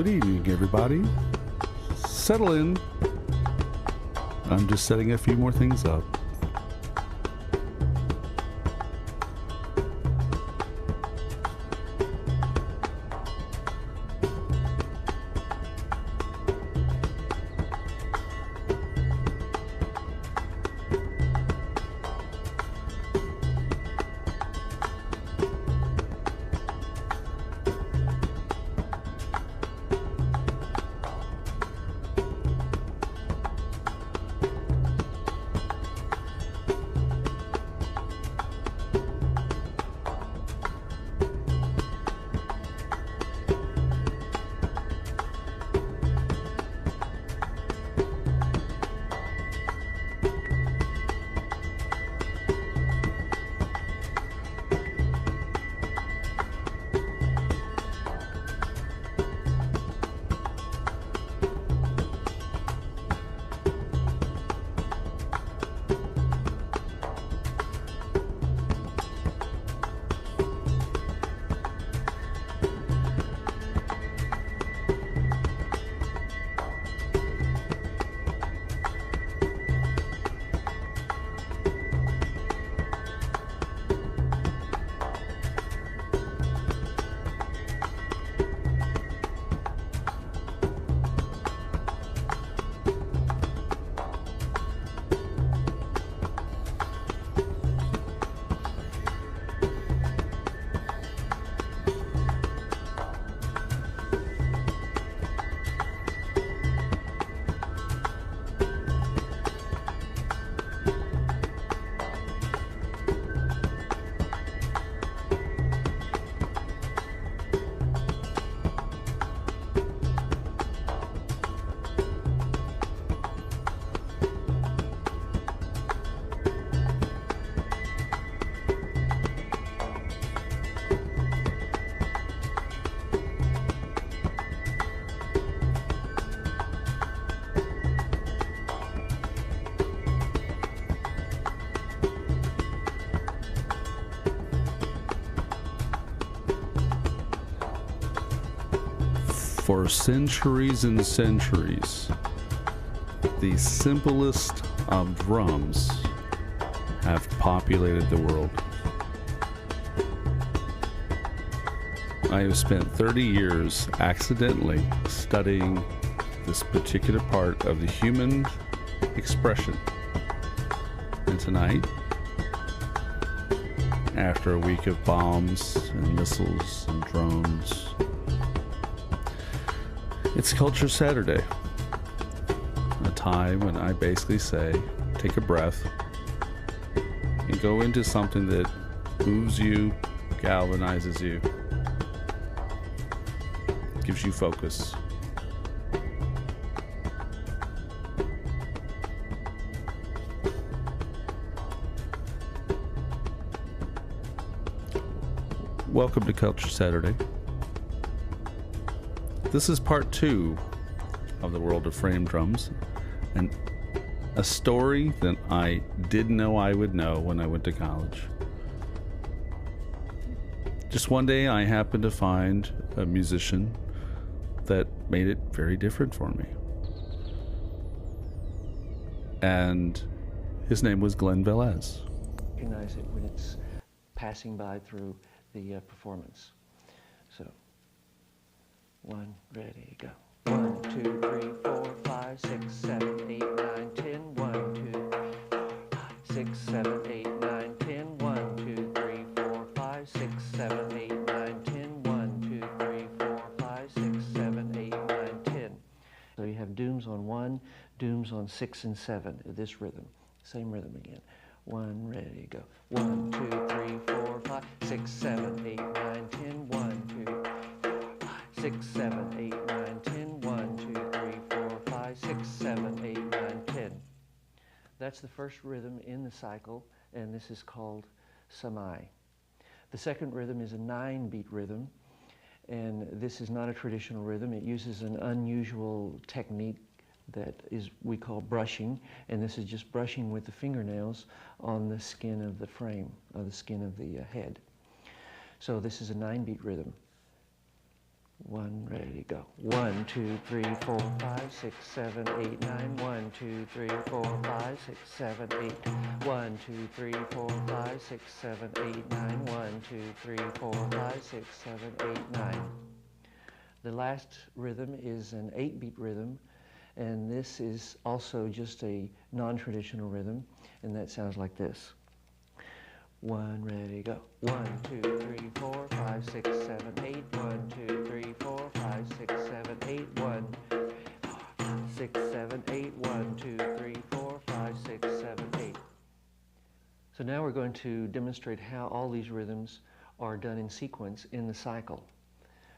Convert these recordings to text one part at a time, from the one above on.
Good evening, everybody. Settle in. I'm just setting a few more things up. For centuries and centuries, the simplest of drums have populated the world. I have spent 30 years accidentally studying this particular part of the human expression. And tonight, after a week of bombs and missiles and drones, it's Culture Saturday, a time when I basically say, take a breath and go into something that moves you, galvanizes you, gives you focus. Welcome to Culture Saturday. This is part 2 of the world of frame drums, and a story that I didn't know I would know when I went to college. Just one day I happened to find a musician that made it very different for me. And his name was Glen Velez. Recognize it when it's passing by through the performance. So. 1, ready, go. 1, 2, 3, 4, 5, 6, 7, 8, 9, 10. 1, 2, 6, 7, 8, 9, 10. 1, 2, 3, 4, 5, 6, 7, 8, 9, 10. 1, 2, 3, 4, 5, 6, 7, 8, 9, 10. So you have dooms on 1, dooms on 6 and 7, this rhythm. Same rhythm again. 1, ready, go. 1, 2, 3, 4, 5, 6, 7, 8, 9, 10. 1, 2, 6, 7, 8, 9, 10. 1, 2, 3, 4, 5, 6, 7, 8, 9, 10. That's the first rhythm in the cycle, and this is called Samai. The second rhythm is a 9-beat rhythm, and this is not a traditional rhythm. It uses an unusual technique that we call brushing, and this is just brushing with the fingernails on the skin of the frame, or the skin of the head. So this is a 9-beat rhythm. One, ready, go. 1, 2, 3, 4, 5, 6, 7, 8, 9. 1, 2, 3, 4, 5, 6, 7, 8. 1, 2, 3, 4, 5, 6, 7, 8, 9. 1, 2, 3, 4, 5, 6, 7, 8, 9. The last rhythm is an 8-beat rhythm, and this is also just a non-traditional rhythm, and that sounds like this. 1, ready, go. 1, 2, 3, 4, 5, 6, 7, 8. 1, 2, 3, 4, 5, 6, 7, 8. 1, 6, 7, 8. 1, 2, 3, 4, 5, 6, 7, 8. So now we're going to demonstrate how all these rhythms are done in sequence in the cycle.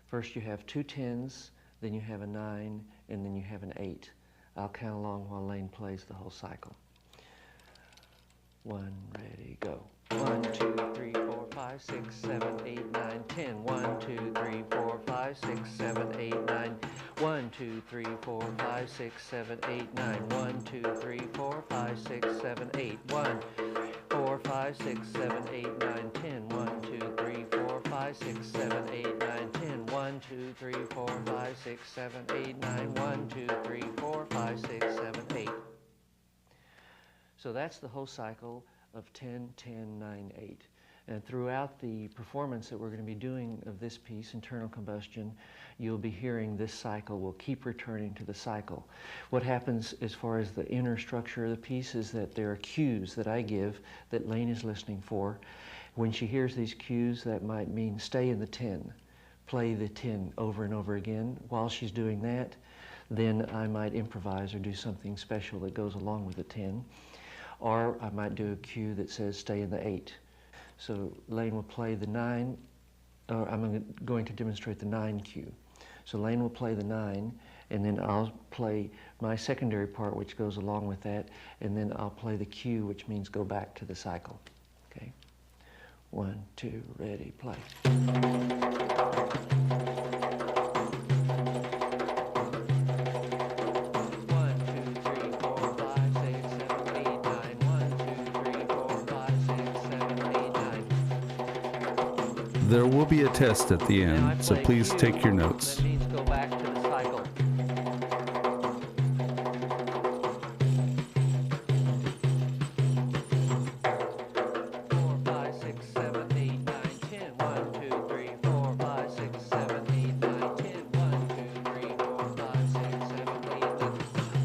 First you have 2 10s, then you have a 9, and then you have an 8. I'll count along while Lane plays the whole cycle. 1, ready, go. 1, 2, 3, 4, 5, 6, 7, 8, 9, 10. 1, 2, 3, 4, 5, 6, 7, 8, 9. 1, 2, 3, 4, 5, 6, 7, 8, 9. 1, 2, 3, 4, 5, 6, 7, 8. 1, 4, 5, 6, 7, 8, 9, 10. 1, 2, 3, 4, 5, 6, 7, 8, 9, 10. 1, 2, 3, 4, 5, 6, 7, 8, 9. 1, 2, 3, 4, 5, 6, 7, 8. So that's the whole cycle of 10, 10, 9, 8. And throughout the performance that we're going to be doing of this piece, Internal Combustion, you'll be hearing this cycle. We'll keep returning to the cycle. What happens as far as the inner structure of the piece is that there are cues that I give that Lane is listening for. When she hears these cues, that might mean stay in the 10. Play the 10 over and over again. While she's doing that, then I might improvise or do something special that goes along with the 10. Or I might do a cue that says stay in the 8. So Lane will play the 9, or I'm going to demonstrate the 9 cue. So Lane will play the 9, and then I'll play my secondary part, which goes along with that, and then I'll play the cue, which means go back to the cycle. Okay? 1, 2, ready, play. 1, 2, 3, 4, 5, 6, 7, 8, 9. 1, 2, 3, 4, 5, 6, 7, 8, 9. There will be a test at the Now I end, so play please cue. take your notes. That means go back to the cycle. 4, 5, 6, 7, 8, 9, 10. 1, 2, 3, 4, 5, 6, 7, 8, 9, 10. 1, 2, 3, 4, 5, 6, 7, 8, 9.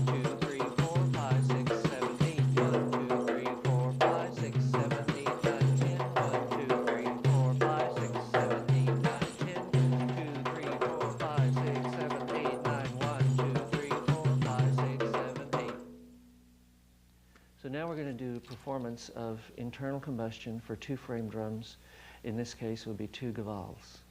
2, 3, 4, 5, 6, 7, 8. 1, 2, 3, 4, 5, 6, 7, 8, 9, 10. 1, 2, 3, 4, 5, 6, 7, 8, 9, 10. 2, 3, 4, 5, 6, 7, 8, 9. 1, 2, 3, 4, 5, 6, 7, 8. So now we're going to do a performance of Internal Combustion for 2 frame drums. In this case, it would be 2 gavals.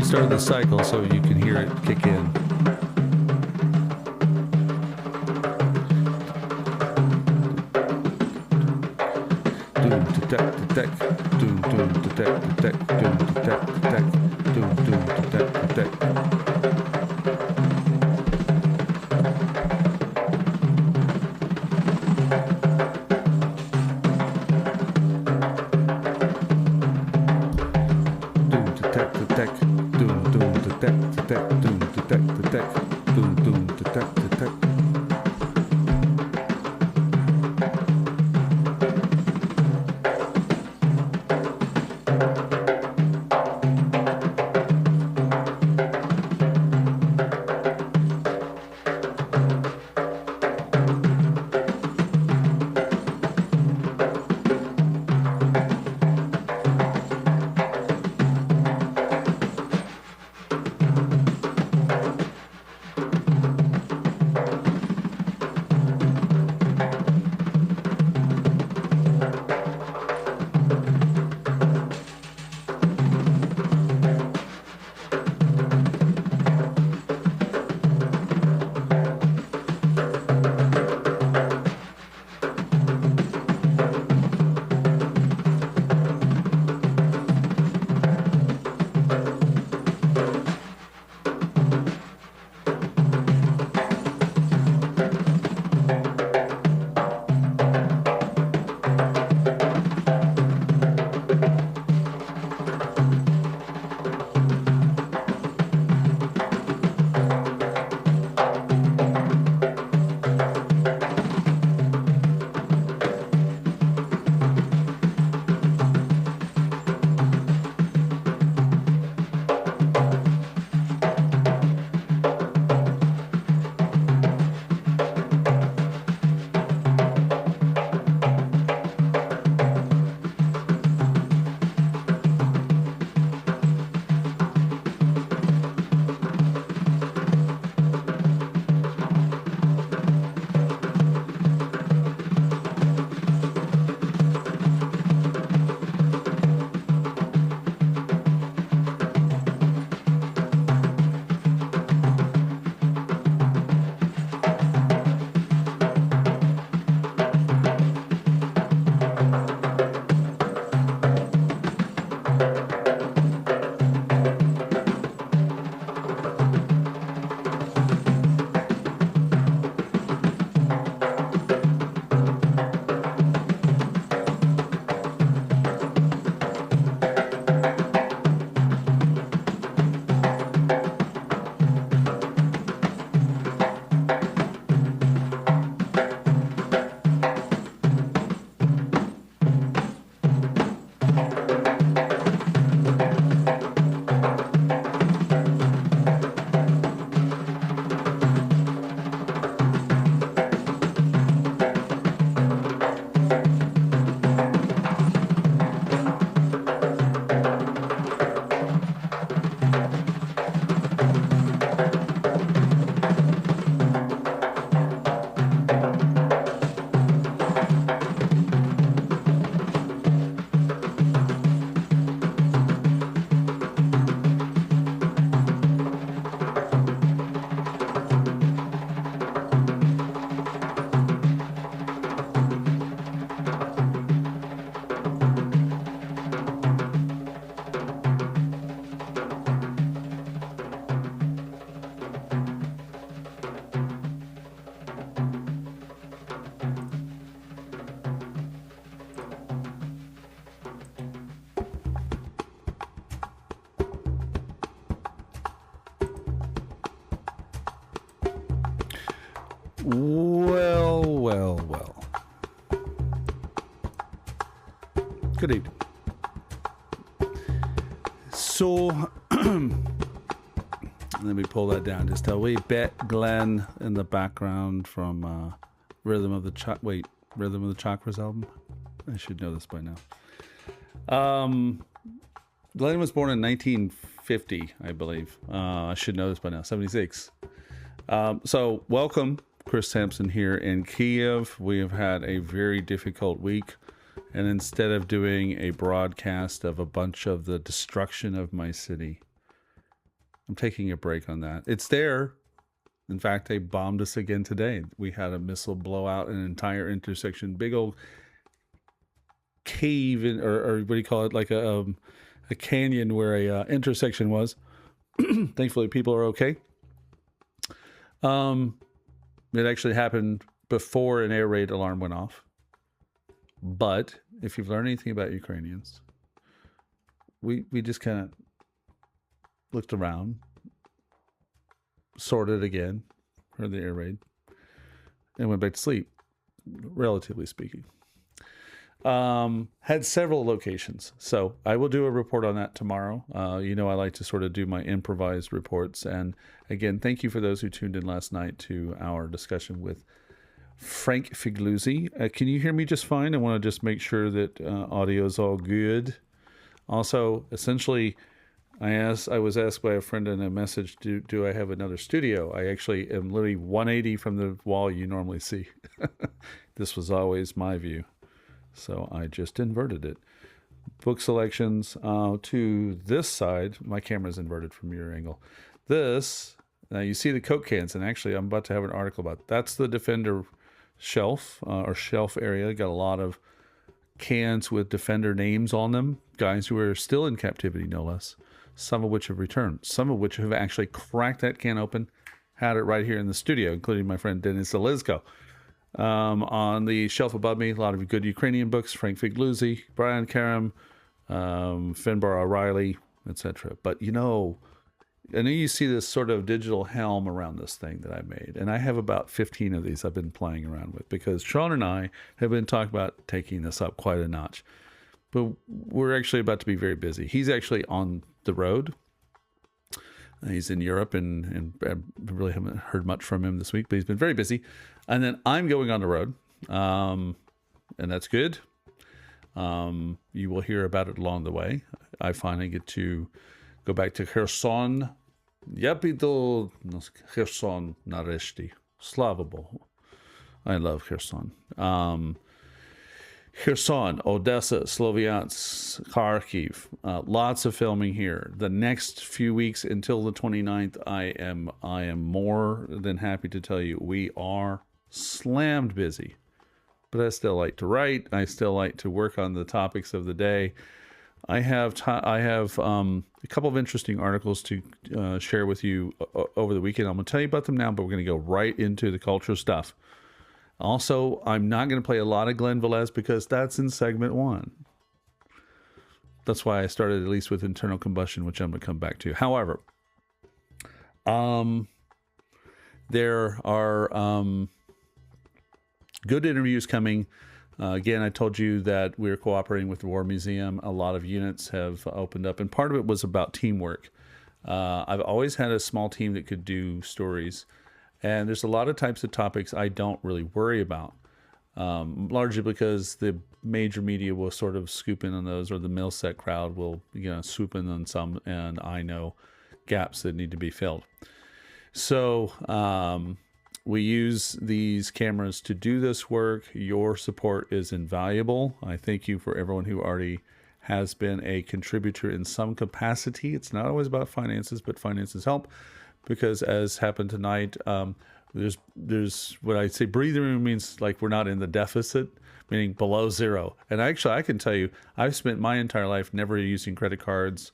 restarted the cycle so you can hear it kick in. Doom detect detect doom doom detect detect doom detect detect doom doom detect detect. Well, well, well. Good evening. So, let me pull that down just a wee bit. Glen in the background from Rhythm of the Chakras album. I should know this by now. Glen was born in 1950, I believe. I should know this by now, 76. So, welcome, Chris Sampson here in Kyiv. We have had a very difficult week, and instead of doing a broadcast of a bunch of the destruction of my city, I'm taking a break on that. It's there. In fact, they bombed us again today. We had a missile blow out an entire intersection, big old cave, or what do you call it, like a canyon where a intersection was. Thankfully, people are okay. It actually happened before an air raid alarm went off. But if you've learned anything about Ukrainians, we just kind of looked around, sorted again, heard the air raid, and went back to sleep, relatively speaking. Had several locations. So I will do a report on that tomorrow. I like to sort of do my improvised reports. And again, thank you for those who tuned in last night to our discussion with Frank Figluzzi. Can you hear me just fine? I want to just make sure that audio is all good. Also, essentially, I was asked by a friend in a message, do I have another studio? I actually am literally 180 from the wall you normally see. This was always my view. So I just inverted it. Book selections to this side. My camera's inverted from your angle. Now you see the Coke cans, and actually I'm about to have an article about it. That's the Defender shelf or shelf area. Got a lot of cans with Defender names on them. Guys who are still in captivity, no less. Some of which have returned. Some of which have actually cracked that can open. Had it right here in the studio, including my friend Dennis Elizko. On the shelf above me, a lot of good Ukrainian books, Frank Figluzzi, Brian Karam, Finbar O'Reilly, etc. But I know you see this sort of digital helm around this thing that I made. And I have about 15 of these I've been playing around with because Sean and I have been talking about taking this up quite a notch. But we're actually about to be very busy. He's actually on the road. He's in Europe, and I really haven't heard much from him this week, but he's been very busy. And then I'm going on the road, and that's good. You will hear about it along the way. I finally get to go back to Kherson. Yapido Kherson nareshti. Slava Bohu. I love Kherson. Kherson, Odessa, Sloviansk, Kharkiv, lots of filming here. The next few weeks until the 29th, I am more than happy to tell you we are slammed busy. But I still like to write. I still like to work on the topics of the day. I have a couple of interesting articles to share with you over the weekend. I'm going to tell you about them now, but we're going to go right into the culture stuff. Also, I'm not going to play a lot of Glen Velez because that's in segment 1. That's why I started at least with internal combustion, which I'm going to come back to. However, there are good interviews coming. Again, I told you that we're cooperating with the War Museum. A lot of units have opened up, and part of it was about teamwork. I've always had a small team that could do stories. And there's a lot of types of topics I don't really worry about, largely because the major media will sort of scoop in on those, or the Milset crowd will, swoop in on some, and I know gaps that need to be filled. So we use these cameras to do this work. Your support is invaluable. I thank you for everyone who already has been a contributor in some capacity. It's not always about finances, but finances help. Because as happened tonight, there's what I say breathing room means like we're not in the deficit, meaning below zero. And actually, I can tell you, I've spent my entire life never using credit cards,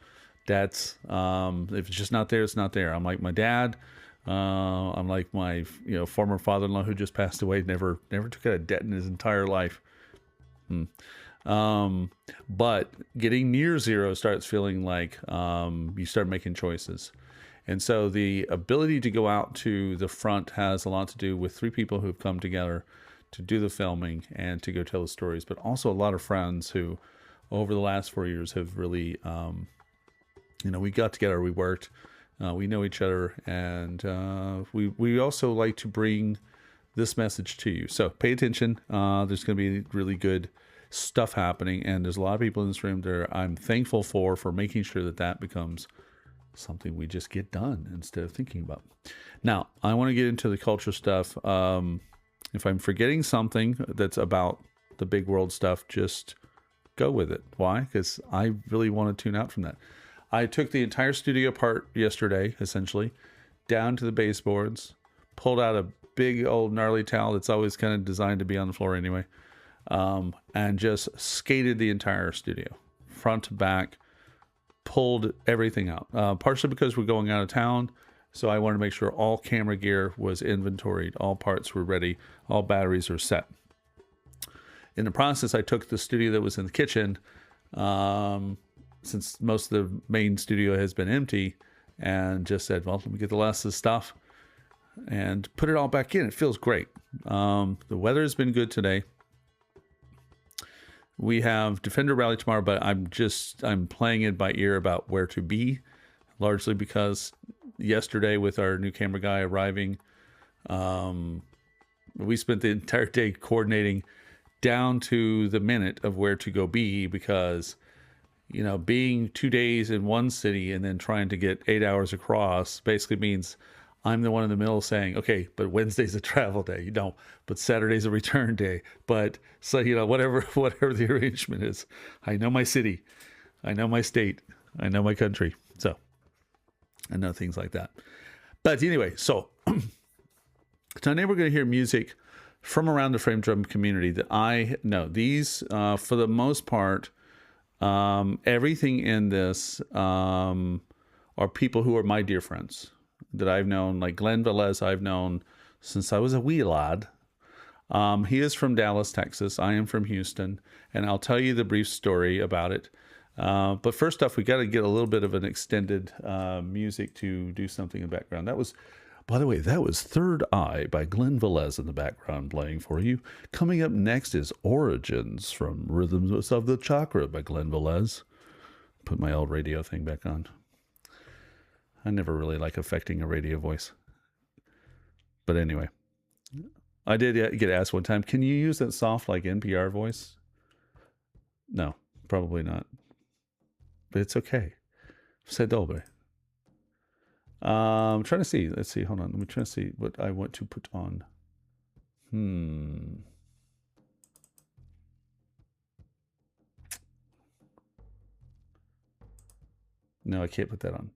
debts. If it's just not there, it's not there. I'm like my dad. I'm like my former father-in-law who just passed away. Never took out a debt in his entire life. But getting near zero starts feeling like you start making choices. And so the ability to go out to the front has a lot to do with 3 people who've come together to do the filming and to go tell the stories, but also a lot of friends who over the last 4 years have really, we got together, we worked, we know each other, and we also like to bring this message to you. So pay attention. There's going to be really good stuff happening, and there's a lot of people in this room that I'm thankful for making sure that becomes something we just get done instead of thinking about. Now, I want to get into the culture stuff. If I'm forgetting something that's about the big world stuff, just go with it. Why? Because I really want to tune out from that. I took the entire studio apart yesterday, essentially, down to the baseboards, pulled out a big old gnarly towel that's always kind of designed to be on the floor anyway, and just skated the entire studio, front to back, pulled everything out. Partially because we're going out of town, so I wanted to make sure all camera gear was inventoried, all parts were ready, all batteries were set. In the process, I took the studio that was in the kitchen, since most of the main studio has been empty, and just said, well, let me get the last of the stuff and put it all back in. It feels great. The weather has been good today. We have Defender Rally tomorrow, but I'm playing it by ear about where to be, largely because yesterday with our new camera guy arriving, we spent the entire day coordinating down to the minute of where to go be, because, you know, being 2 days in one city and then trying to get 8 hours across basically means I'm the one in the middle saying, okay, but Wednesday's a travel day, you know, but Saturday's a return day. But so, you know, whatever the arrangement is, I know my city, I know my state, I know my country. So I know things like that. But anyway, so today we're going to hear music from around the frame drum community that I know. These, for the most part, everything in this are people who are my dear friends that I've known. Like Glen Velez, I've known since I was a wee lad. He is from Dallas, Texas. I am from Houston, and I'll tell you the brief story about it. But first off, we got to get a little bit of an extended music to do something in the background. That was, by the way, that was Third Eye by Glen Velez in the background playing for you. Coming up next is Origins from Rhythms of the Chakra by Glen Velez. Put my old radio thing back on. I never really like affecting a radio voice. But anyway, I did get asked one time, can you use that soft like NPR voice? No, probably not. But it's okay. C'est dobre. I'm trying to see. Let's see. Hold on. Let me try to see what I want to put on. No, I can't put that on.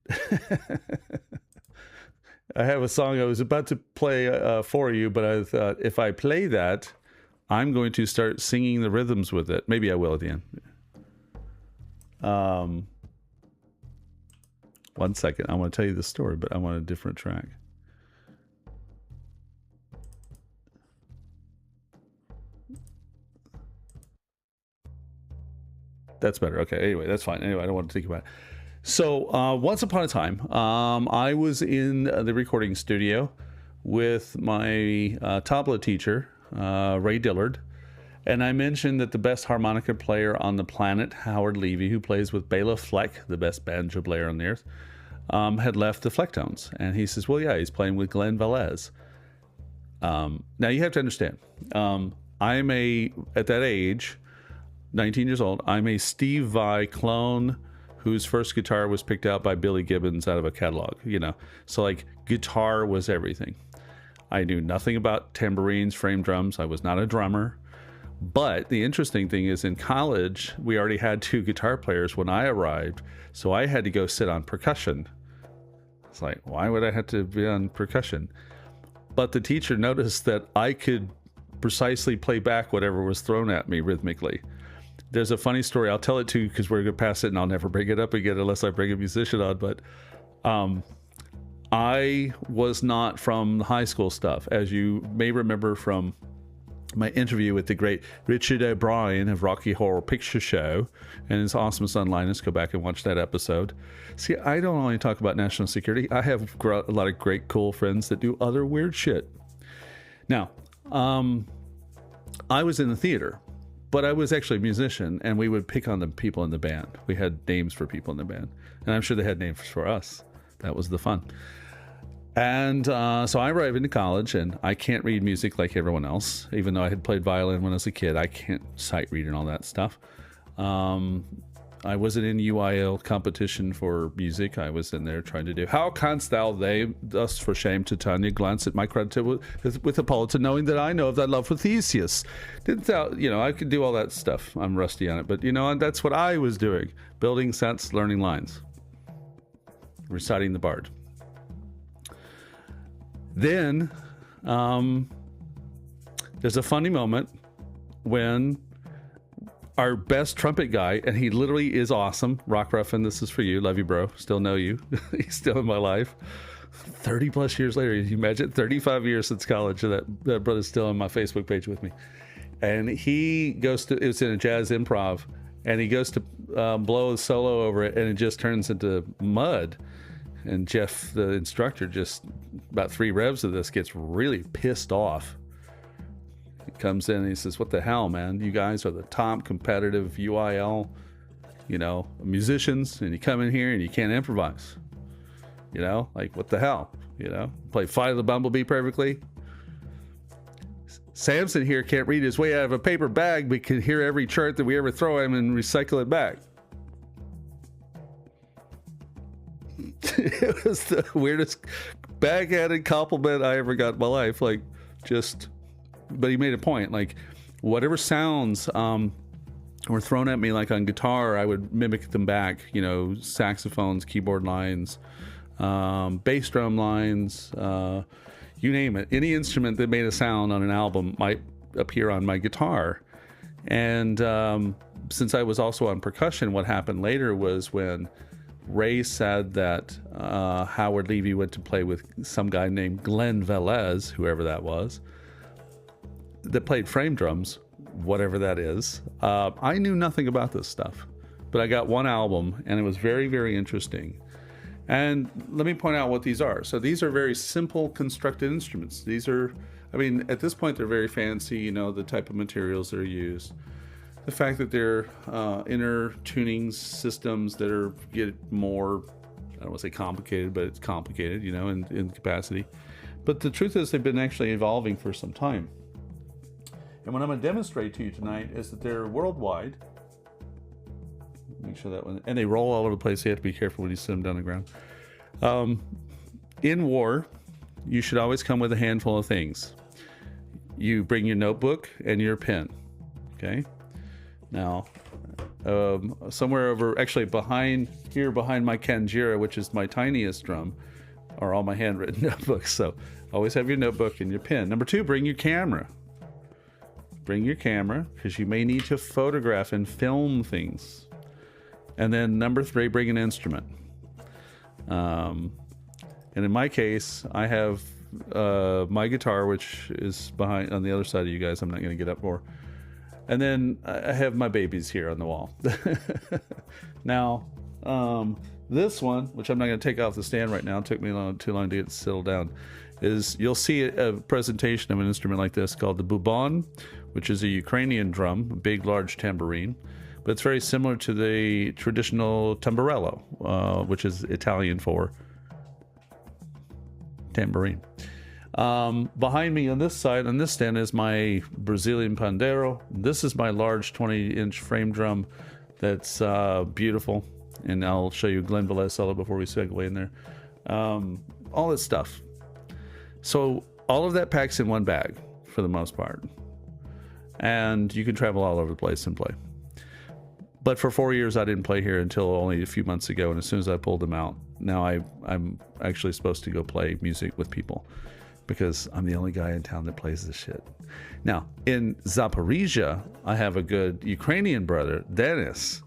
I have a song I was about to play for you, but I thought if I play that, I'm going to start singing the rhythms with it. Maybe I will at the end. 1 second. I want to tell you the story, but I want a different track. That's better. Okay. Anyway, that's fine. Anyway, I don't want to think about it. So once upon a time, I was in the recording studio with my tabla teacher, Ray Dillard, and I mentioned that the best harmonica player on the planet, Howard Levy, who plays with Bela Fleck, the best banjo player on the earth, had left the Flecktones. And he says, well, yeah, he's playing with Glen Velez. Now, you have to understand, I'm at that age, 19 years old, I'm a Steve Vai clone whose first guitar was picked out by Billy Gibbons out of a catalog, you know. So, like, guitar was everything. I knew nothing about tambourines, frame drums. I was not a drummer. But the interesting thing is in college, we already had 2 guitar players when I arrived, so I had to go sit on percussion. It's like, why would I have to be on percussion? But the teacher noticed that I could precisely play back whatever was thrown at me rhythmically. There's a funny story. I'll tell it to you because we're going to pass it and I'll never bring it up again unless I bring a musician on. But I was not from the high school stuff. As you may remember from my interview with the great Richard O'Brien of Rocky Horror Picture Show and his awesome son Linus, go back and watch that episode. See, I don't only talk about national security. I have a lot of great, cool friends that do other weird shit. Now, I was in the theater, but I was actually a musician, and we would pick on the people in the band. We had names for people in the band, and I'm sure they had names for us. That was the fun. And so I arrived into college, and I can't read music like everyone else, even though I had played violin when I was a kid. I can't sight read and all that stuff. I wasn't in UIL competition for music. I was in there trying to do, how canst thou lay thus for shame, Titania, glance at my credit with Hippolyta, knowing that I know of thy love for Theseus? Didn't thou, you know, I could do all that stuff. I'm rusty on it, but, you know, and that's what I was doing, building sets, learning lines. reciting the bard. Then there's a funny moment when our best trumpet guy, and he literally is awesome, Rock Ruffin, this is for you, love you bro, still know you, he's still in my life 30 plus years later. You imagine 35 years since college, and that brother's still on my Facebook page with me. And he goes to, it's in a jazz improv, and he goes to blow a solo over it, and it just turns into mud. And Jeff, the instructor, just about 3 revs of this, gets really pissed off. He comes in and he says, what the hell, man? You guys are the top competitive UIL, musicians, and you come in here and you can't improvise. Like, what the hell? Play Flight of the Bumblebee perfectly. Sampson here can't read his way out of a paper bag, but can hear every chart that we ever throw him and recycle it back. It was the weirdest backhanded compliment I ever got in my life. But he made a point. Like, whatever sounds were thrown at me, like on guitar, I would mimic them back. Saxophones, keyboard lines, bass drum lines, you name it. Any instrument that made a sound on an album might appear on my guitar. And since I was also on percussion, what happened later was when Ray said that Howard Levy went to play with some guy named Glen Velez, whoever that was, that played frame drums, whatever that is. I knew nothing about this stuff, but I got one album, and it was very, very interesting. And let me point out what these are. So these are very simple constructed instruments. These are, at this point, they're very fancy, the type of materials that are used. The fact that they're inner tuning systems that get more, I don't want to say complicated, but it's complicated, in capacity. But the truth is they've been actually evolving for some time. And what I'm going to demonstrate to you tonight is that they're worldwide. Make sure that one, and they roll all over the place. So you have to be careful when you sit them down on the ground. In war, you should always come with a handful of things. You bring your notebook and your pen. Okay. Now, somewhere over, actually behind my kanjira, which is my tiniest drum, are all my handwritten notebooks. So always have your notebook and your pen. Number 2, bring your camera. Bring your camera, because you may need to photograph and film things. And then number 3, bring an instrument. And in my case, I have my guitar, which is behind on the other side of you guys. I'm not going to get up more. And then I have my babies here on the wall. Now, this one, which I'm not going to take off the stand right now, it took me too long to get settled down, is you'll see a presentation of an instrument like this called the bubon, which is a Ukrainian drum, a big, large tambourine. But it's very similar to the traditional tamburello, which is Italian for tambourine. Behind me on this side, on this stand, is my Brazilian pandeiro. This is my large 20-inch frame drum that's beautiful. And I'll show you Glen Velez solo before we segue in there. All this stuff. So all of that packs in one bag for the most part. And you can travel all over the place and play. But for 4 years, I didn't play here until only a few months ago. And as soon as I pulled them out, now I'm actually supposed to go play music with people, because I'm the only guy in town that plays this shit. Now, in Zaporizhia, I have a good Ukrainian brother, Denis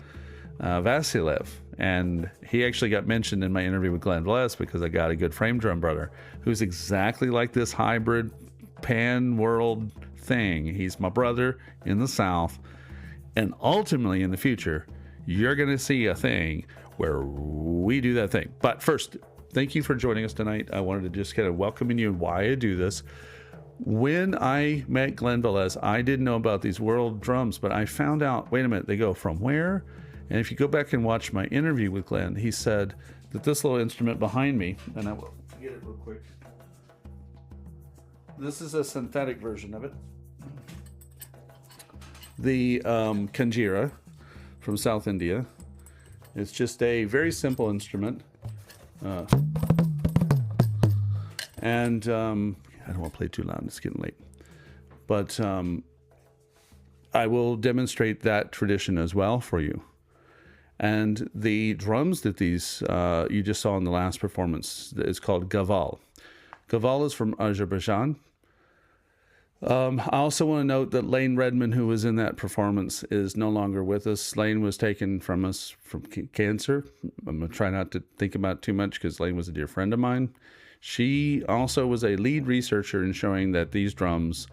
Vasilev, and he actually got mentioned in my interview with Glen Velez because I got a good frame drum brother who's exactly like this hybrid pan-world thing. He's my brother in the South, and ultimately in the future, you're going to see a thing where we do that thing. But first, thank you for joining us tonight. I wanted to just kind of welcome you and why I do this. When I met Glen Velez, I didn't know about these world drums, but I found out, wait a minute, they go from where? And if you go back and watch my interview with Glen, he said that this little instrument behind me, and I will get it real quick. This is a synthetic version of it. The kanjira from South India. It's just a very simple instrument. And I don't want to play too loud, it's getting late. But I will demonstrate that tradition as well for you. And the drums that these you just saw in the last performance is called gaval. Gaval is from Azerbaijan. I also want to note that Lane Redmond, who was in that performance, is no longer with us. Lane was taken from us from cancer. I'm going to try not to think about it too much because Lane was a dear friend of mine. She also was a lead researcher in showing that these drums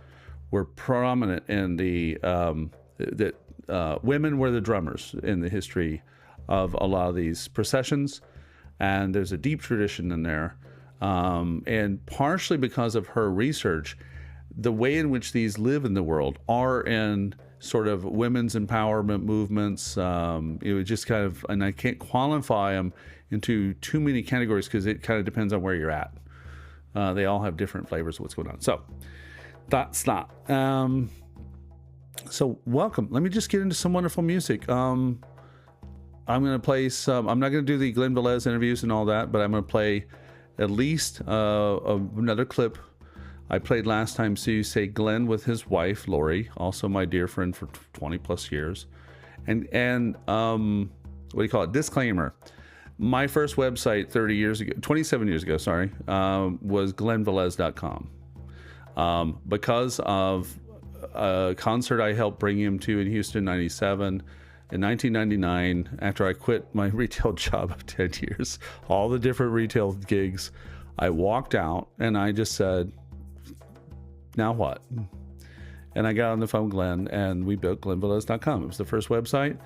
were prominent in that women were the drummers in the history of a lot of these processions. And there's a deep tradition in there. And partially because of her research, the way in which these live in the world are in sort of women's empowerment movements. Just kind of, and I can't qualify them into too many categories because it kind of depends on where you're at. They all have different flavors of what's going on. So that's that. So welcome. Let me just get into some wonderful music. I'm going to play some, I'm not going to do the Glen Velez interviews and all that, but I'm going to play at least another clip I played last time. So you say Glenn with his wife, Lori, also my dear friend for 20 plus years. And what do you call it? Disclaimer. My first website 27 years ago, was glenvelez.com. Because of a concert I helped bring him to in Houston, 97, in 1999, after I quit my retail job of 10 years, all the different retail gigs, I walked out and I just said, now what? And I got on the phone with Glenn and we built glenvelez.com. It was the first website.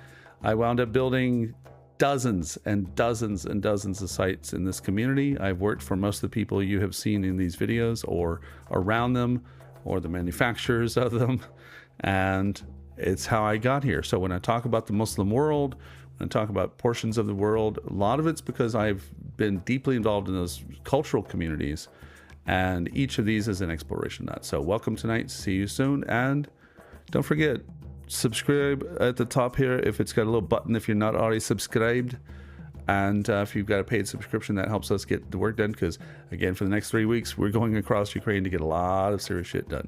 I wound up building dozens and dozens and dozens of sites in this community. I've worked for most of the people you have seen in these videos or around them or the manufacturers of them. And it's how I got here. So when I talk about the Muslim world, when I talk about portions of the world, a lot of it's because I've been deeply involved in those cultural communities. And each of these is an exploration of that. So welcome tonight. See you soon. And don't forget, subscribe at the top here if it's got a little button if you're not already subscribed. And if you've got a paid subscription, that helps us get the work done. Because, again, for the next 3 weeks, we're going across Ukraine to get a lot of serious shit done.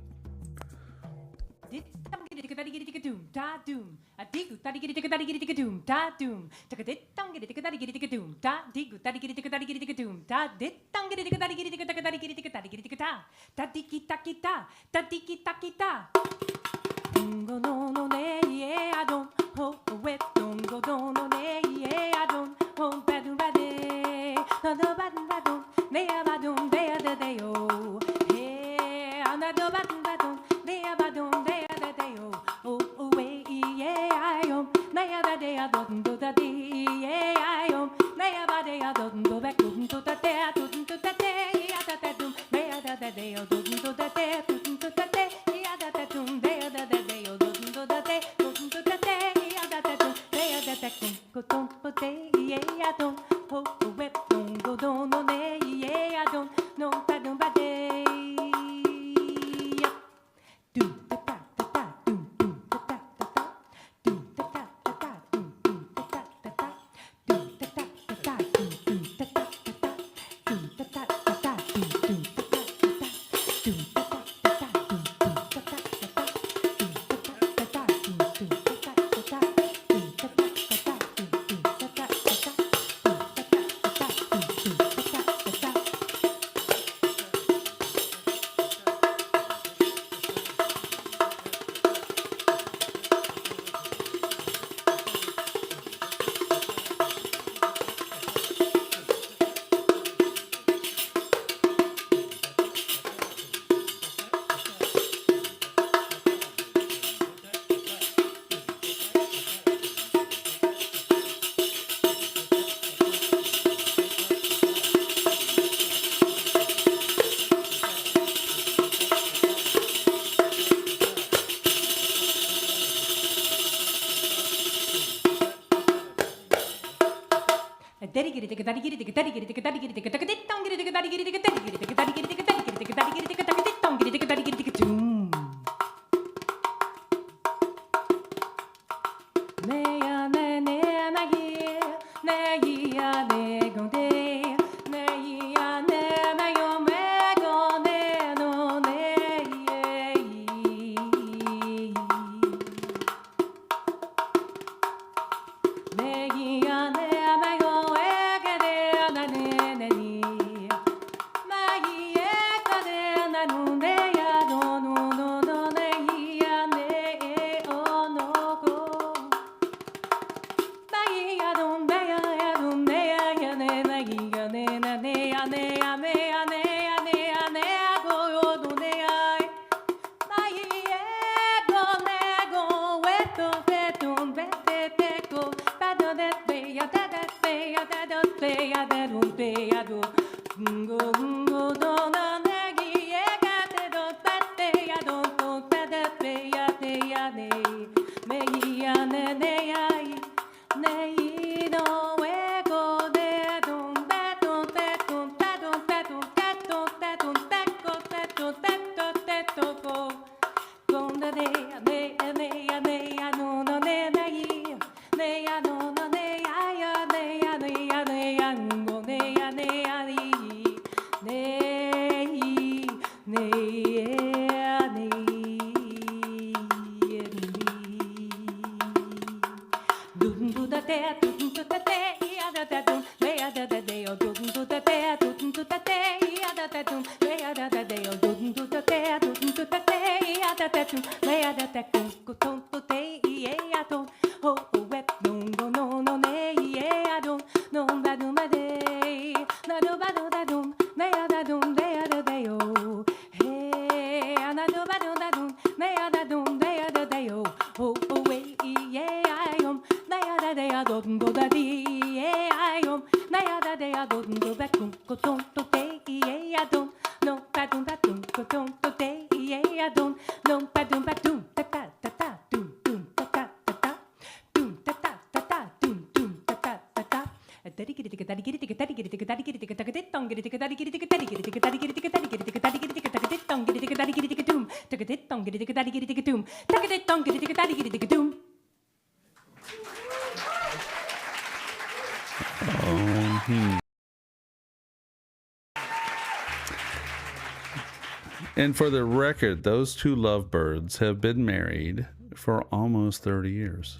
And for the record, those two lovebirds have been married for almost 30 years.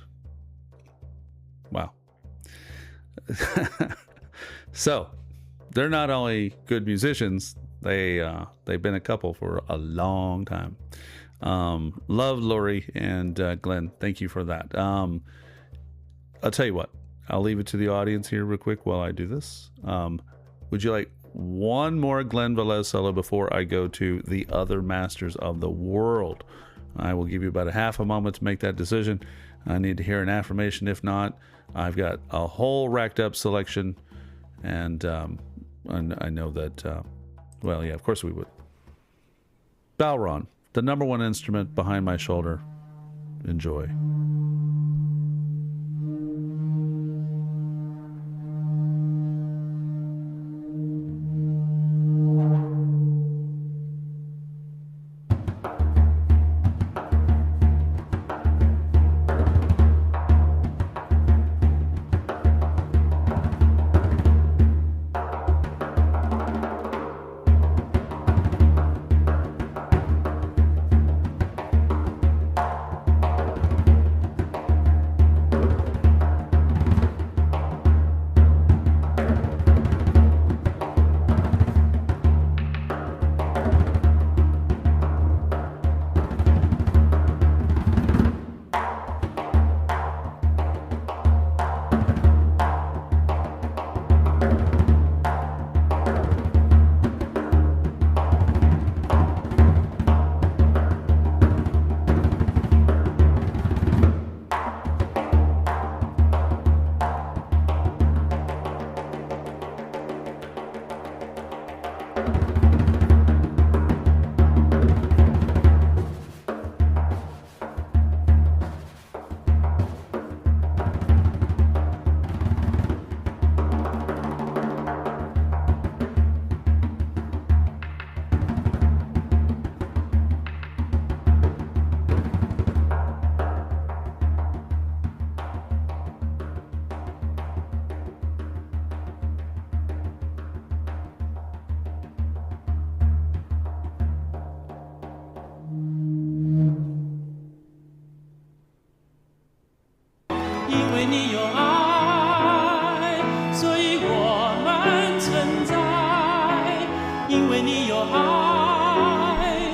Wow. So, they're not only good musicians, they've been a couple for a long time. Love Lori and Glenn. Thank you for that. I'll tell you what. I'll leave it to the audience here real quick while I do this. Would you like one more Glen Velez solo before I go to the other masters of the world? I will give you about a half a moment to make that decision. I need to hear an affirmation. If not, I've got a whole racked up selection, and I know that, well, yeah, of course we would. Balron, the number one instrument behind my shoulder. Enjoy.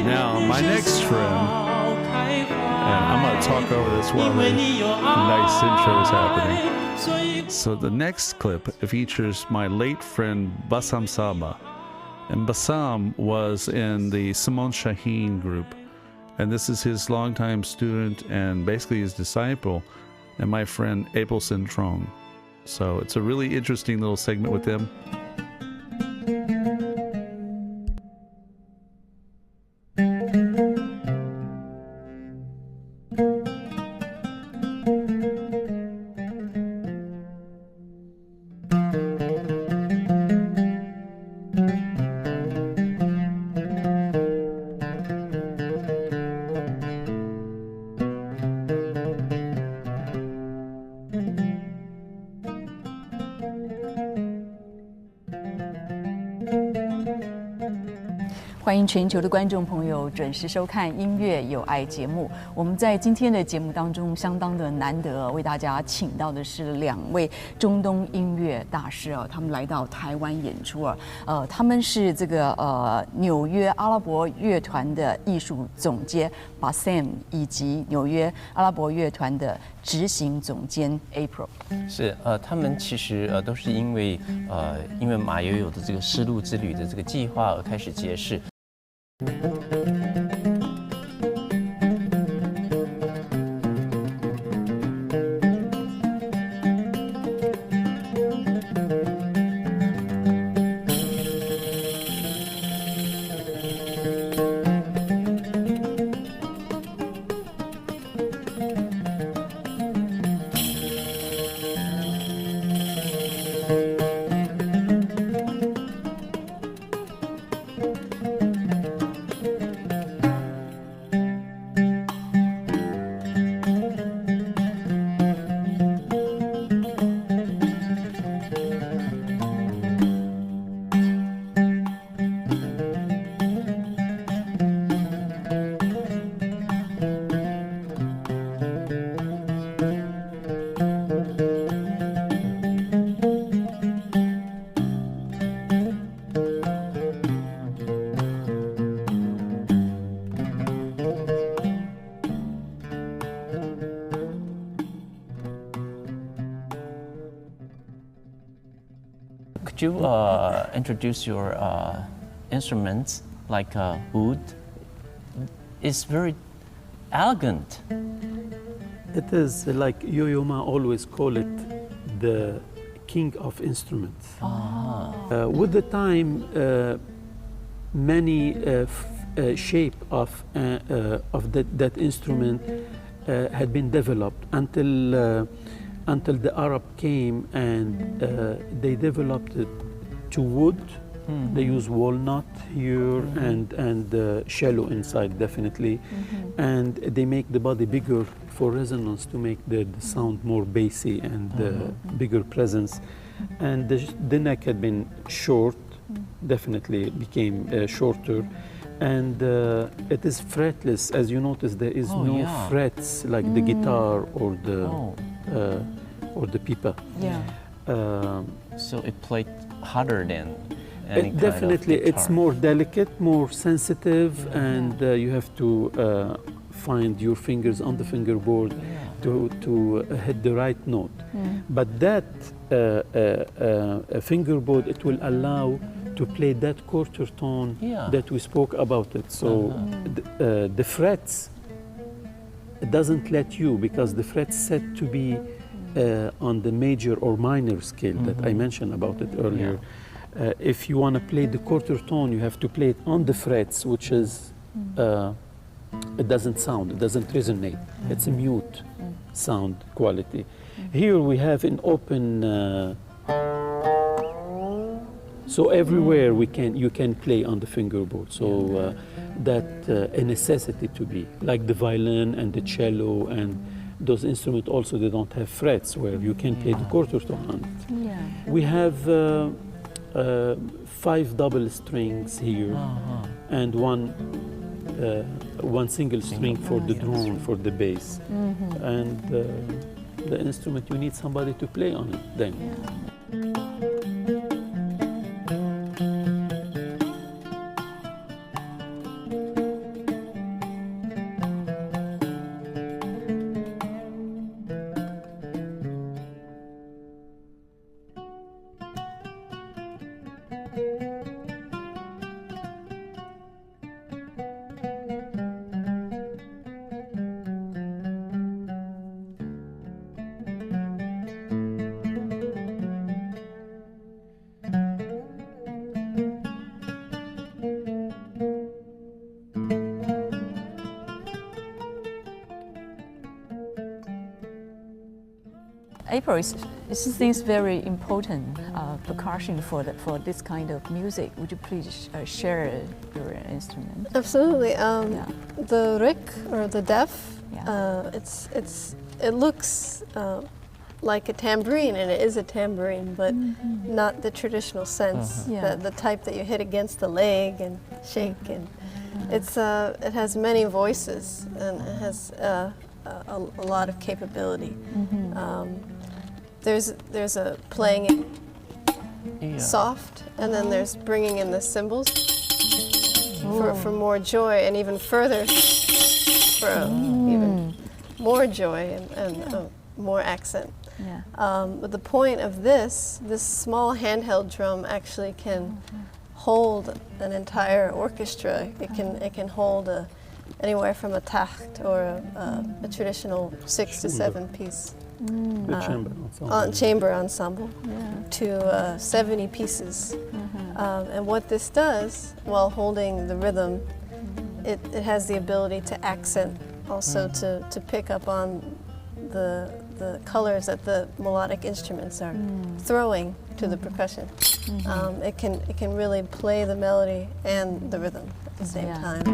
Now, my next friend, and I'm going to talk over this while the nice intro is happening. So the next clip features my late friend Bassam Saba. And Bassam was in the Shaheen group. And this is his longtime student and basically his disciple, and my friend Abos Kosimov. So it's a really interesting little segment with them.欢迎全球的观众朋友准时收看《音乐有爱》节目。我们在今天的节目当中相当的难得，为大家请到的是两位中东音乐大师啊，他们来到台湾演出啊。他们是这个纽约阿拉伯乐团的艺术总监 Bassam， 以及纽约阿拉伯乐团的执行总监 April。是他们其实都是因为马友友的这个丝路之旅的这个计划而开始结识。Could you introduce your instruments like oud? It's very elegant. It is like Yo-Yo Ma always call it the king of instruments. With the time, many shape of that instrument had been developed until the Arab came and they developed it to wood. They use walnut here and shallow inside, definitely. And they make the body bigger for resonance to make the sound more bassy and bigger presence. And the neck had been short, definitely became shorter. And it is fretless. As you notice, there is no frets like the guitar or the pipa. Yeah. So it played harder than any kind definitely, of guitar. it's more delicate, more sensitive, and you have to find your fingers on the fingerboard to hit the right note. But that fingerboard, it will allow to play that quarter tone that we spoke about it. So the frets, it doesn't let you, because the frets set to be on the major or minor scale that I mentioned about it earlier. If you want to play the quarter tone, you have to play it on the frets, which is, it doesn't sound, it doesn't resonate. It's a mute sound quality. Here we have an open, so everywhere you can play on the fingerboard. So that a necessity to be, like the violin and the cello and those instruments also, they don't have frets where you can play the quarter tone on it. We have 5 double strings here and one single string for the drone, for the bass. And the instrument, you need somebody to play on it then. April is things very important percussion for this kind of music. Would you please share your instrument? Absolutely. The rick or the def, Yeah. it looks like a tambourine, and it is a tambourine, but not the traditional sense, Yeah. the type that you hit against the leg and shake. And it has many voices, and it has a lot of capability. There's a playing it soft, and then there's bringing in the cymbals for more joy, and even further for even more joy and more accent. Yeah. But the point of this small handheld drum actually can hold an entire orchestra. It can hold anywhere from a taht or a traditional 6 to 7 piece The chamber ensemble. chamber ensemble to 70 pieces. And what this does, while holding the rhythm, it has the ability to accent, also to pick up on the colors that the melodic instruments are throwing to the percussion. It can really play the melody and the rhythm at the same time.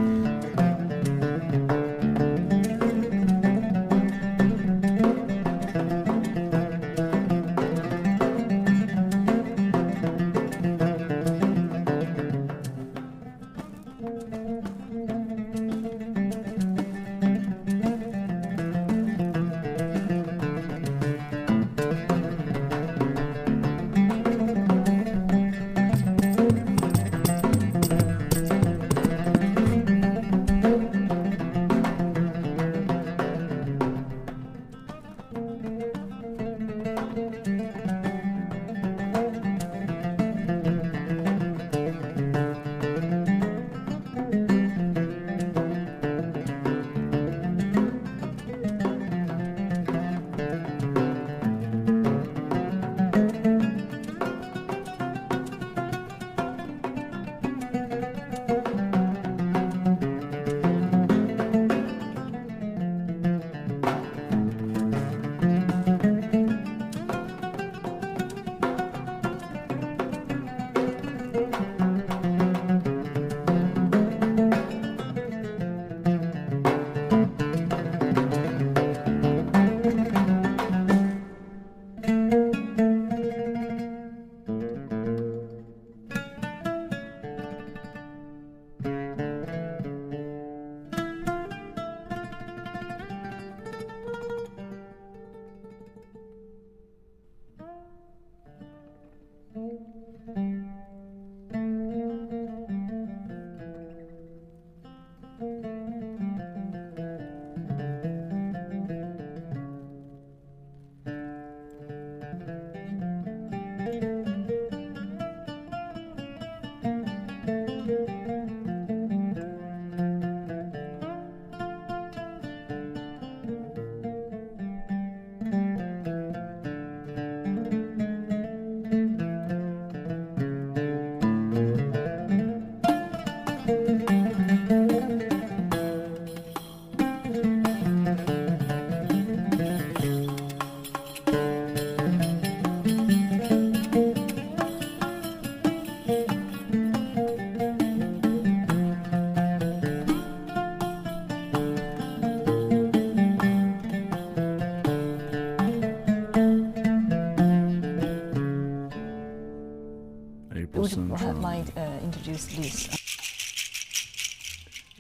Would you perhaps might introduce this?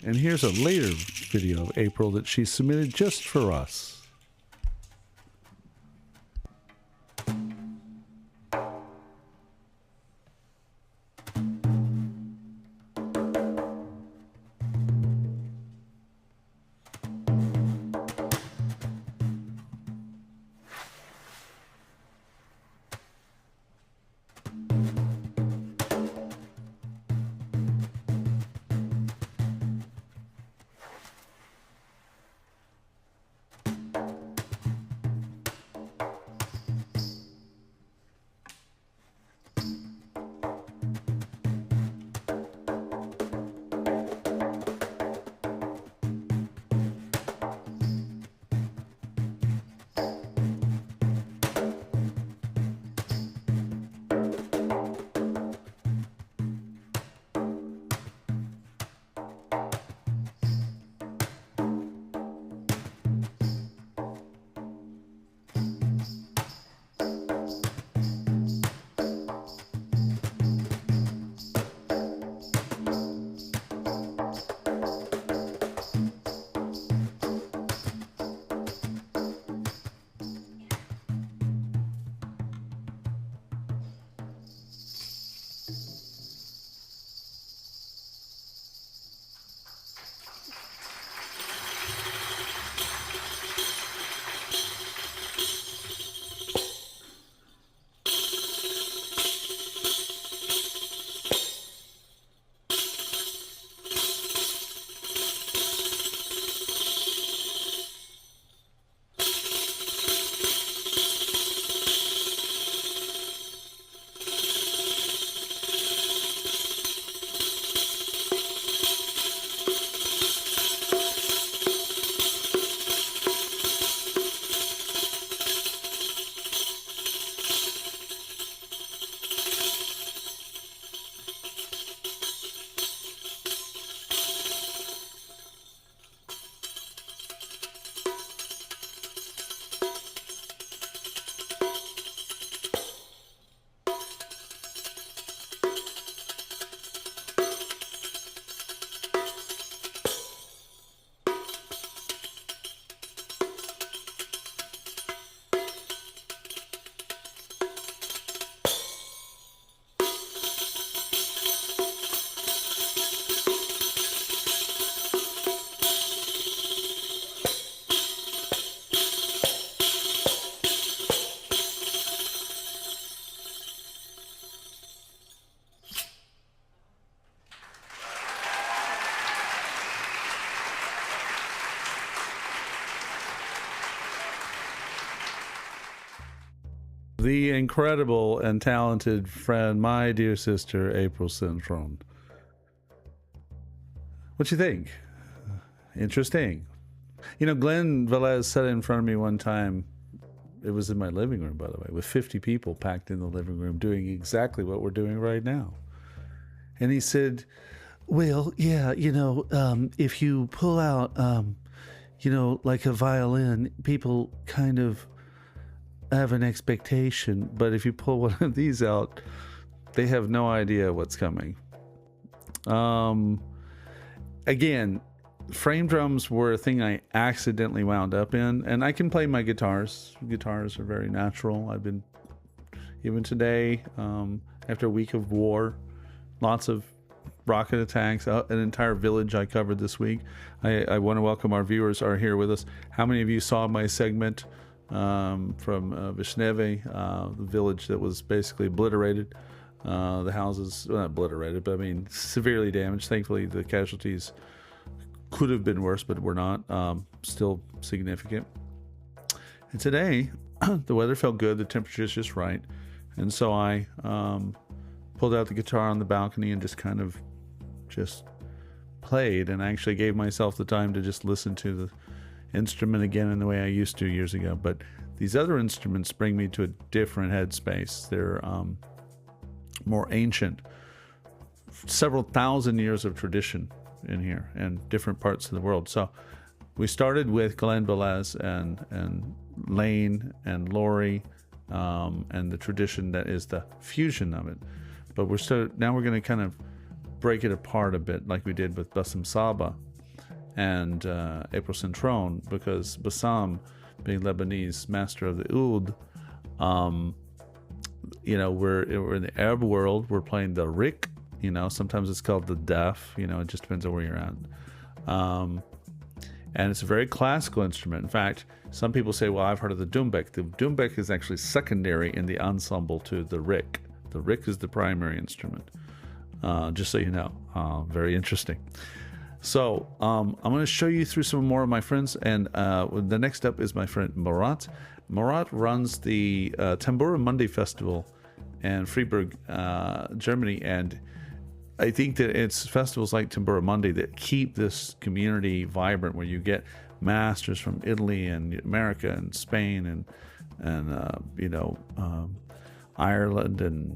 And here's a later video of April that she submitted just for us. the incredible and talented friend, my dear sister, April Centron. What you think? Interesting. You know, Glen Velez sat in front of me one time. It was in my living room, by the way, with 50 people packed in the living room doing exactly what we're doing right now. And he said, well, yeah, you know, if you pull out, you know, like a violin, people kind of have an expectation. But if you pull one of these out, they have no idea what's coming. Again, frame drums were a thing I accidentally wound up in, and I can play my guitars. Guitars are very natural. I've been, even today, after a week of war, lots of rocket attacks, an entire village I covered this week. I want to welcome our viewers who are here with us. How many of you saw my segment from Vishneve, the village that was basically obliterated? The houses, well, not obliterated, but I mean severely damaged. Thankfully, the casualties could have been worse, but were not. Still significant. And today, the weather felt good. The temperature's just right. And so I pulled out the guitar on the balcony and just played. And I actually gave myself the time to just listen to the instrument again in the way I used to years ago. But these other instruments bring me to a different headspace. They're more ancient, several thousand years of tradition in here and different parts of the world. So we started with Glen Velez and Lane and Laurie and the tradition that is the fusion of it. But now we're going to kind of break it apart a bit, like we did with Bassam Saba and April Centron, because Bassam, being Lebanese master of the oud, you know, we're in the Arab world. We're playing the rik. You know, sometimes it's called the def. You know, it just depends on where you're at. And it's a very classical instrument. In fact, some people say, well, I've heard of the doumbek. The doumbek is actually secondary in the ensemble to the rik. The rik is the primary instrument, just so you know. Very interesting. So I'm going to show you through some more of my friends. And the next up is my friend Murat. Murat runs the Tambura Monday Festival in Freiburg, Germany. And I think that it's festivals like Tambura Monday that keep this community vibrant, where you get masters from Italy and America and Spain and you know, Ireland and,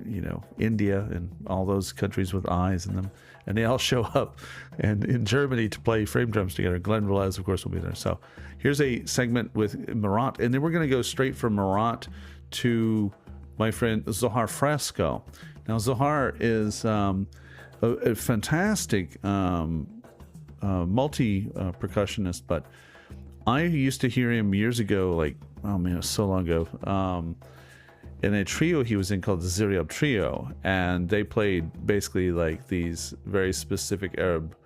you know, India and all those countries with eyes in them. And they all show up and in Germany to play frame drums together. Glen Velez, of course, will be there. So here's a segment with Murat. And then we're going to go straight from Murat to my friend Zohar Fresco. Now, Zohar is a fantastic multi-percussionist, but I used to hear him years ago, like, oh man, it was so long ago, in a trio he was in called the Ziryab Trio, and they played basically like these very specific Arab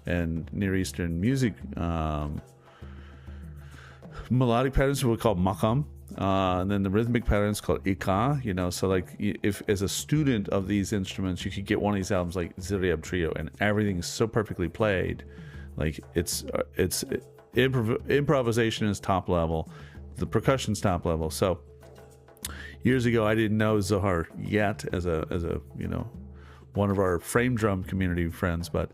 and Near Eastern music melodic patterns we call maqam, and then the rhythmic patterns called ika. You know, so like if as a student of these instruments, you could get one of these albums like Ziryab Trio, and everything is so perfectly played, like it's improvisation is top level, the percussion's top level. So years ago, I didn't know Zohar yet as a you know, one of our frame drum community friends, but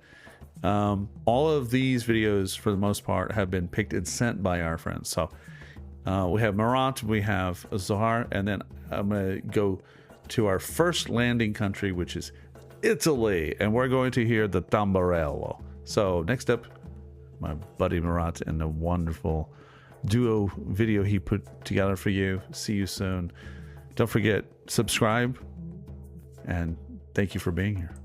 all of these videos for the most part have been picked and sent by our friends. So we have Murat, we have Zohar, and then I'm going to go to our first landing country, which is Italy, and we're going to hear the tamburello. So next up, my buddy Murat and the wonderful duo video he put together for you. See you soon. Don't forget, subscribe, and thank you for being here.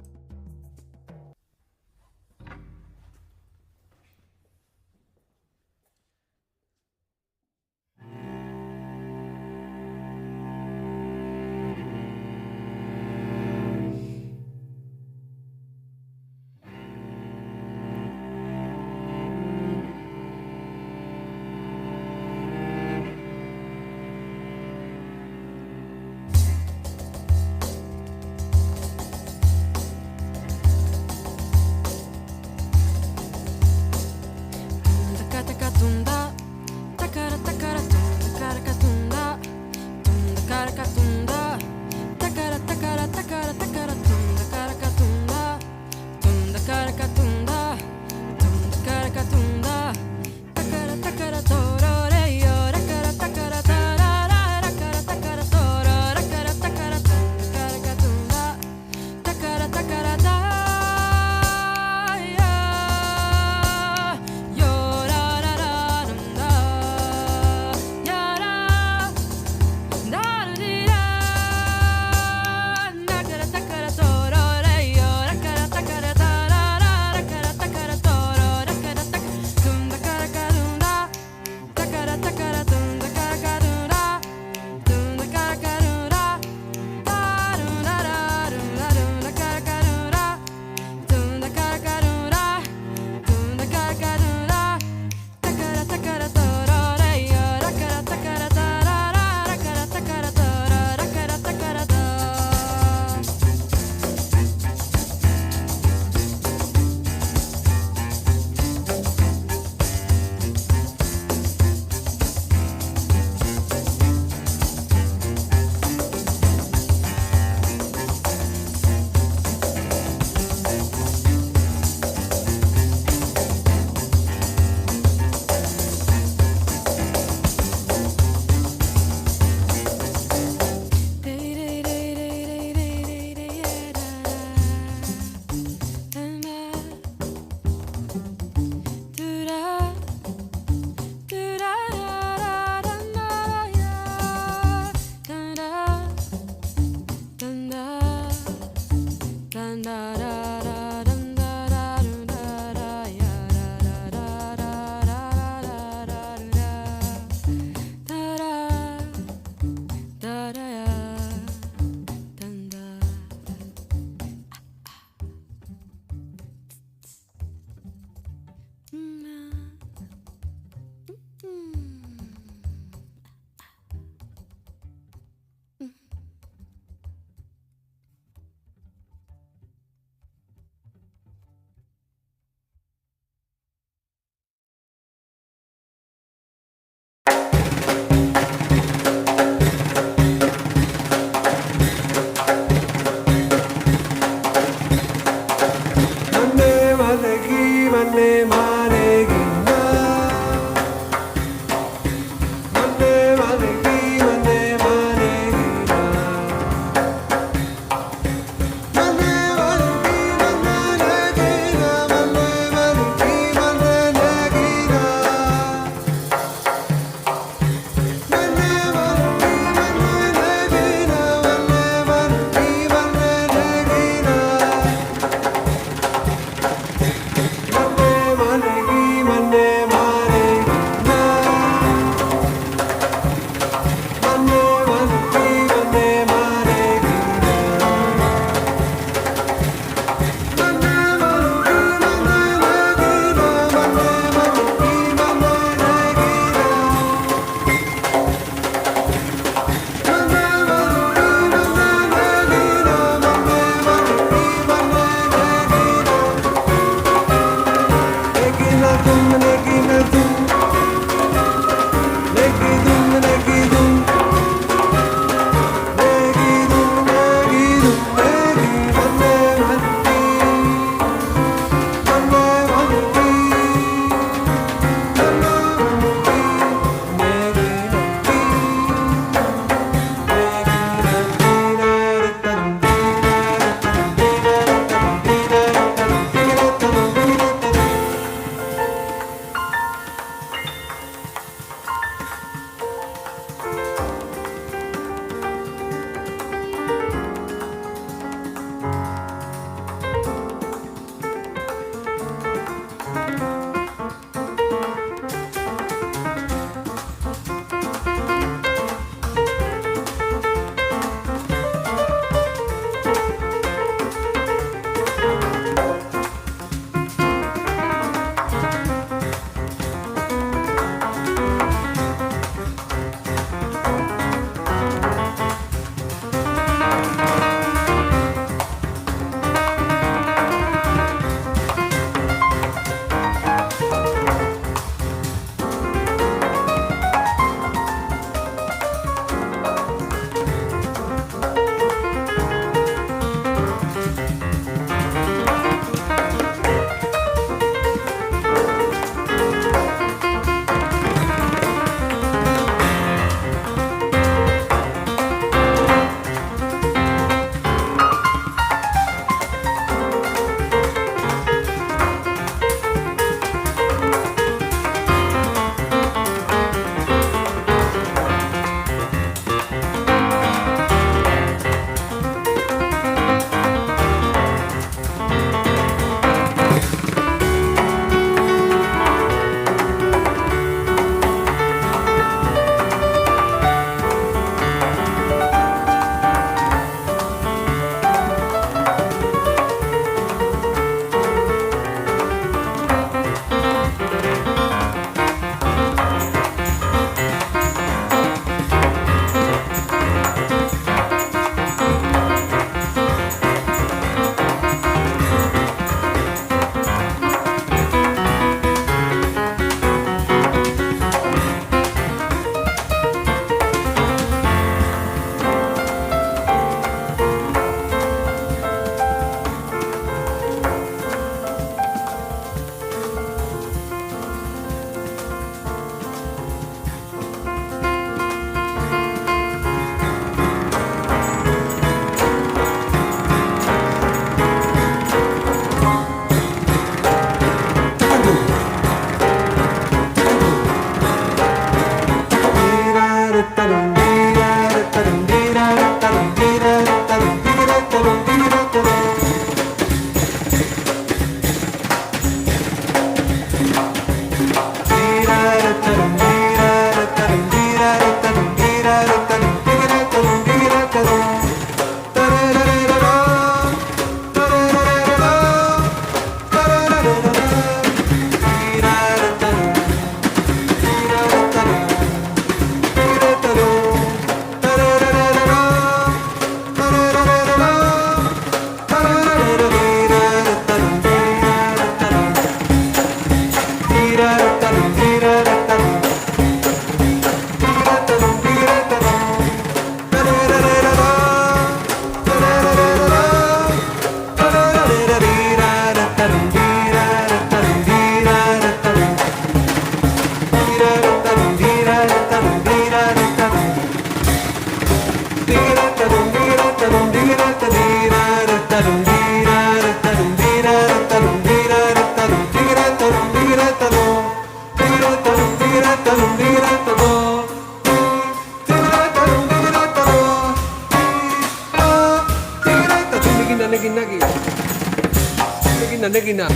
negina.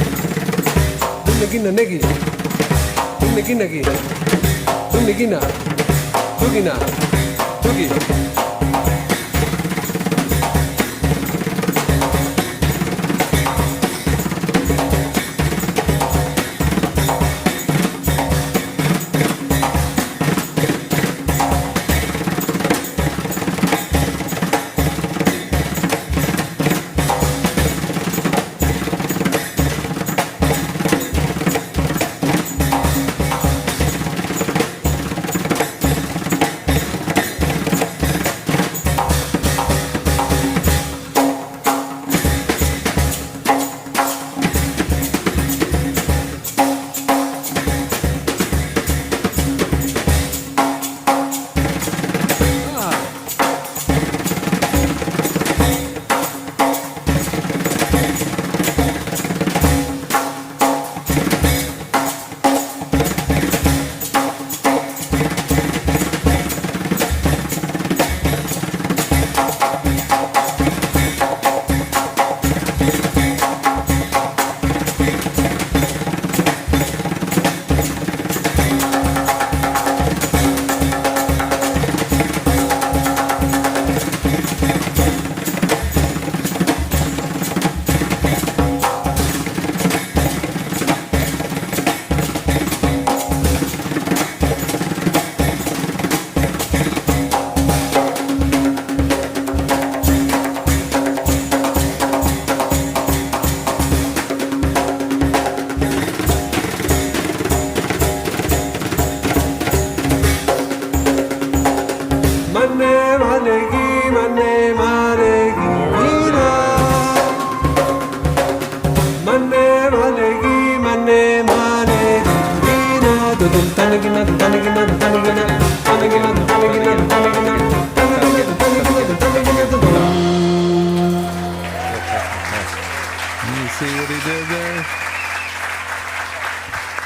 Negina negi. Negina negi. Negina. Tugina. Tugi.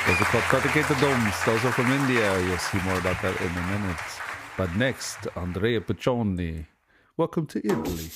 Those are called Turkic domes. Those are from India. You'll see more about that in a minute. But next, Andrea Piccioni. Welcome to Italy.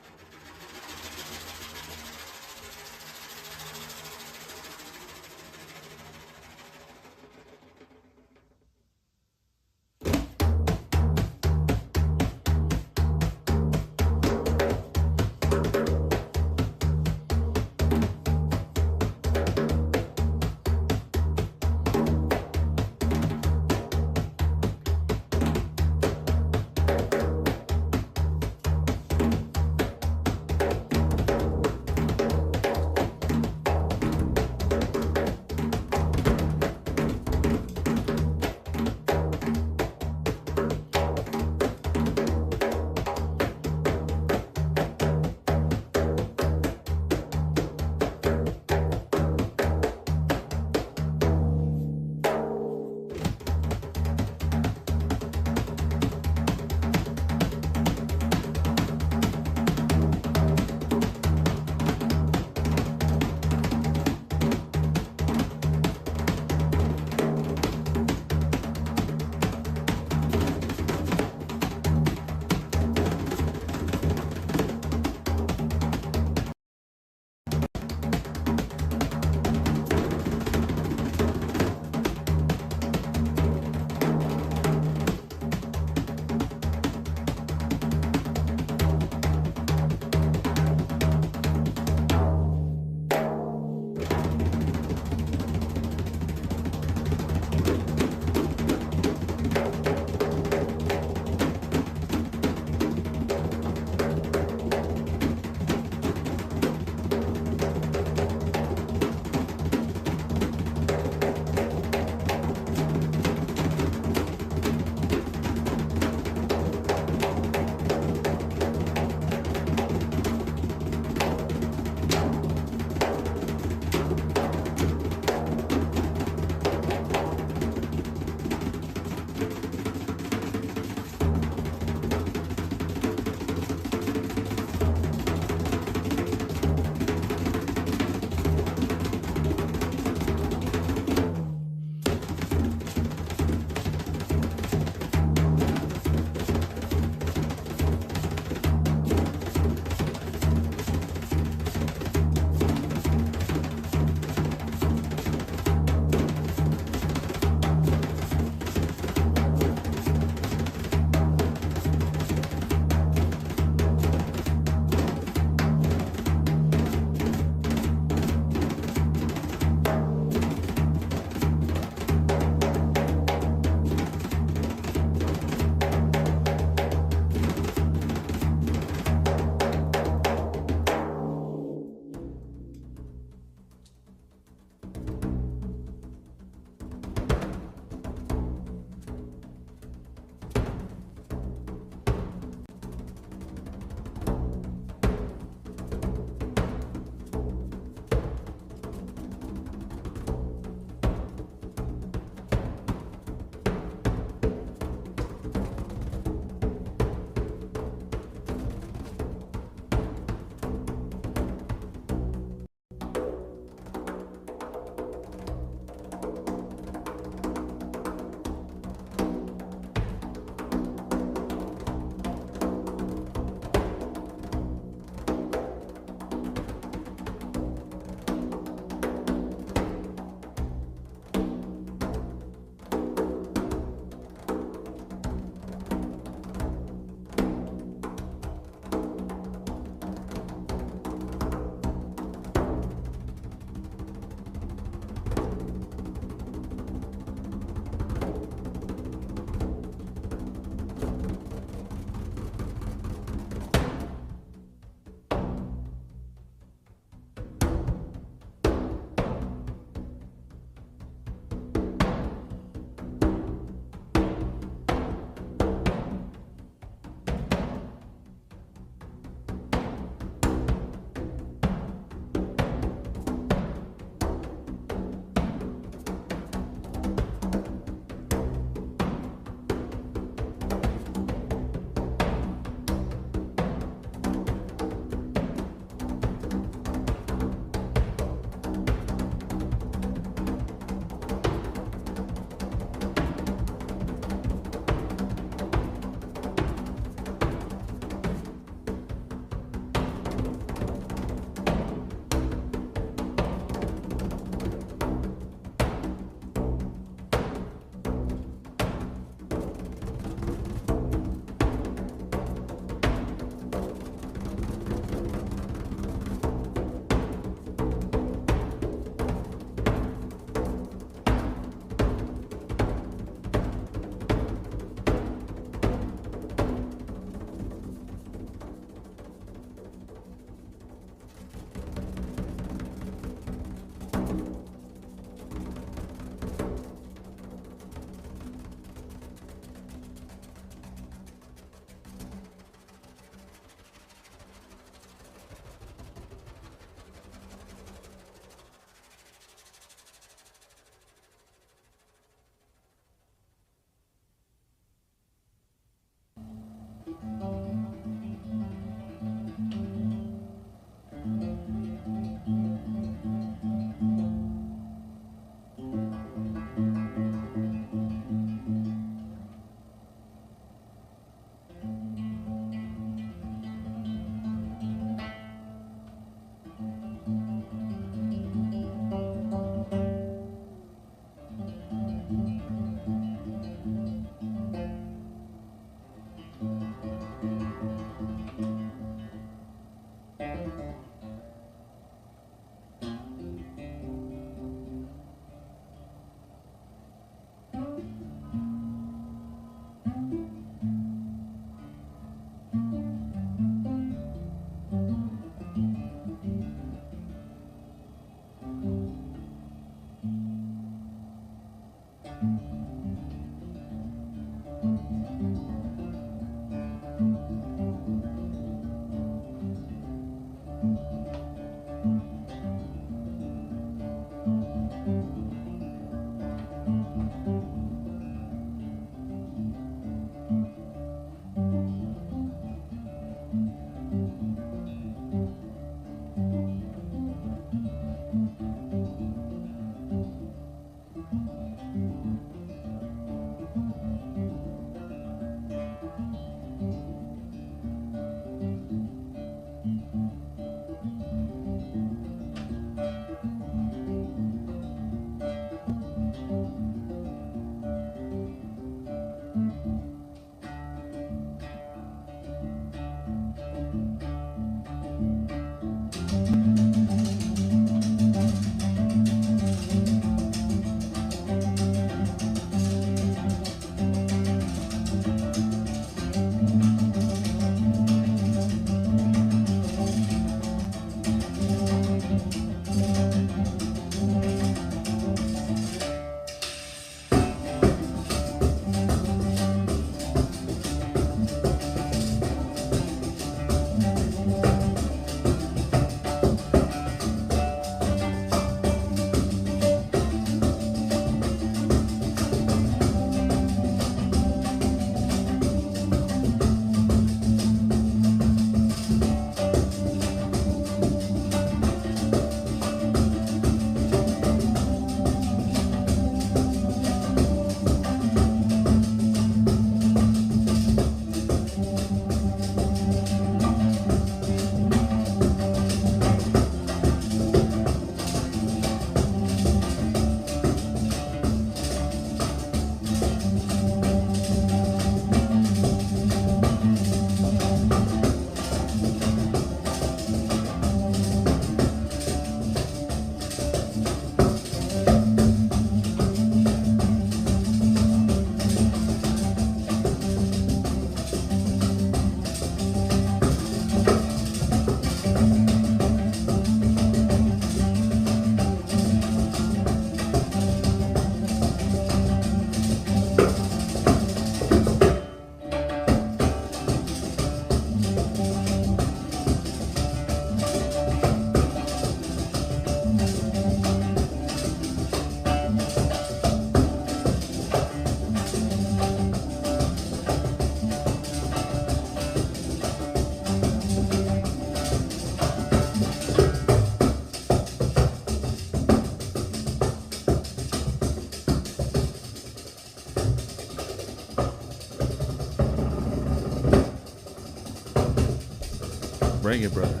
Bring it, brother.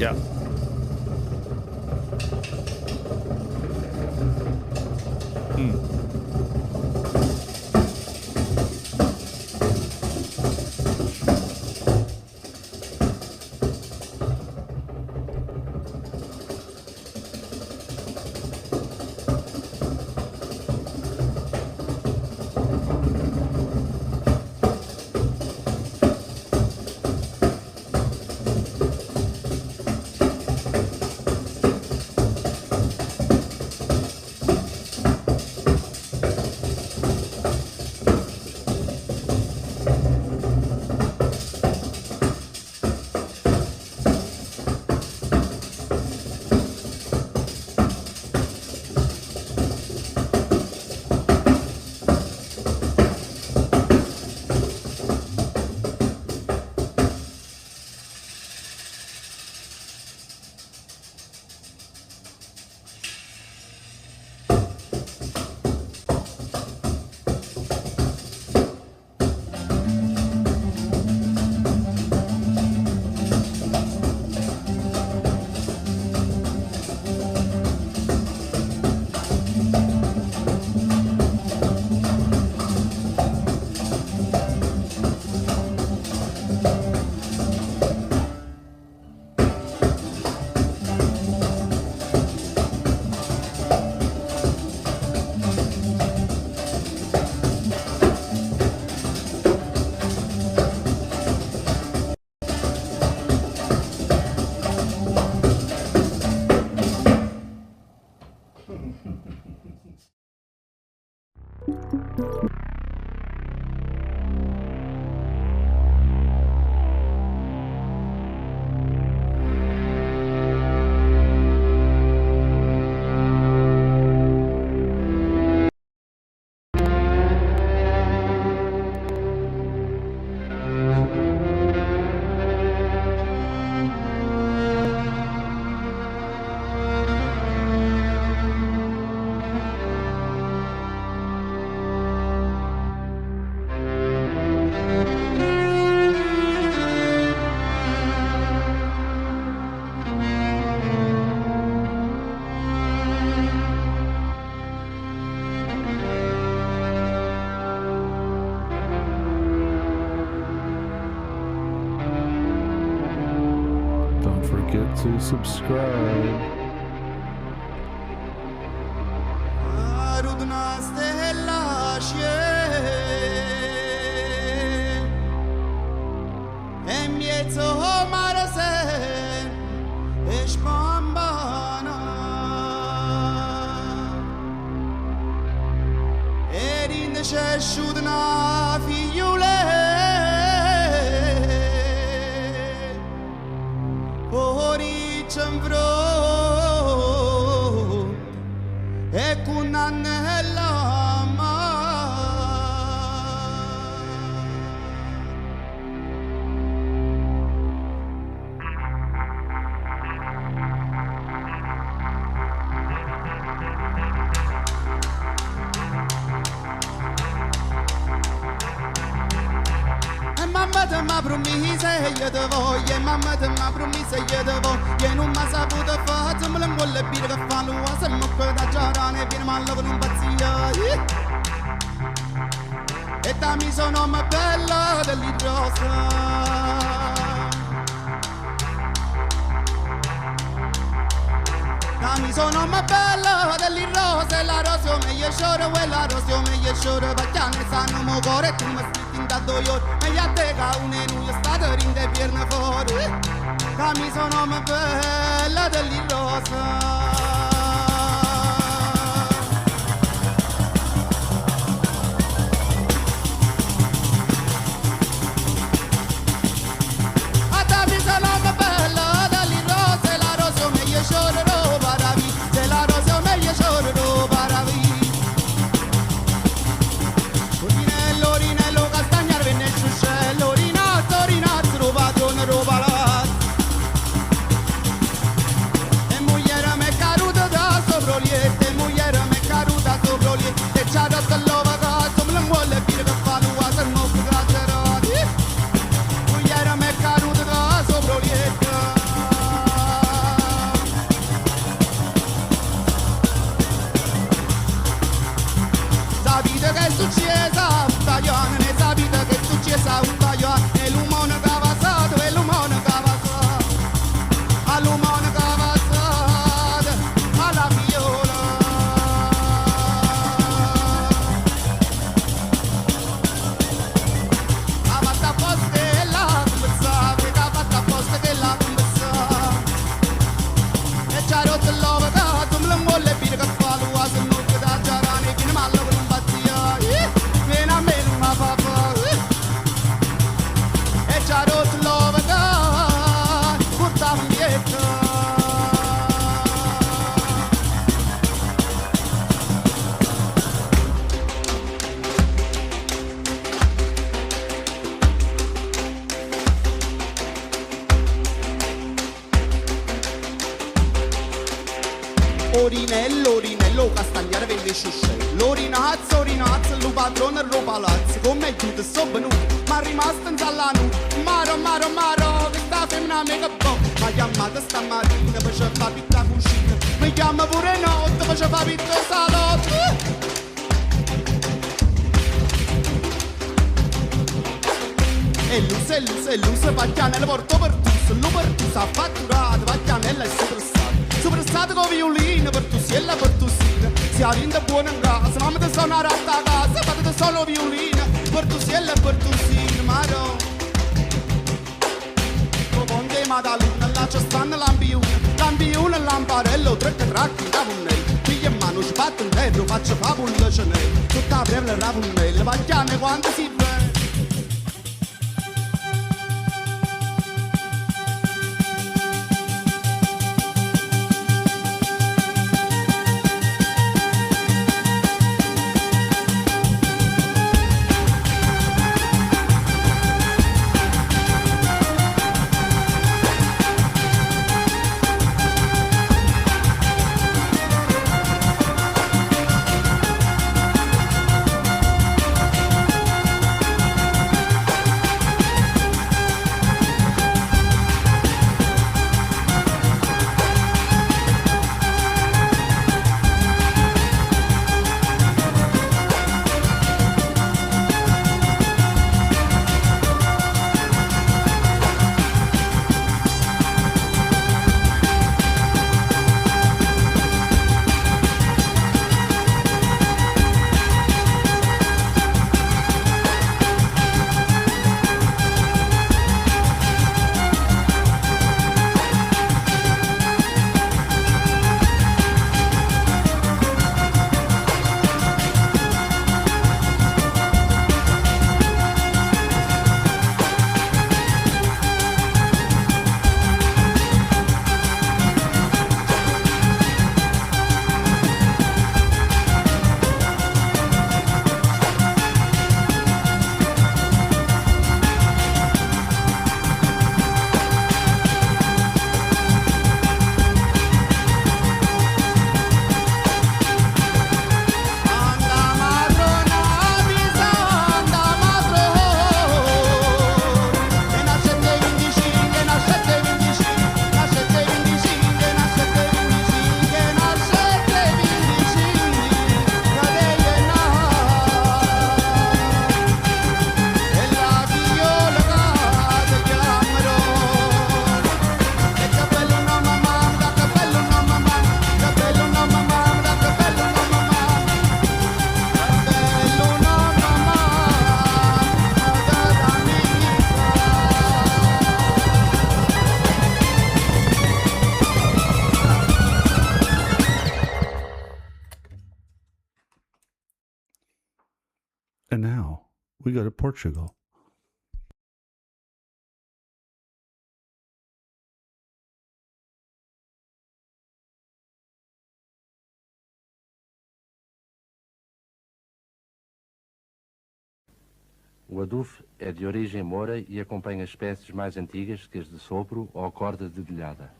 Yeah. forget to subscribe. Ma promise io te voglio, mamma te ma promise io te voglio, e non mi saputo fare, me la vuole bere che fa l'uomo, se mi da giorane viene male con un pazzio. E da mi sono ma bella dell'idrosa. Da mi sono ma bella dell'idrosa, e la rosa meglio sciore, e la rosa meglio sciore, perché ne sanno mo cuore e tu mi da Doyra, e a te che un enu è stato rinde pierne fuori, che mi sono ma bella dell'irrosa. A te mi sono ma bella dell'irrosa, e la rosa meglio sciore roba da vi, se la rosa meglio sciore roba da vi. Orinello, castagliare venne sciusce. L'orinazzo, lo padrone lo palazzo. Come chiude sopra ma è rimasto in salano. Maro, che sta femmina mega bo. Ma chiamata stamattina, faceva pitta cucina. Mi chiama pure notte, faceva pitta salotto. E luce, Pacchianella porto per tu, lo per tu sa fatturato, Pacchianella è soprassato con violino, per tu siella, per tu sina, si ha vinta buona in casa, mamma ti suonare a casa, fate ti suono violino, per tu siella, per tu sina, maro. Ponte Madaluna, là c'è stanno lampione, lamparello, trecca tracchi, capunnello, figlia in mano, sbatto in vetro, faccio fabulla cenello, tutta breve la rapunella, Pacchiane quando si vede. And now we go to Portugal. O adufo é de origem moura e acompanha espécies mais antigas que as de sopro ou corda dedilhada.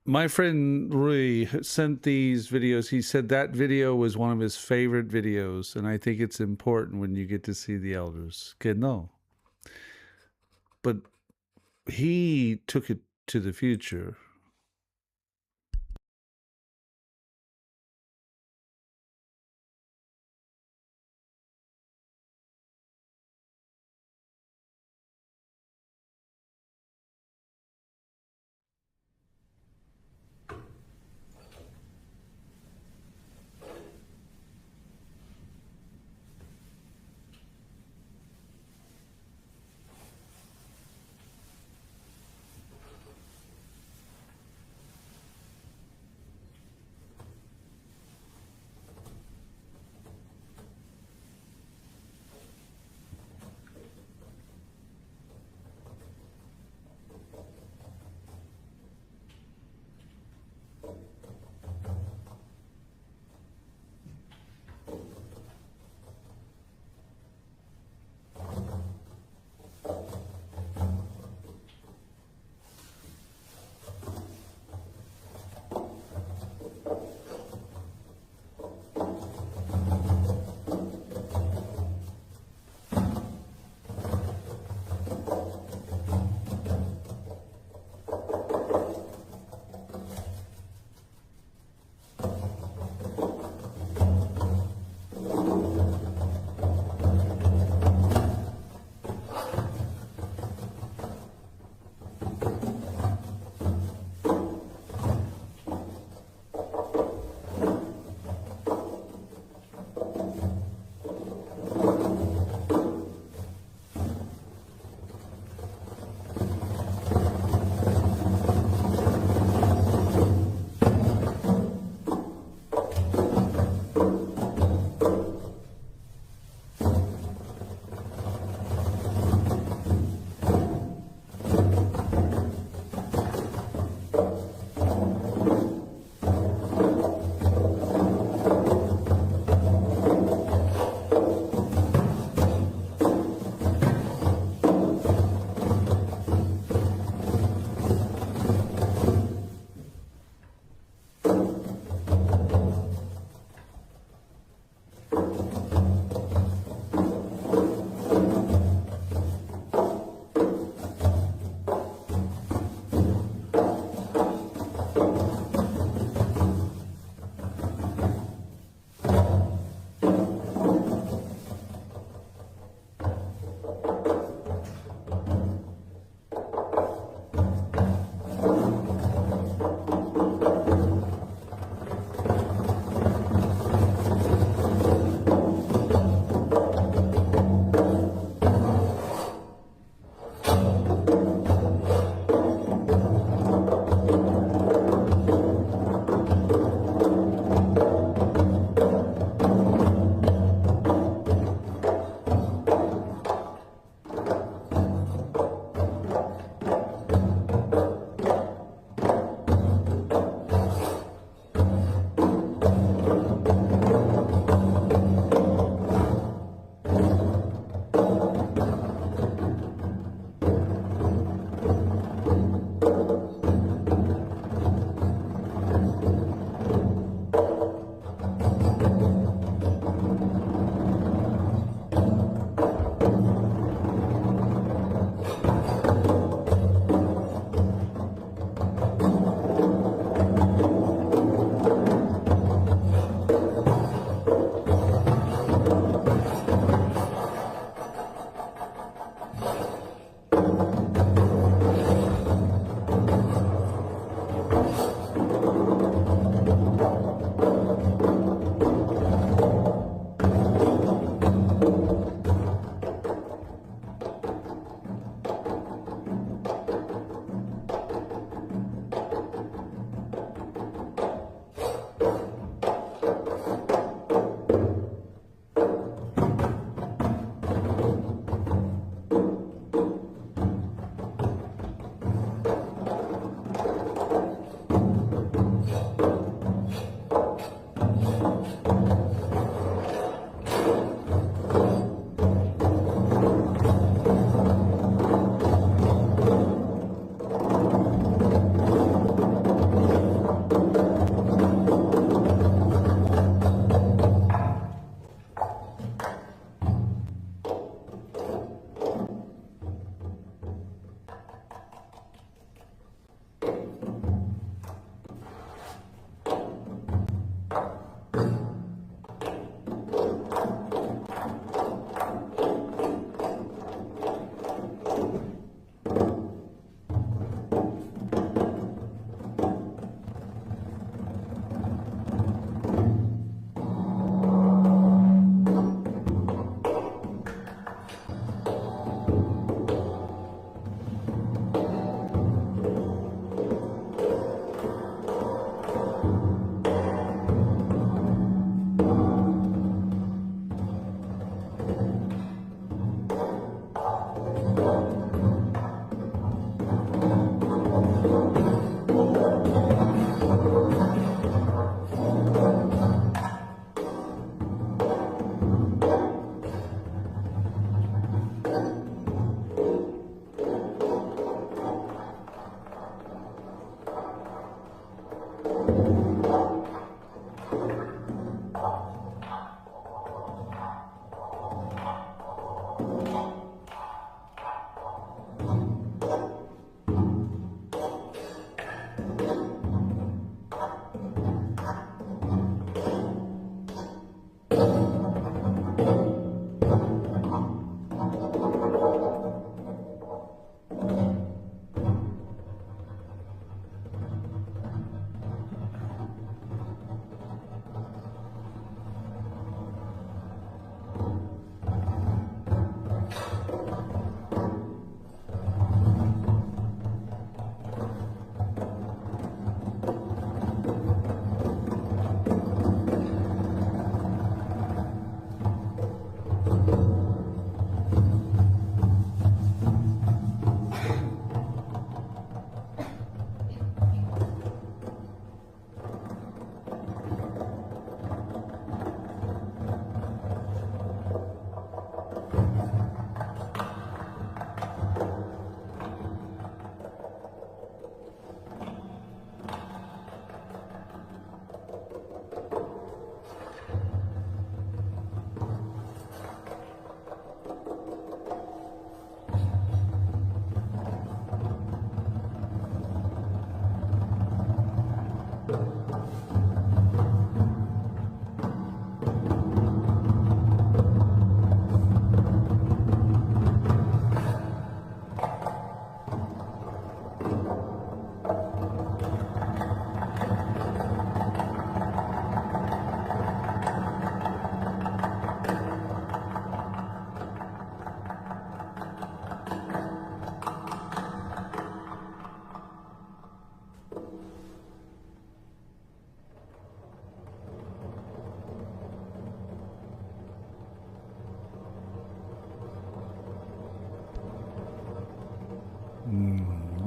My friend Rui sent these videos. He said that video was one of his favorite videos, and I think it's important when you get to see the elders. Que no. But he took it to the future.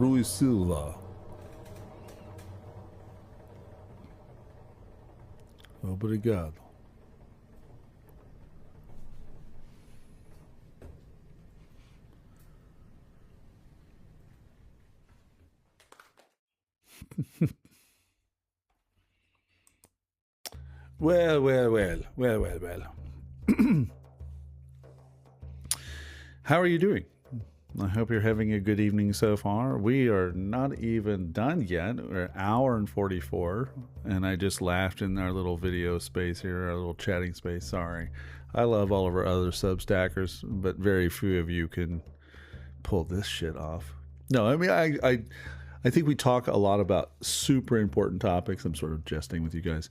Rui Silva. Obrigado. Well. How are you doing? I hope you're having a good evening so far. We are not even done yet. We're an hour and 44, and I just laughed in our little video space here, our little chatting space. Sorry. I love all of our other Substackers, but very few of you can pull this shit off. No, I mean, I think we talk a lot about super important topics. I'm sort of jesting with you guys.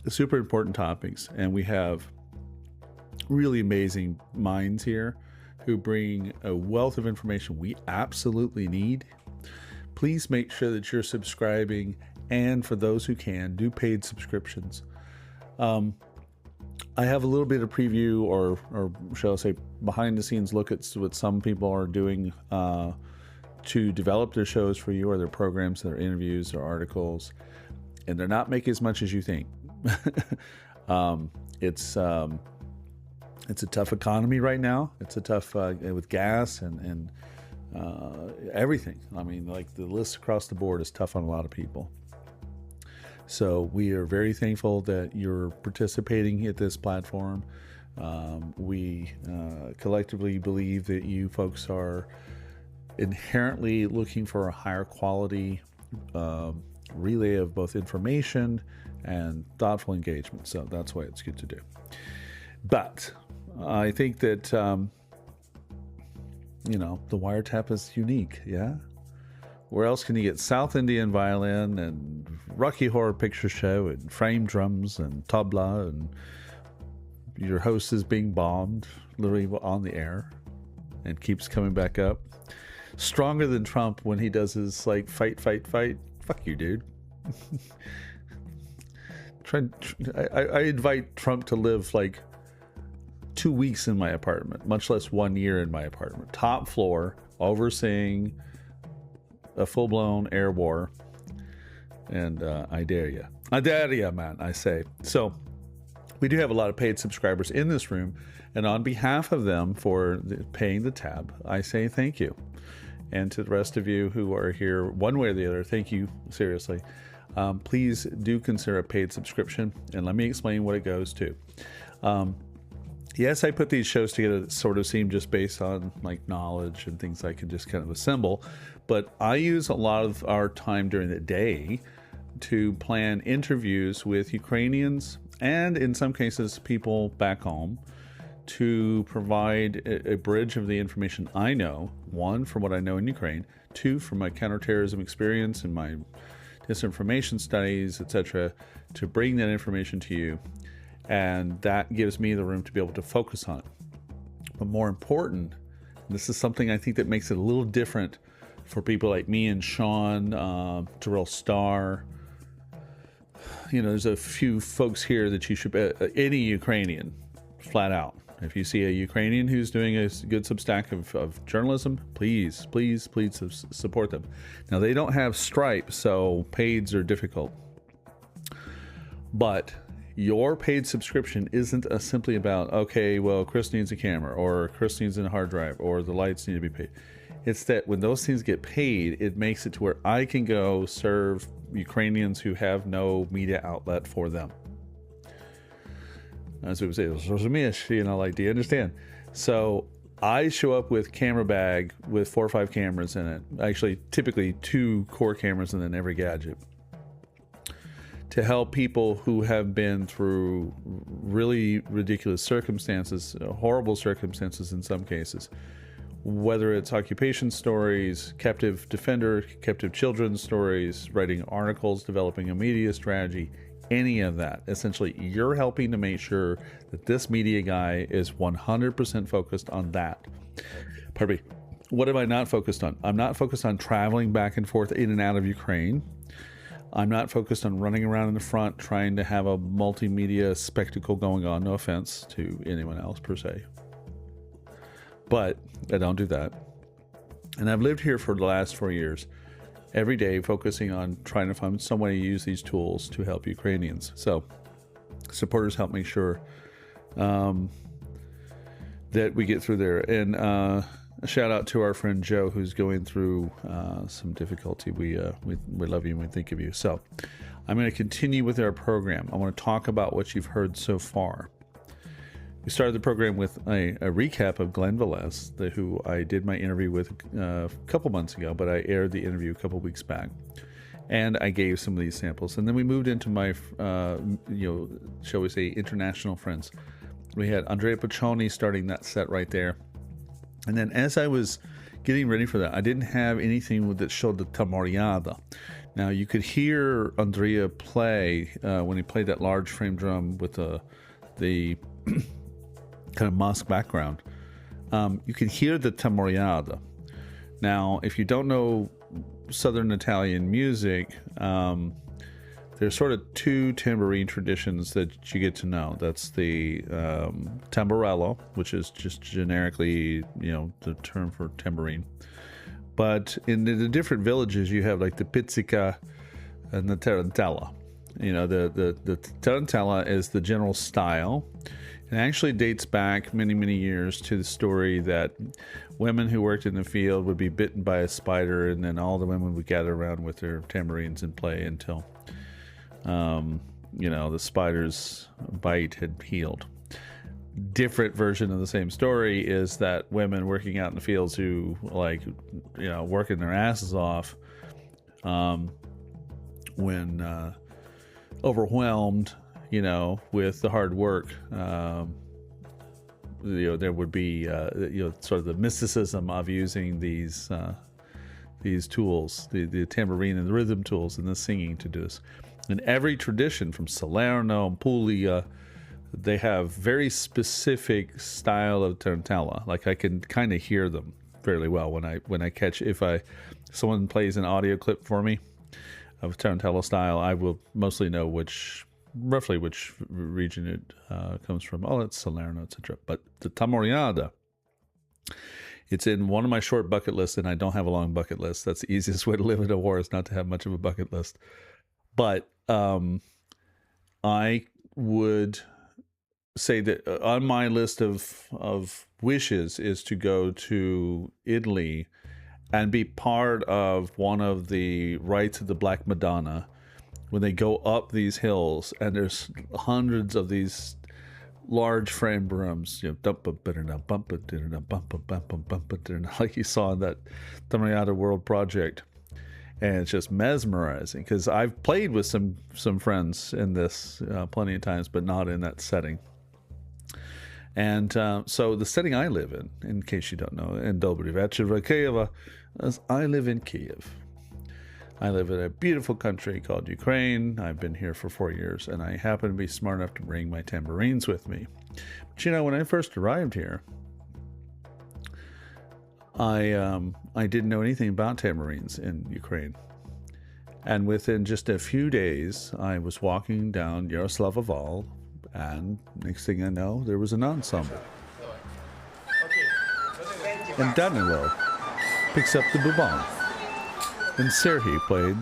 Super important topics, and we have really amazing minds here who bring a wealth of information we absolutely need. Please make sure that you're subscribing, and for those who can, do paid subscriptions. I have a little bit of preview, or shall I say, behind the scenes look at what some people are doing to develop their shows for you, or their programs, their interviews, their articles, and they're not making as much as you think. It's a tough economy right now. It's a tough with gas and everything. I mean, like, the list across the board is tough on a lot of people. So we are very thankful that you're participating at this platform. We collectively believe that you folks are inherently looking for a higher quality relay of both information and thoughtful engagement. So that's why it's good to do. But I think that, the wiretap is unique, yeah? Where else can you get South Indian violin and Rocky Horror Picture Show and frame drums and tabla, and your host is being bombed literally on the air and keeps coming back up? Stronger than Trump when he does his, like, fight. Fuck you, dude. I invite Trump to live, like, 2 weeks in my apartment, much less 1 year in my apartment. Top floor, overseeing a full-blown air war. And I dare you. I dare you, man, I say. So we do have a lot of paid subscribers in this room. And on behalf of them for paying the tab, I say thank you. And to the rest of you who are here one way or the other, thank you, seriously. Please do consider a paid subscription. And let me explain what it goes to. Yes, I put these shows together that sort of seem just based on, like, knowledge and things I can just kind of assemble. But I use a lot of our time during the day to plan interviews with Ukrainians and, in some cases, people back home, to provide a bridge of the information I know, one, from what I know in Ukraine, two, from my counterterrorism experience and my disinformation studies, etc., to bring that information to you. And that gives me the room to be able to focus on it. But more important, this is something I think that makes it a little different for people like me and Sean, Terrell Starr. There's a few folks here that you should, any Ukrainian, flat out. If you see a Ukrainian who's doing a good substack of journalism, please support them. Now, they don't have Stripe, so paids are difficult. But your paid subscription isn't simply about, okay, well, Chris needs a camera, or Chris needs a hard drive, or the lights need to be paid. It's that when those things get paid, it makes it to where I can go serve Ukrainians who have no media outlet for them. As we would say, like, do you understand? So I show up with camera bag with 4 or 5 cameras in it. Actually, typically 2 core cameras and then every gadget, to help people who have been through really ridiculous circumstances, horrible circumstances in some cases, whether it's occupation stories, captive defender, captive children stories, writing articles, developing a media strategy, any of that. Essentially, you're helping to make sure that this media guy is 100% focused on that. Pardon me. What am I not focused on? I'm not focused on traveling back and forth in and out of Ukraine. I'm not focused on running around in the front trying to have a multimedia spectacle going on. No offense to anyone else per se. But I don't do that. And I've lived here for the last 4 years. every day focusing on trying to find some way to use these tools to help Ukrainians. So supporters help make sure that we get through there. And a shout out to our friend Joe, who's going through some difficulty. We love you and we think of you. So I'm going to continue with our program. I want to talk about what you've heard so far. We started the program with a recap of Glen Velez, who I did my interview with a couple months ago, but I aired the interview a couple weeks back. And I gave some of these samples. And then we moved into my, shall we say, international friends. We had Andrea Piccioni starting that set right there. And then as I was getting ready for that, I didn't have anything that showed the tamoriada. Now, you could hear Andrea play when he played that large frame drum with the kind of mosque background. You can hear the tamoriada. Now, if you don't know Southern Italian music, there's sort of two tambourine traditions that you get to know. That's the tamburello, which is just generically, the term for tambourine. But in the different villages, you have like the pizzica and the tarantella. The tarantella is the general style. It actually dates back many, many years to the story that women who worked in the field would be bitten by a spider, and then all the women would gather around with their tambourines and play until, the spider's bite had healed. Different version of the same story is that women working out in the fields who, working their asses off, when overwhelmed, with the hard work, there would be, sort of the mysticism of using these tools, the tambourine and the rhythm tools and the singing to do this. In every tradition, from Salerno and Puglia, they have very specific style of tarantella. Like I can kind of hear them fairly well when I catch, someone plays an audio clip for me of tarantella style, I will mostly know roughly which region it comes from. Oh, it's Salerno, etc. But the tamoriada, it's in one of my short bucket lists, and I don't have a long bucket list. That's the easiest way to live in a war, is not to have much of a bucket list. But I would say that on my list of wishes is to go to Italy and be part of one of the rites of the Black Madonna, when they go up these hills and there's hundreds of these large frame drums, like you saw in that Tamariada World Project. And it's just mesmerizing, because I've played with some friends in this plenty of times, but not in that setting. And so the setting I live in case you don't know, in Dobry Večer Kyiv, I live in Kyiv. I live in a beautiful country called Ukraine. I've been here for 4 years, and I happen to be smart enough to bring my tambourines with me. But when I first arrived here, I didn't know anything about tambourines in Ukraine. And within just a few days, I was walking down Yaroslavl, and next thing I know, there was an ensemble. And Danilo picks up the bubon, and Serhiy played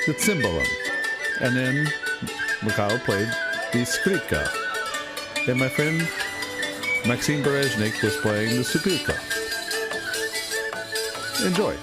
the cymbalum, and then Mikhail played the skripka, and my friend Maxim Berezhnik was playing the supilka. Enjoy.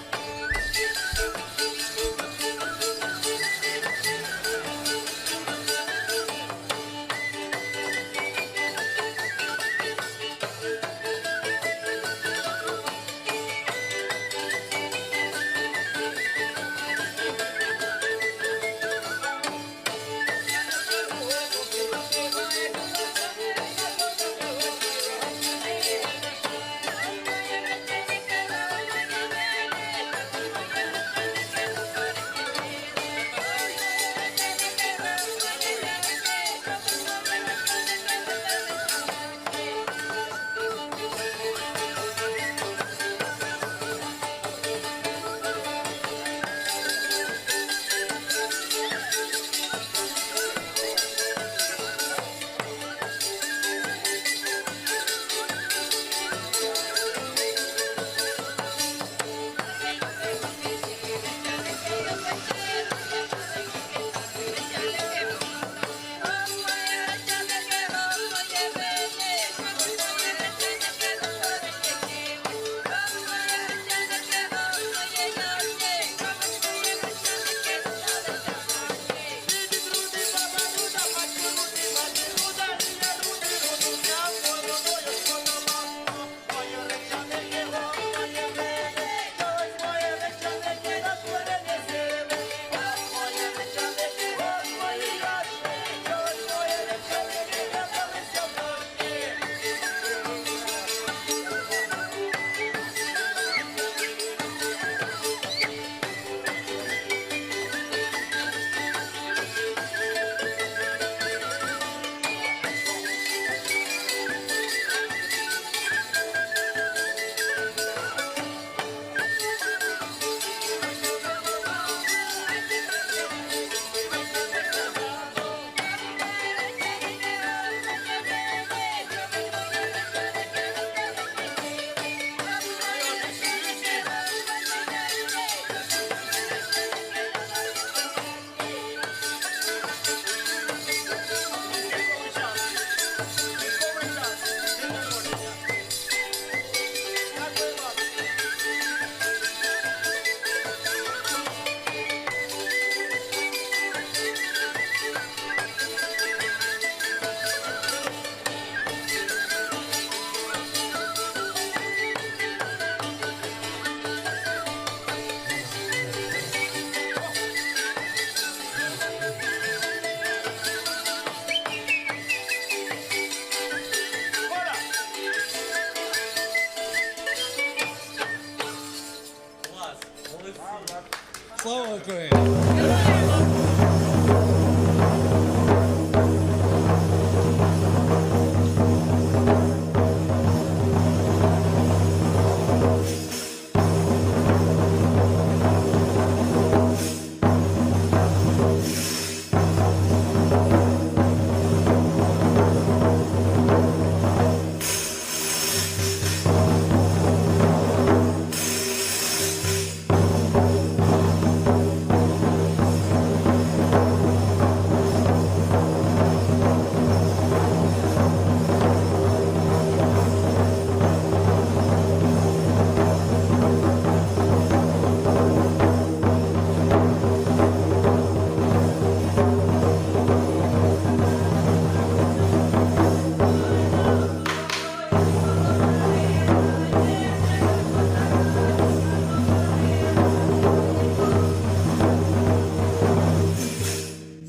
Слава Україні!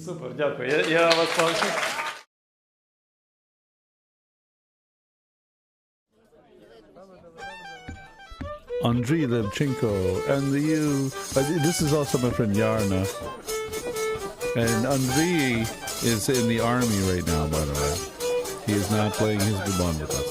Супер, дякую. Я вас бачу. Andriy Levchenko and this is also my friend Yarna. And Andriy is in the army right now, by the way. He is not playing his bubon with us.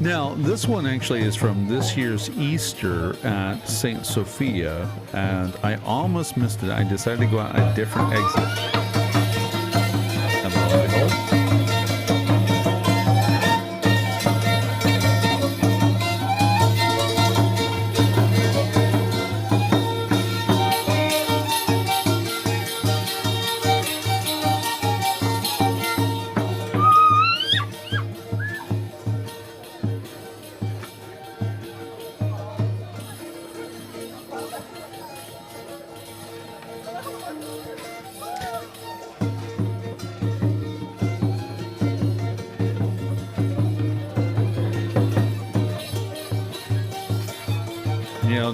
Now, this one actually is from this year's Easter at Saint Sophia, and I almost missed it. I decided to go out a different exit. And lo and behold,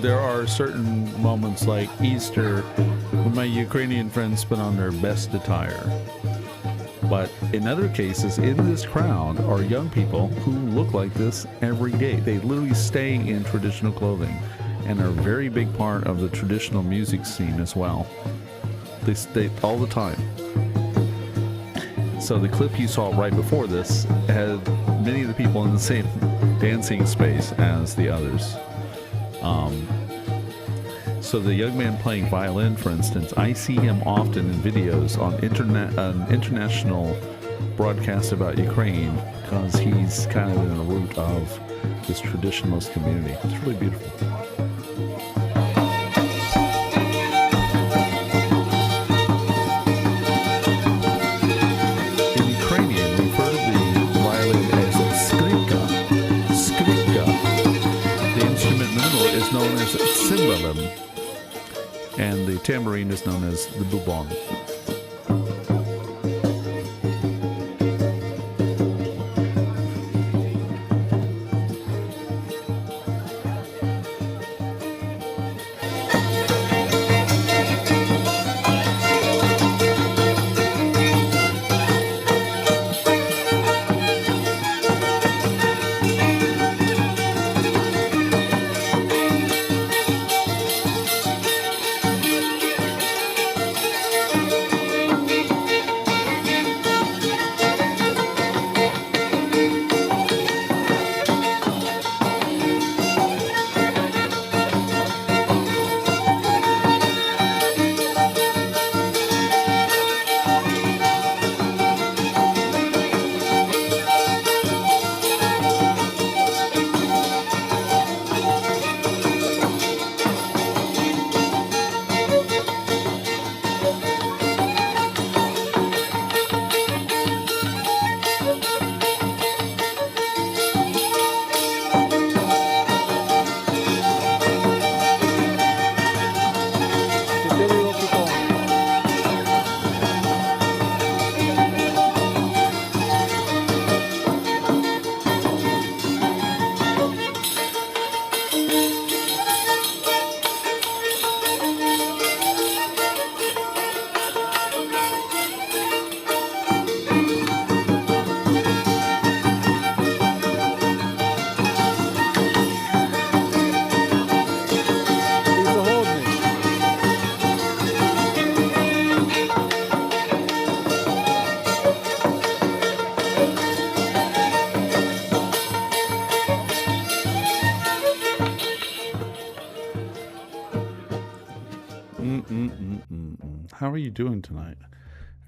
there are certain moments like Easter when my Ukrainian friends put on their best attire. But in other cases, in this crowd are young people who look like this every day. They literally stay in traditional clothing and are a very big part of the traditional music scene as well. They stay all the time. So the clip you saw right before this had many of the people in the same dancing space as the others. So the young man playing violin, for instance, I see him often in videos on international broadcasts about Ukraine because he's kind of in the root of this traditionalist community. It's really beautiful. In Ukrainian, we refer to the violin as skripka. The instrument in the middle is known as cymbalum, and the tambourine is known as the bubon. How are you doing tonight?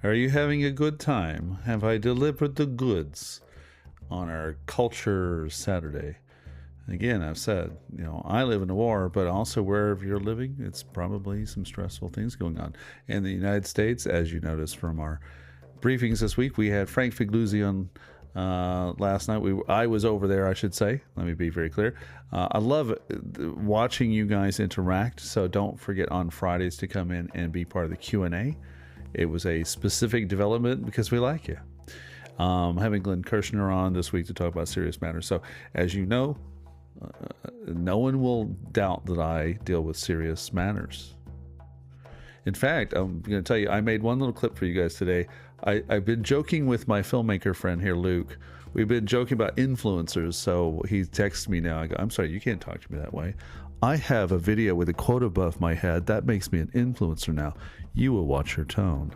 Are you having a good time? Have I delivered the goods on our Culture Saturday? Again, I've said, I live in a war, but also wherever you're living, it's probably some stressful things going on. In the United States, as you noticed from our briefings this week, we had Frank Figluzzi on last night. I was over there, I should say. Let me be very clear. I love watching you guys interact, so don't forget on Fridays to come in and be part of the Q&A. It was a specific development because we like you. Having Glenn Kirshner on this week to talk about serious matters. So, as you know, no one will doubt that I deal with serious matters. In fact, I'm going to tell you, I made one little clip for you guys today. I've been joking with my filmmaker friend here, Luke. We've been joking about influencers, so he texts me now. I go, I'm sorry, you can't talk to me that way. I have a video with a quote above my head. That makes me an influencer now. You will watch your tone.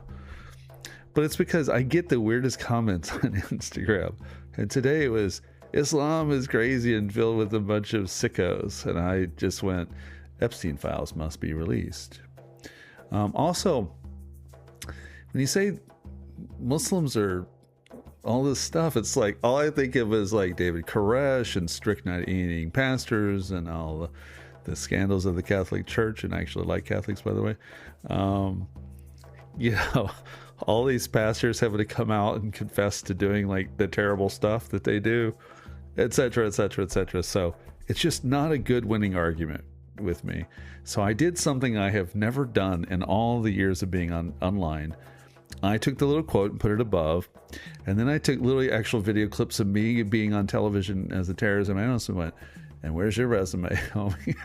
But it's because I get the weirdest comments on Instagram. And today it was, Islam is crazy and filled with a bunch of sickos. And I just went, Epstein files must be released. Also, when you say Muslims are all this stuff, it's like all I think of is like David Koresh and strict not eating pastors and all the scandals of the Catholic Church. And I actually like Catholics, by the way. You know, all these pastors having to come out and confess to doing like the terrible stuff that they do, etc., etc., etc. So it's just not a good winning argument with me. So I did something I have never done in all the years of being online. I took the little quote and put it above, and then I took little actual video clips of me being on television as a terrorism analyst and went, and where's your resume, homie?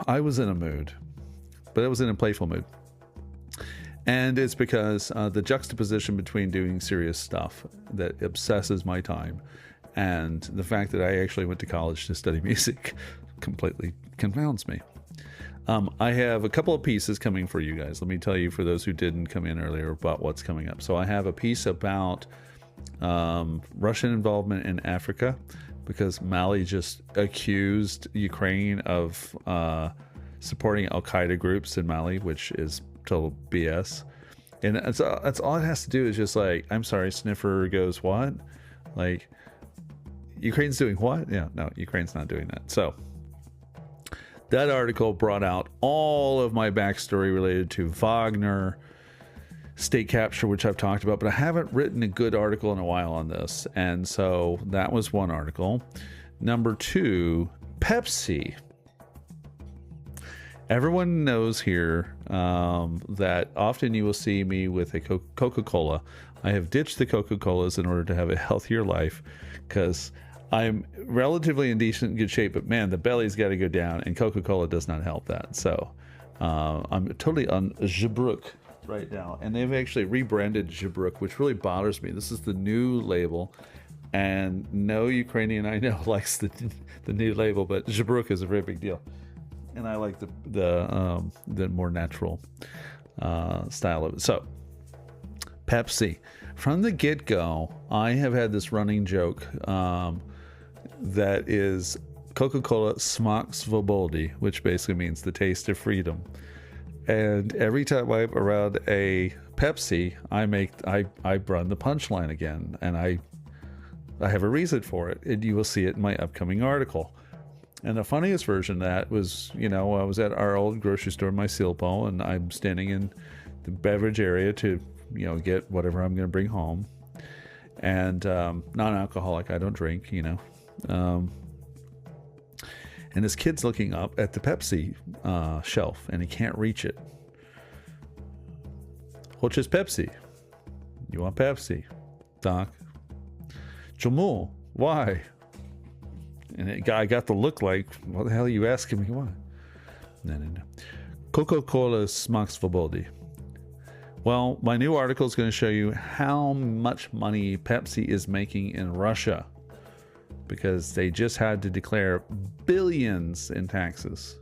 I was in a mood, but I was in a playful mood. And it's because the juxtaposition between doing serious stuff that obsesses my time and the fact that I actually went to college to study music completely confounds me. I have a couple of pieces coming for you guys. Let me tell you, for those who didn't come in earlier, about what's coming up. So I have a piece about Russian involvement in Africa, because Mali just accused Ukraine of supporting Al-Qaeda groups in Mali, which is total BS. And that's all it has to do is just like, I'm sorry, Sniffer goes, what? Like, Ukraine's doing what? Yeah, no, Ukraine's not doing that. So that article brought out all of my backstory related to Wagner, state capture, which I've talked about, but I haven't written a good article in a while on this. And so that was one article. Number two, Pepsi. Everyone knows here that often you will see me with a Coca-Cola. I have ditched the Coca-Colas in order to have a healthier life, because I'm relatively in decent good shape, but man, the belly's got to go down, and Coca-Cola does not help that. So I'm totally on Zhebruk right now, and they've actually rebranded Zhebruk, which really bothers me. This is the new label, and no Ukrainian I know likes the new label, but Zhebruk is a very big deal, and I like the more natural style of it. So Pepsi, from the get-go, I have had this running joke that is Coca-Cola Smak Svobody, which basically means the taste of freedom. And every time I'm around a Pepsi, I run the punchline again, and I have a reason for it, and you will see it in my upcoming article. And the funniest version of that was, I was at our old grocery store, my Silpo, and I'm standing in the beverage area to, get whatever I'm going to bring home. And non-alcoholic, I don't drink, And this kid's looking up at the Pepsi shelf, and he can't reach it. Which is Pepsi? You want Pepsi? Doc? Jamul, why? And the guy got the look like, what the hell are you asking me why? No. Coca-Cola Smak Svobody. Well, my new article is going to show you how much money Pepsi is making in Russia, because they just had to declare billions in taxes.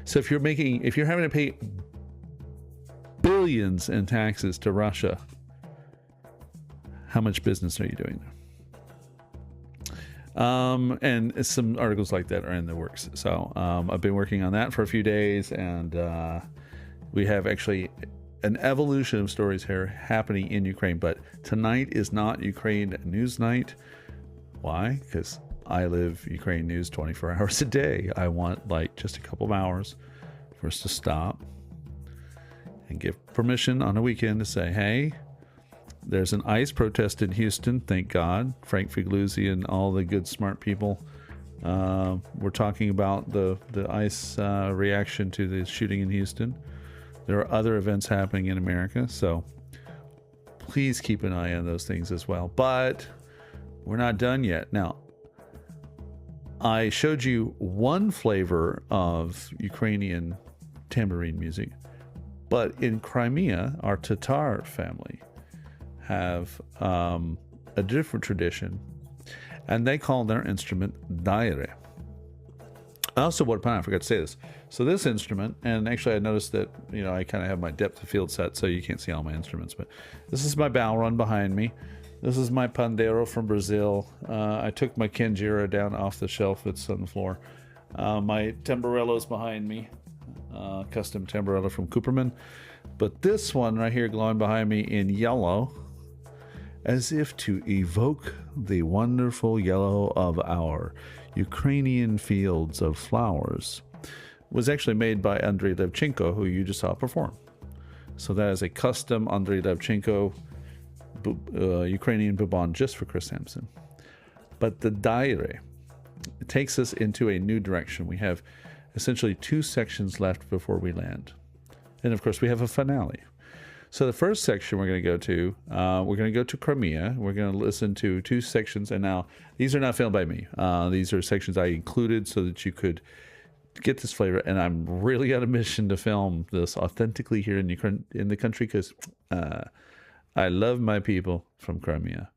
So if you're having to pay billions in taxes to Russia, how much business are you doing there? And some articles like that are in the works. So I've been working on that for a few days, and we have actually an evolution of stories here happening in Ukraine. But tonight is not Ukraine news night. Why? Because I live Ukraine news 24 hours a day. I want just a couple of hours for us to stop and give permission on a weekend to say, hey, there's an ICE protest in Houston. Thank God. Frank Figluzzi and all the good, smart people were talking about the ICE reaction to the shooting in Houston. There are other events happening in America, so please keep an eye on those things as well. But we're not done yet. Now, I showed you one flavor of Ukrainian tambourine music, but in Crimea, our Tatar family have a different tradition, and they call their instrument daire. I forgot to say this. So this instrument, and actually I noticed that, I kind of have my depth of field set, so you can't see all my instruments, but this is my bow run behind me. This is my pandeiro from Brazil. I took my kanjira down off the shelf. It's on the floor. My tamborello's behind me. Custom tamborello from Cooperman. But this one right here glowing behind me in yellow, as if to evoke the wonderful yellow of our Ukrainian fields of flowers, was actually made by Andrei Levchenko, who you just saw perform. So that is a custom Andrei Levchenko Ukrainian bubon just for Chris Sampson. But the daire takes us into a new direction. We have essentially 2 sections left before we land. And of course we have a finale. So the first section we're going to go to Crimea. We're going to listen to 2 sections. And now these are not filmed by me. These are sections I included so that you could get this flavor. And I'm really on a mission to film this authentically here in the country, because I love my people from Crimea,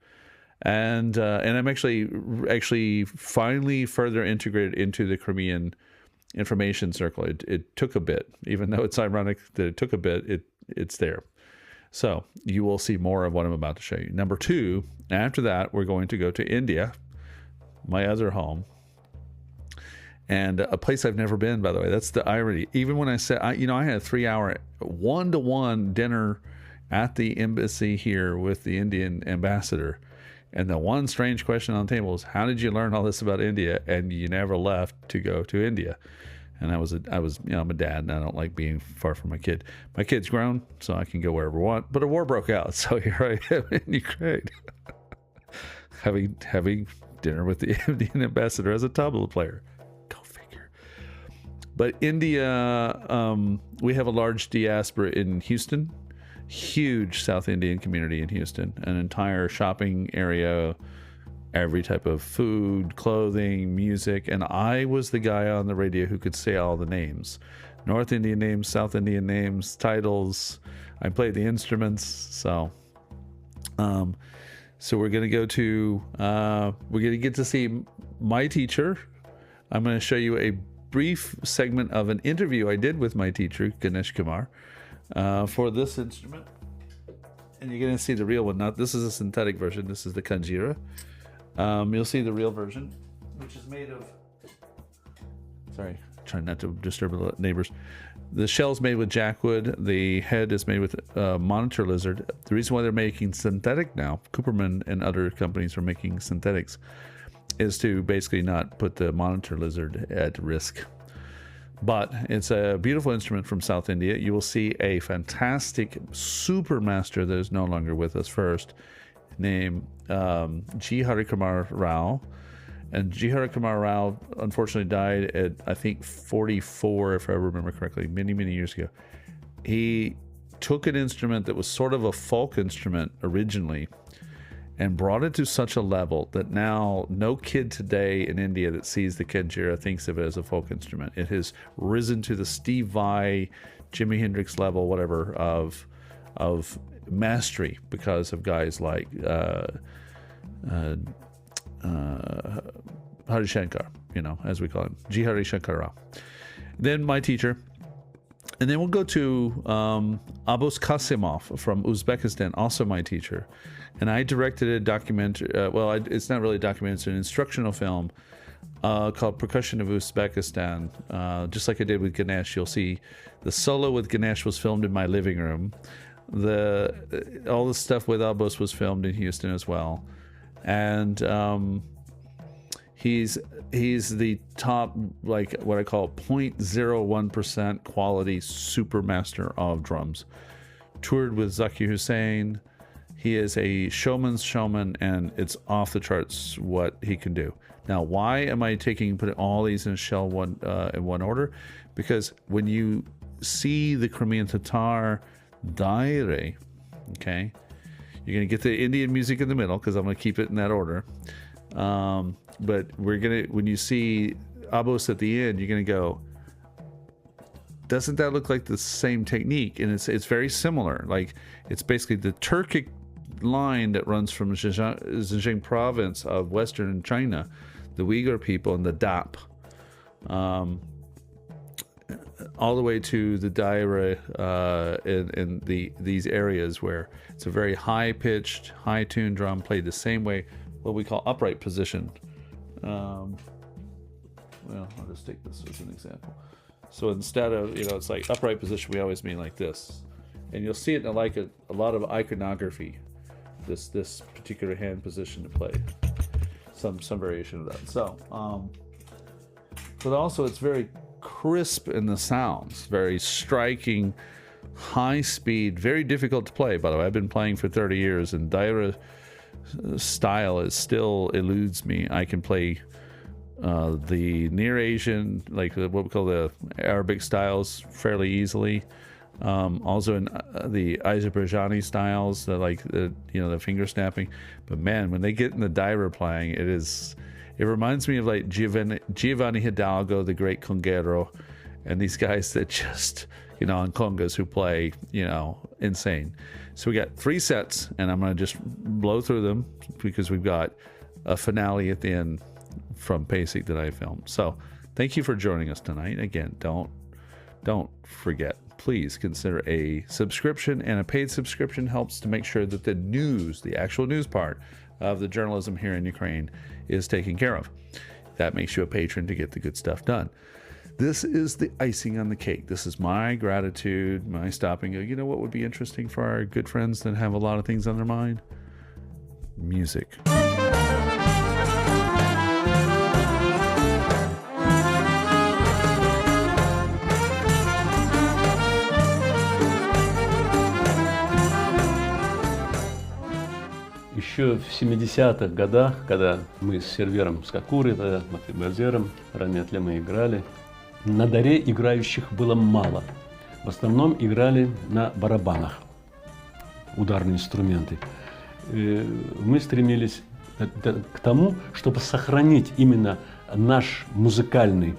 and I'm actually finally further integrated into the Crimean information circle. It took a bit, even though it's ironic that it took a bit. It's there, so you will see more of what I'm about to show you. Number 2, after that, we're going to go to India, my other home, and a place I've never been. By the way, that's the irony. Even when I said, I had a 3-hour 1-to-1 dinner at the embassy here with the Indian ambassador, and the one strange question on the table is, how did you learn all this about India and you never left to go to India? And I was I'm a dad, and I don't like being far from my kid. My kid's grown, so I can go wherever I want, but a war broke out, so here I am in Ukraine having dinner with the Indian ambassador as a tabla player. Go figure. But India, we have a large diaspora in Houston. Huge South Indian community in Houston, an entire shopping area, every type of food, clothing, music, and I was the guy on the radio who could say all the names. North Indian names, South Indian names, titles. I played the instruments, so we're going to go to, we're going to get to see my teacher. I'm going to show you a brief segment of an interview I did with my teacher, Ganesh Kumar, for this instrument, and you're going to see the real one. This is a synthetic version. This is the kanjira. You'll see the real version, which is made of, sorry, trying not to disturb the neighbors. The shell's made with jackwood. The head is made with monitor lizard. The reason why they're making synthetic now, Cooperman and other companies are making synthetics, is to basically not put the monitor lizard at risk. But it's a beautiful instrument from South India. You will see a fantastic super master that is no longer with us first, named G. Harikumar Rao. And G. Harikumar Rao unfortunately died at, I think, 44, if I remember correctly, many, many years ago. He took an instrument that was sort of a folk instrument originally and brought it to such a level that now no kid today in India that sees the kanjira thinks of it as a folk instrument. It has risen to the Steve Vai, Jimi Hendrix level, whatever, of mastery because of guys like Hari Shankar, as we call him, G. Hari Shankar Rao. Then my teacher. And then we'll go to Abos Kosimov from Uzbekistan, also my teacher. And I directed a documentary, it's not really a documentary, it's an instructional film called Percussion of Uzbekistan. Just like I did with Ganesh, you'll see the solo with Ganesh was filmed in my living room. All the stuff with Abos was filmed in Houston as well. And he's the top, like what I call 0.01% quality super master of drums. Toured with Zakir Hussain. He is a showman's showman, and it's off the charts what he can do. Now, why am I putting all these in in one order? Because when you see the Crimean Tatar daire, okay, you're going to get the Indian music in the middle, because I'm going to keep it in that order. But when you see Abos at the end, you're going to go, doesn't that look like the same technique? And it's very similar. Like, it's basically the Turkic line that runs from Xinjiang province of Western China, the Uyghur people, and the Dap. all the way to the daire in these areas where it's a very high-pitched, high-tuned drum played the same way, what we call upright position. Well, I'll just take this as an example. So instead of, it's like upright position, we always mean like this. And you'll see it in like a lot of iconography, this particular hand position to play. Some variation of that. So, but also it's very crisp in the sounds, very striking, high speed, very difficult to play. By the way, I've been playing for 30 years, and daire style still eludes me. I can play the Near Asian, like what we call the Arabic styles, fairly easily. Also in the Azerbaijani styles, the finger snapping. But man, when they get in the daire playing, it reminds me of like Giovanni Hidalgo, the great conguero, and these guys that just, on congas who play, insane. So we got 3 sets, and I'm going to just blow through them because we've got a finale at the end from PASIC that I filmed. So thank you for joining us tonight. Again, don't forget, please consider a subscription, and a paid subscription helps to make sure that the actual news part of the journalism here in Ukraine is taken care of. That makes you a patron to get the good stuff done. This is the icing on the cake. This is my gratitude, my stopping. You know what would be interesting for our good friends that have a lot of things on their mind? Music. Еще в 70-х годах, когда мы с Сервером Скакурой, Базером, Раметлем мы играли, на даре играющих было мало. В основном играли на барабанах, ударные инструменты. Мы стремились к тому, чтобы сохранить именно наш музыкальный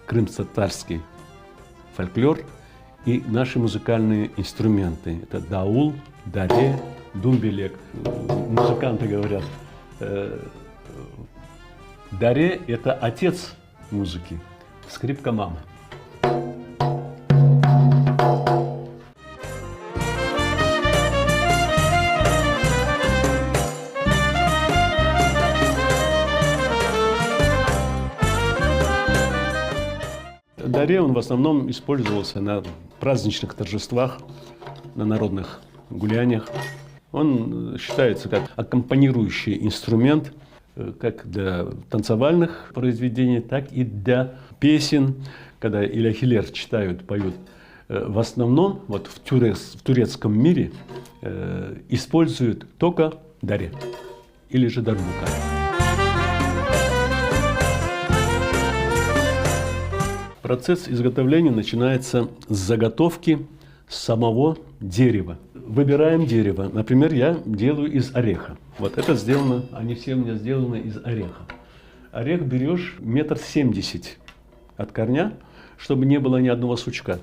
крымско-татарский фольклор и наши музыкальные инструменты. Это даул, даре, думбелек. Музыканты говорят, даре – это отец музыки, скрипка – мама. Даре он в основном использовался на праздничных торжествах, на народных гуляниях. Он считается как аккомпанирующий инструмент как для танцевальных произведений, так и для песен, когда Иляхилер читают, поют. В основном вот в турецком мире используют только даре или же дарбука. Процесс изготовления начинается с заготовки самого дерева. Выбираем дерево. Например, я делаю из ореха. Вот это сделано, они все у меня сделаны из ореха. Орех берешь 1,70 м от корня, чтобы не было ни одного сучка.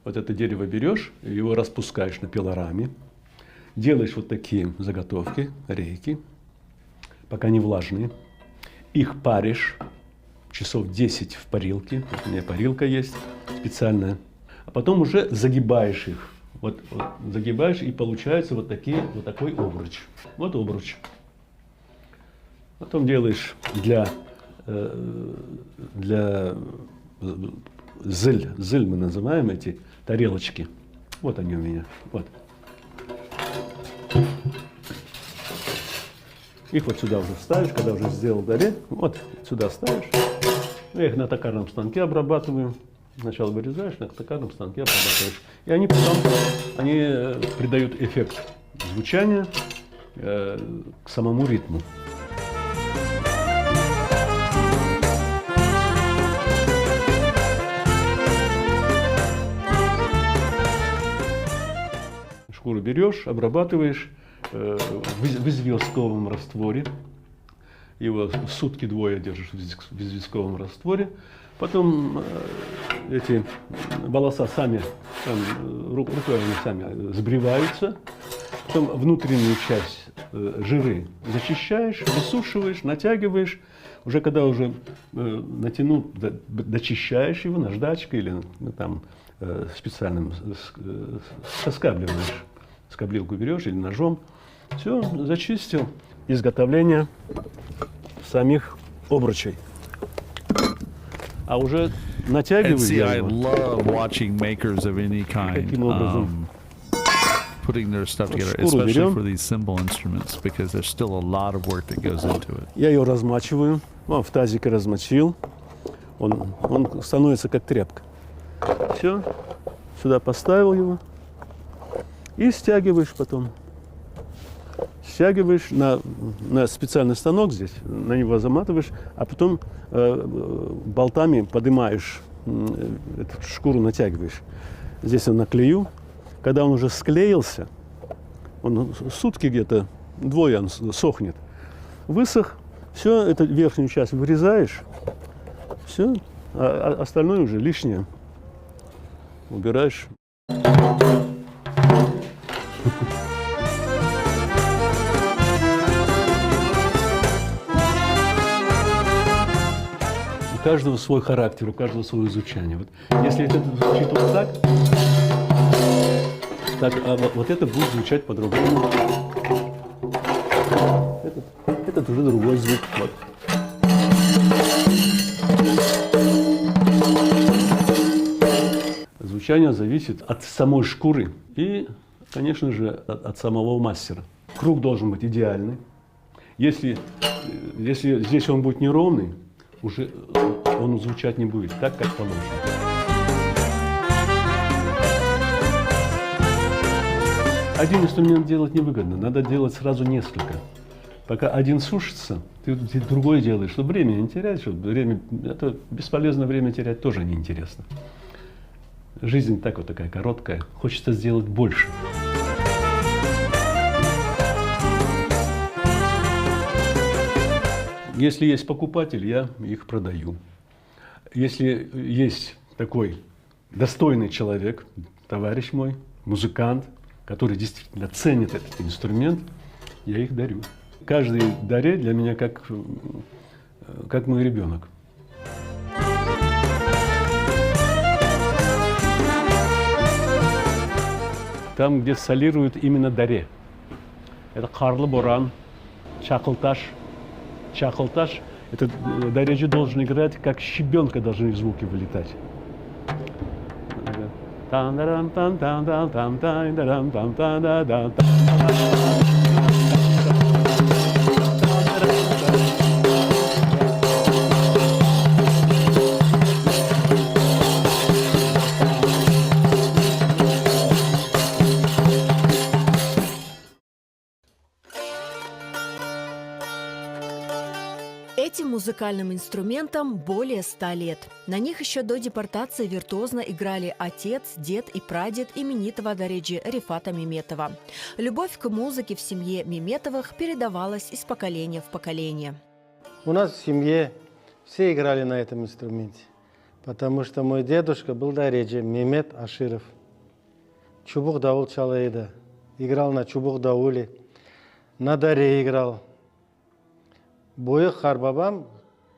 Вот это дерево берешь, его распускаешь на пилораме, делаешь вот такие заготовки, рейки, пока не влажные. Их паришь часов 10 в парилке. Вот у меня парилка есть специальная. А потом уже загибаешь их. Вот загибаешь, и получается вот такой обруч. Вот обруч. Потом делаешь для зыль мы называем эти тарелочки. Вот они у меня. Вот. Их вот сюда уже ставишь, когда уже сделал даре. Вот сюда ставишь. Я их на токарном станке обрабатываю. Сначала вырезаешь, на токарном станке обрабатываешь. И они потом придают эффект звучания к самому ритму. Шкуру берешь, обрабатываешь в известковом растворе. Его сутки-двое держишь в известковом растворе. Потом эти волоса рукой они сами сбриваются. Потом внутреннюю часть жиры зачищаешь, высушиваешь, натягиваешь. Уже когда уже натянул, дочищаешь его наждачкой или там специальным соскабливаешь. Скоблилку берешь или ножом. Все, зачистил. Изготовление самих обручей. А уже натягиваю я его. love watching makers of any kind Каким образом? putting their stuff together, Шкуру especially берем. for these cymbal instruments, because there's still a lot of work that goes into it. Я ее размачиваю. В тазике размочил. Он становится как тряпка. Все. Сюда поставил его. И стягиваешь потом. Стягиваешь на специальный станок здесь, на него заматываешь, а потом болтами поднимаешь, эту шкуру натягиваешь. Здесь он наклею. Когда он уже склеился, он сутки где-то, двое он сохнет. Высох, все, эту верхнюю часть вырезаешь, все, а остальное уже лишнее убираешь. У каждого свой характер, у каждого свое изучение. Вот, если это звучит вот так, а вот это будет звучать по-другому. Этот уже другой звук. Вот. Звучание зависит от самой шкуры и, конечно же, от самого мастера. Круг должен быть идеальный. Если здесь он будет неровный, уже он звучать не будет так, как положено. Один инструмент делать невыгодно, надо делать сразу несколько. Пока один сушится, ты другой делаешь, чтобы время не терять, это бесполезно время терять тоже неинтересно. Жизнь так вот такая короткая, хочется сделать больше. Если есть покупатель, я их продаю. Если есть такой достойный человек, товарищ мой, музыкант, который действительно ценит этот инструмент, я их дарю. Каждый даре для меня как мой ребенок. Там, где солируют именно даре. Это Карлы Боран, Чакылташ. Чакылташ. Этот дареджи должен играть, как щебенка должны звуки вылетать. Этим музыкальным инструментам более 100 лет. На них еще до депортации виртуозно играли отец, дед и прадед именитого дареджи Рифата Меметова. Любовь к музыке в семье Меметовых передавалась из поколения в поколение. У нас в семье все играли на этом инструменте, потому что мой дедушка был дареджи Мемет Аширов. Чубук даул чалайда, играл на чубук дауле, на даре играл. Бойы Харбабам,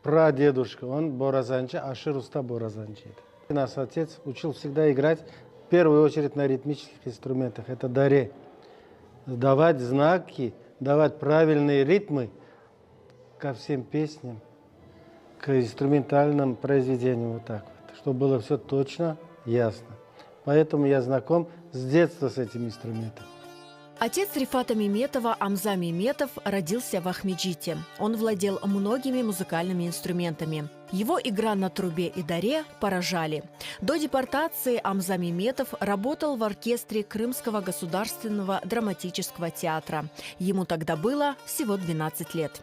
прадедушка, он боразанчи, Ашир уста боразанчи. Наш отец учил всегда играть, в первую очередь, на ритмических инструментах. Это даре. Давать знаки, давать правильные ритмы ко всем песням, к инструментальным произведениям, вот так вот, чтобы было все точно, ясно. Поэтому я знаком с детства с этим инструментом. Отец Рифата Меметова, Амза Меметов, родился в Ахмеджите. Он владел многими музыкальными инструментами. Его игра на трубе и даре поражали. До депортации Амза Меметов работал в оркестре Крымского государственного драматического театра. Ему тогда было всего 12 лет.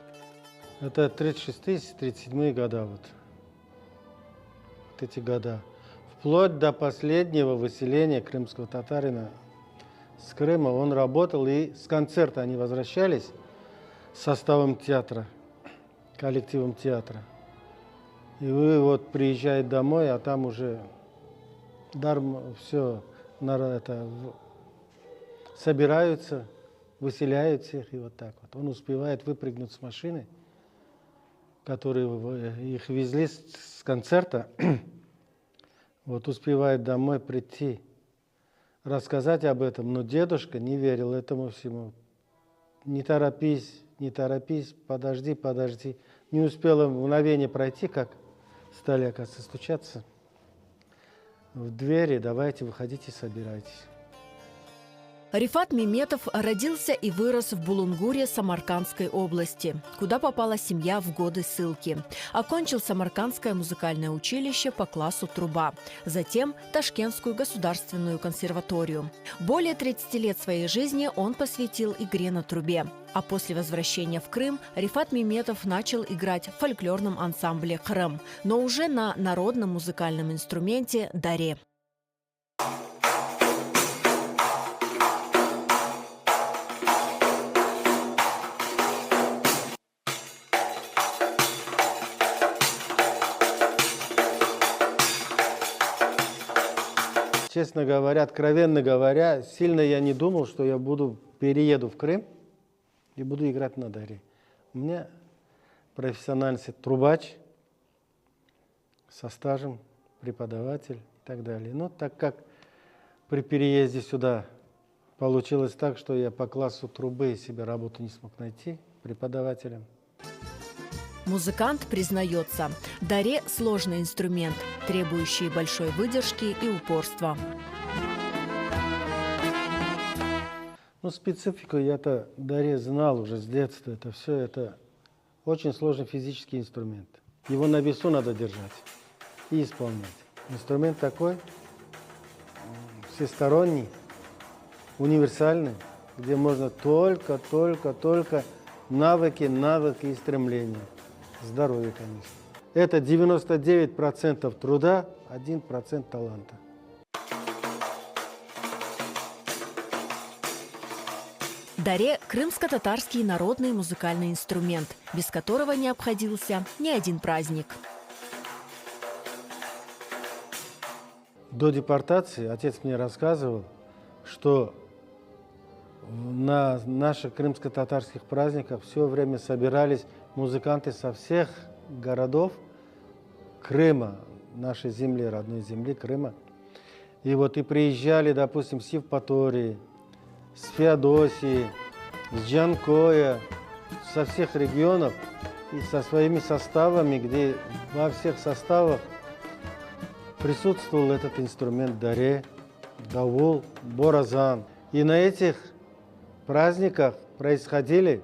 Это 36-37 года, вот эти года. Вплоть до последнего выселения крымского татарина с Крыма он работал, и с концерта они возвращались с составом театра, коллективом театра. И вы вот приезжаете домой, а там уже даром все собираются, выселяют всех, и вот так вот. Он успевает выпрыгнуть с машины, которые их везли с концерта, вот успевает домой прийти, рассказать об этом, но дедушка не верил этому всему. Не торопись, подожди. Не успело мгновение пройти, как стали, оказывается, стучаться в двери. Давайте, выходите, собирайтесь. Рифат Меметов родился и вырос в Булунгуре Самаркандской области, куда попала семья в годы ссылки. Окончил Самаркандское музыкальное училище по классу труба, затем Ташкентскую государственную консерваторию. Более 30 лет своей жизни он посвятил игре на трубе. А после возвращения в Крым Рифат Меметов начал играть в фольклорном ансамбле «Крым», но уже на народном музыкальном инструменте «Daire». Честно говоря, откровенно говоря, сильно я не думал, что я перееду в Крым и буду играть на daire. У меня профессиональный трубач со стажем, преподаватель и так далее. Но так как при переезде сюда получилось так, что я по классу трубы себе работу не смог найти преподавателем. Музыкант признается, daire – сложный инструмент, требующий большой выдержки и упорства. Ну, специфику я-то daire знал уже с детства. Это очень сложный физический инструмент. Его на весу надо держать и исполнять. Инструмент такой, всесторонний, универсальный, где можно только навыки и стремления. Здоровье, конечно. Это 99% труда, 1% таланта. Daire – крымско-татарский народный музыкальный инструмент, без которого не обходился ни один праздник. До депортации отец мне рассказывал, что на наших крымско-татарских праздниках все время собирались музыканты со всех городов Крыма, нашей земли, родной земли Крыма. И вот и приезжали, допустим, с Евпатории, с Феодосии, с Джанкоя, со всех регионов и со своими составами, где во всех составах присутствовал этот инструмент daire, давул, боразан. И на этих праздниках происходили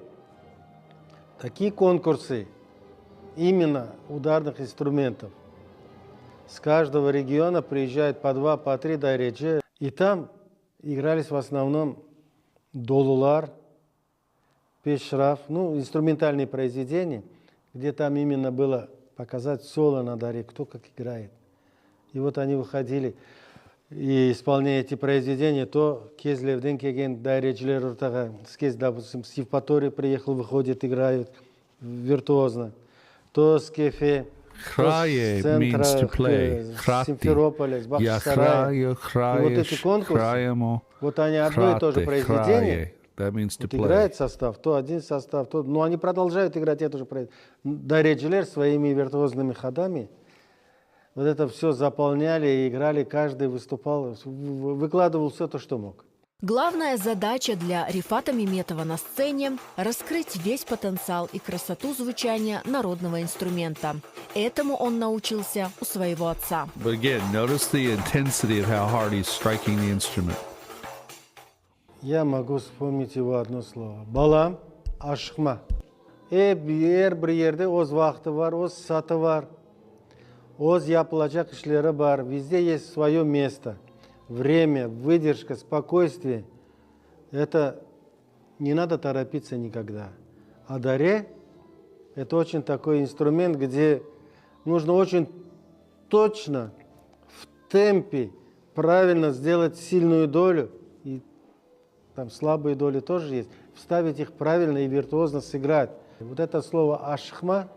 такие конкурсы именно ударных инструментов. С каждого региона приезжают по 2, по 3 дайречи. И там игрались в основном долулар, пешраф, инструментальные произведения, где там именно было показать соло на daire, кто как играет. И вот они выходили и исполняя эти произведения, то Кезлевден кеген дайречилер ортага, допустим, с Евпатории приехал, выходит, играют виртуозно. То с Кефе, Храе means to play. Симферополя, с Бахчисарая. И вот эти конкурсы, вот они одно и то же произведение, вот играет состав, то один состав, то, но они продолжают играть это же произведение. Дайречилер своими виртуозными ходами вот это все заполняли и играли, каждый выступал, выкладывал все то, что мог. Главная задача для Рифата Меметова на сцене – раскрыть весь потенциал и красоту звучания народного инструмента. Этому он научился у своего отца. But again, notice the intensity of how hard he's striking the instrument. Я могу вспомнить его одно слово. Балам, ашхма. Бір жерде оз вақыты бар, оз саты бар. Оз yapılacak işleri бар. Везде есть свое место. Время, выдержка, спокойствие. Это не надо торопиться никогда. А daire – это очень такой инструмент, где нужно очень точно, в темпе, правильно сделать сильную долю. И там слабые доли тоже есть. Вставить их правильно и виртуозно сыграть. Вот это слово «ашхма»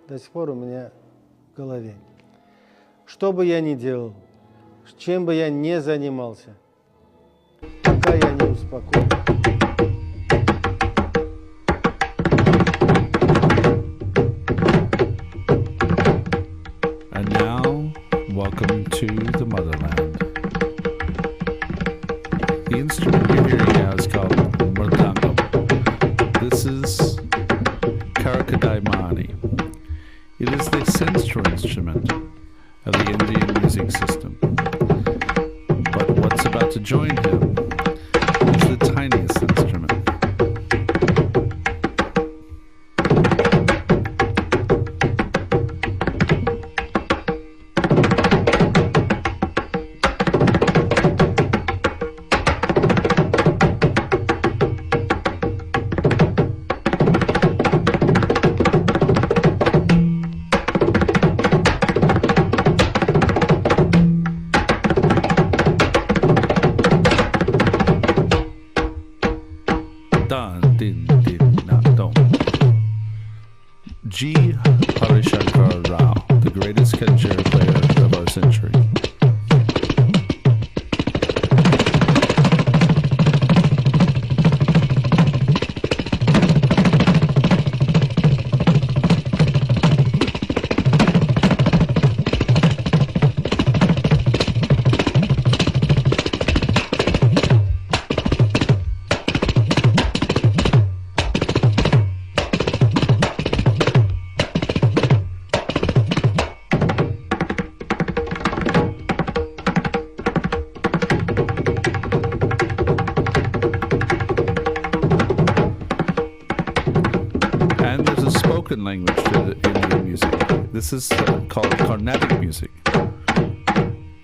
до сих пор у меня в голове. Что бы я ни делал, чем бы я ни занимался, пока я не успокоюсь. dan, din, din, na, don. G. Harishankar Rao, the greatest kanjira player of our century. Language to the Indian music. This is called Carnatic music,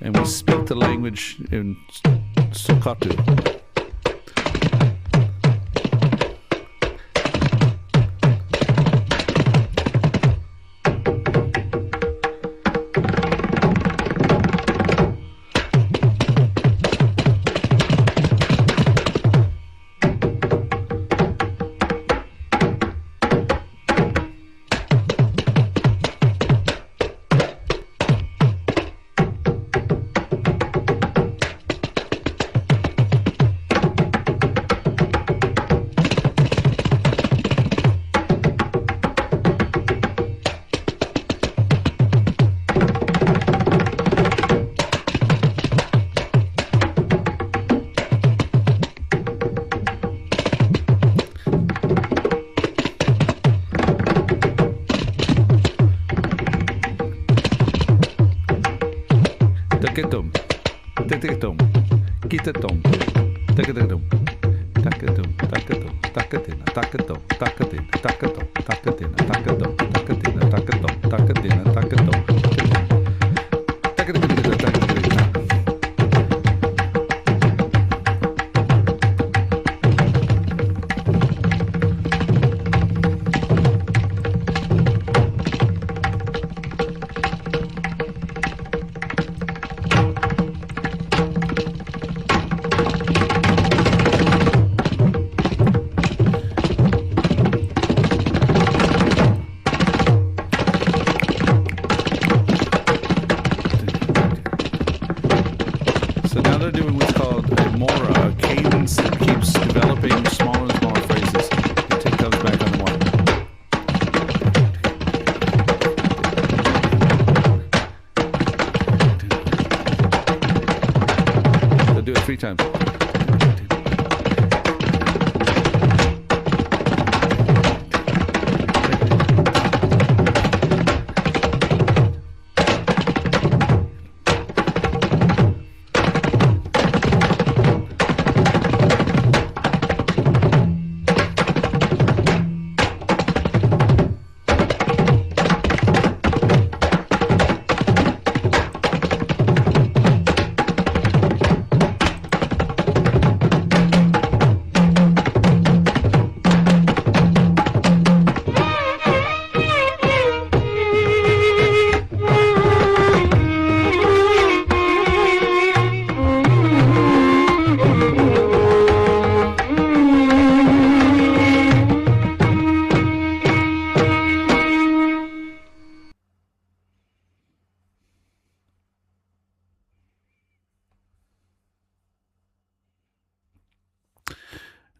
and we speak the language in Sukatu.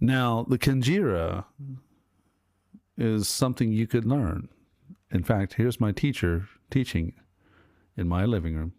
Now, the kanjira is something you could learn. In fact, here's my teacher teaching in my living room.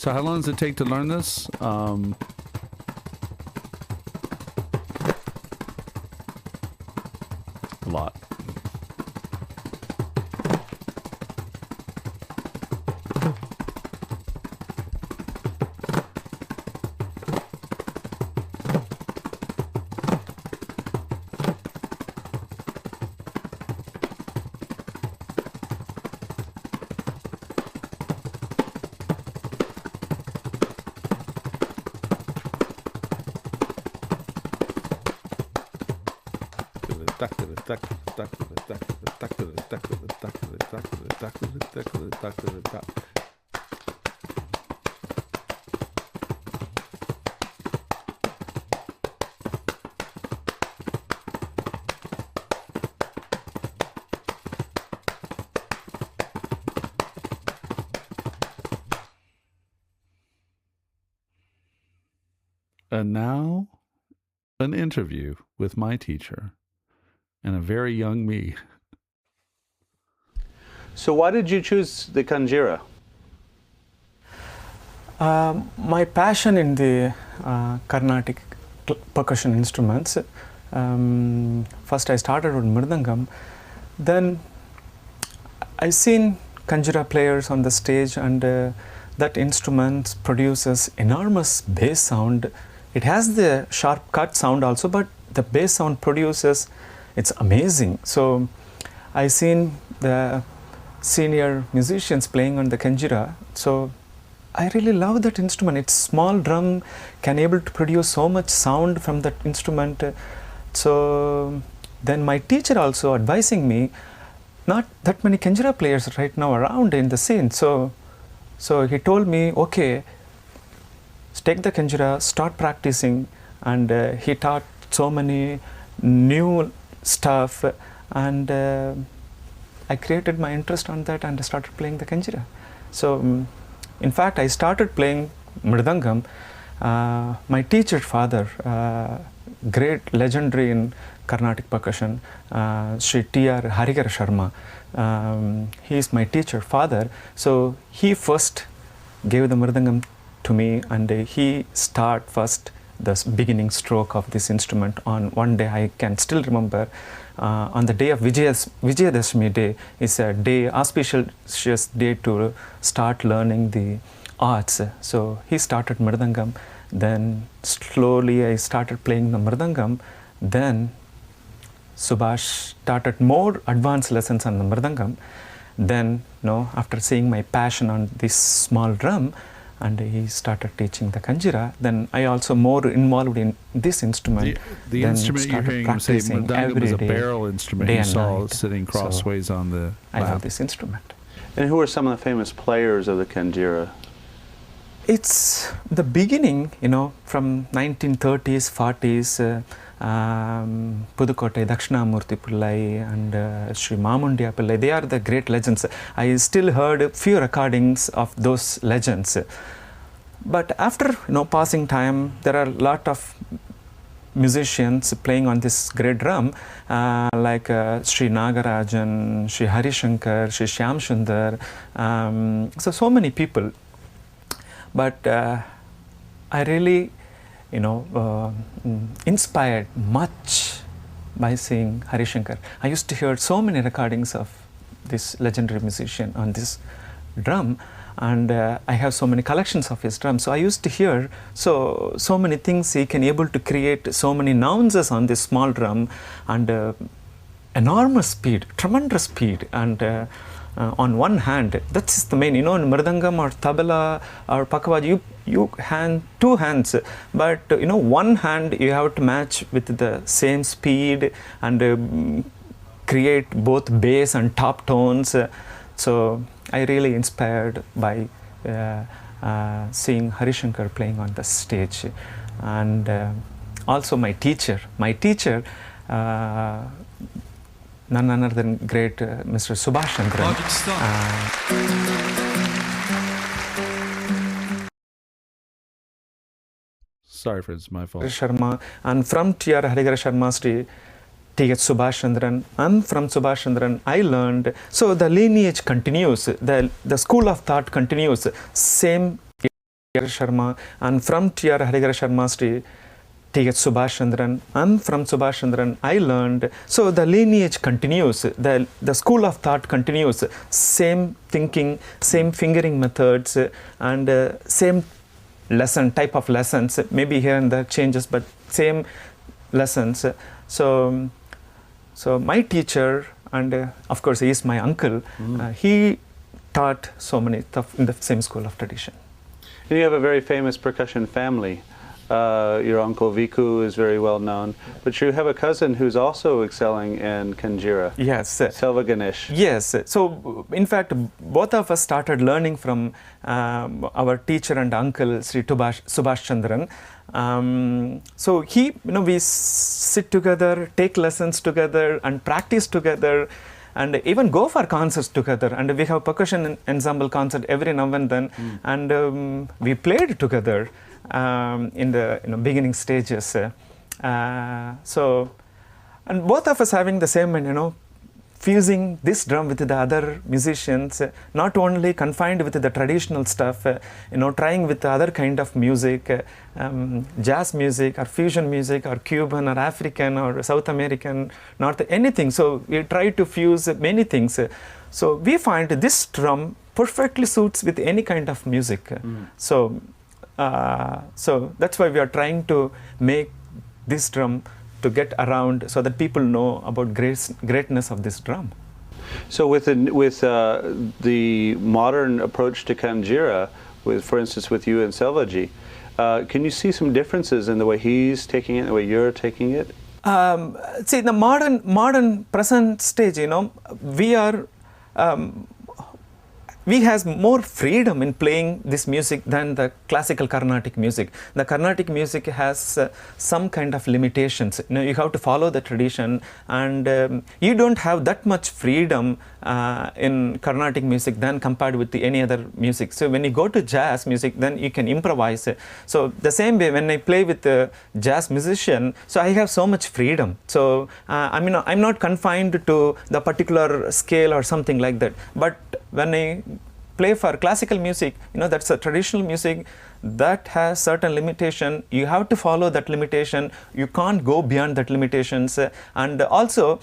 So how long does it take to learn this? A lot. And now, an interview with my teacher and a very young me. So why did you choose the kanjira? My passion in the Carnatic percussion instruments. First I started with mridangam. Then I seen kanjira players on the stage, and that instrument produces enormous bass sound. It has the sharp cut sound also, but the bass sound produces, it's amazing. So I seen the senior musicians playing on the kanjira. So I really love that instrument. It's small drum, can able to produce so much sound from that instrument. So then my teacher also advising me, not that many kanjira players right now around in the scene. So he told me, okay, take the kanjira, start practicing, and he taught so many new stuff, and I created my interest on that and started playing the kanjira. So in fact, I started playing mridangam. My teacher father, great legendary in Carnatic percussion, Sri T.R. Harigara Sharma. He is my teacher father. So he first gave the mridangam to me, and he start first the beginning stroke of this instrument on one day. I can still remember on the day of Vijayadashmi day is a day, auspicious day to start learning the arts. So he started mridangam, then slowly I started playing the mridangam. Then Subhash started more advanced lessons on the mridangam. Then, after seeing my passion on this small drum, and he started teaching the kanjira. Then I also more involved in this instrument. The instrument you're hearing him say mridangam is a barrel instrument you saw sitting crossways on the lap. I love this instrument. And who are some of the famous players of the kanjira? It's the beginning, from 1930s, 40s, Pudukkottai Dakshinamurthy Pillai and Sri Mamundiya Pillai. They are the great legends. I still heard a few recordings of those legends. But after passing time, there are a lot of musicians playing on this great drum, like Sri Nagarajan, Sri Harishankar, Sri Shyam Sundar. So many people. But I really inspired much by seeing Harishankar. I used to hear so many recordings of this legendary musician on this drum, and I have so many collections of his drums. So I used to hear so many things. He can able to create so many nuances on this small drum, and enormous speed, tremendous speed, and on one hand, that's the main, in mridangam or tabla or pakawaj, you hand two hands, but one hand you have to match with the same speed and create both bass and top tones. So I really inspired by seeing Harishankar playing on the stage, and also my teacher. None other than great Mr. Subhash Chandran. Sorry, friends, my fault. Sharma, and from T.R. Harigara Sharma, Sri T.H. Subhash Chandran, and from Subhash Chandran I learned. So the lineage continues, the school of thought continues. Same Sharma, and from T.R. Harigara Sharma's T.H. Subhash Chandran, and from Subhash Chandran I learned. So the lineage continues, the school of thought continues, same thinking, same fingering methods, and same type of lessons, maybe here and there changes, but same lessons. So my teacher, and of course he is my uncle, he taught so many stuff in the same school of tradition. And you have a very famous percussion family. Your uncle Viku is very well known, but you have a cousin who's also excelling in kanjira. Yes. Selva Ganesh. Yes. So in fact, both of us started learning from our teacher and uncle, Sri Subhash Chandran. So we sit together, take lessons together, and practice together, and even go for concerts together. And we have percussion ensemble concert every now and then, and we played together in the beginning stages. And both of us having the same, fusing this drum with the other musicians, not only confined with the traditional stuff, trying with the other kind of music, jazz music or fusion music or Cuban or African or South American, anything. So we try to fuse many things. So we find this drum perfectly suits with any kind of music. So that's why we are trying to make this drum to get around so that people know about greatness of this drum. So with the modern approach to kanjira, for instance with you and Selvaji, can you see some differences in the way he's taking it and the way you're taking it? See, the modern present stage, we has more freedom in playing this music than the classical Carnatic music. The Carnatic music has some kind of limitations. You have to follow the tradition, and you don't have that much freedom in Carnatic music than compared with any other music. So when you go to jazz music, then you can improvise. So the same way when I play with a jazz musician, so I have so much freedom. So I'm not confined to the particular scale or something like that. But when I play for classical music, that's a traditional music that has certain limitation. You have to follow that limitation. You can't go beyond that limitations. And also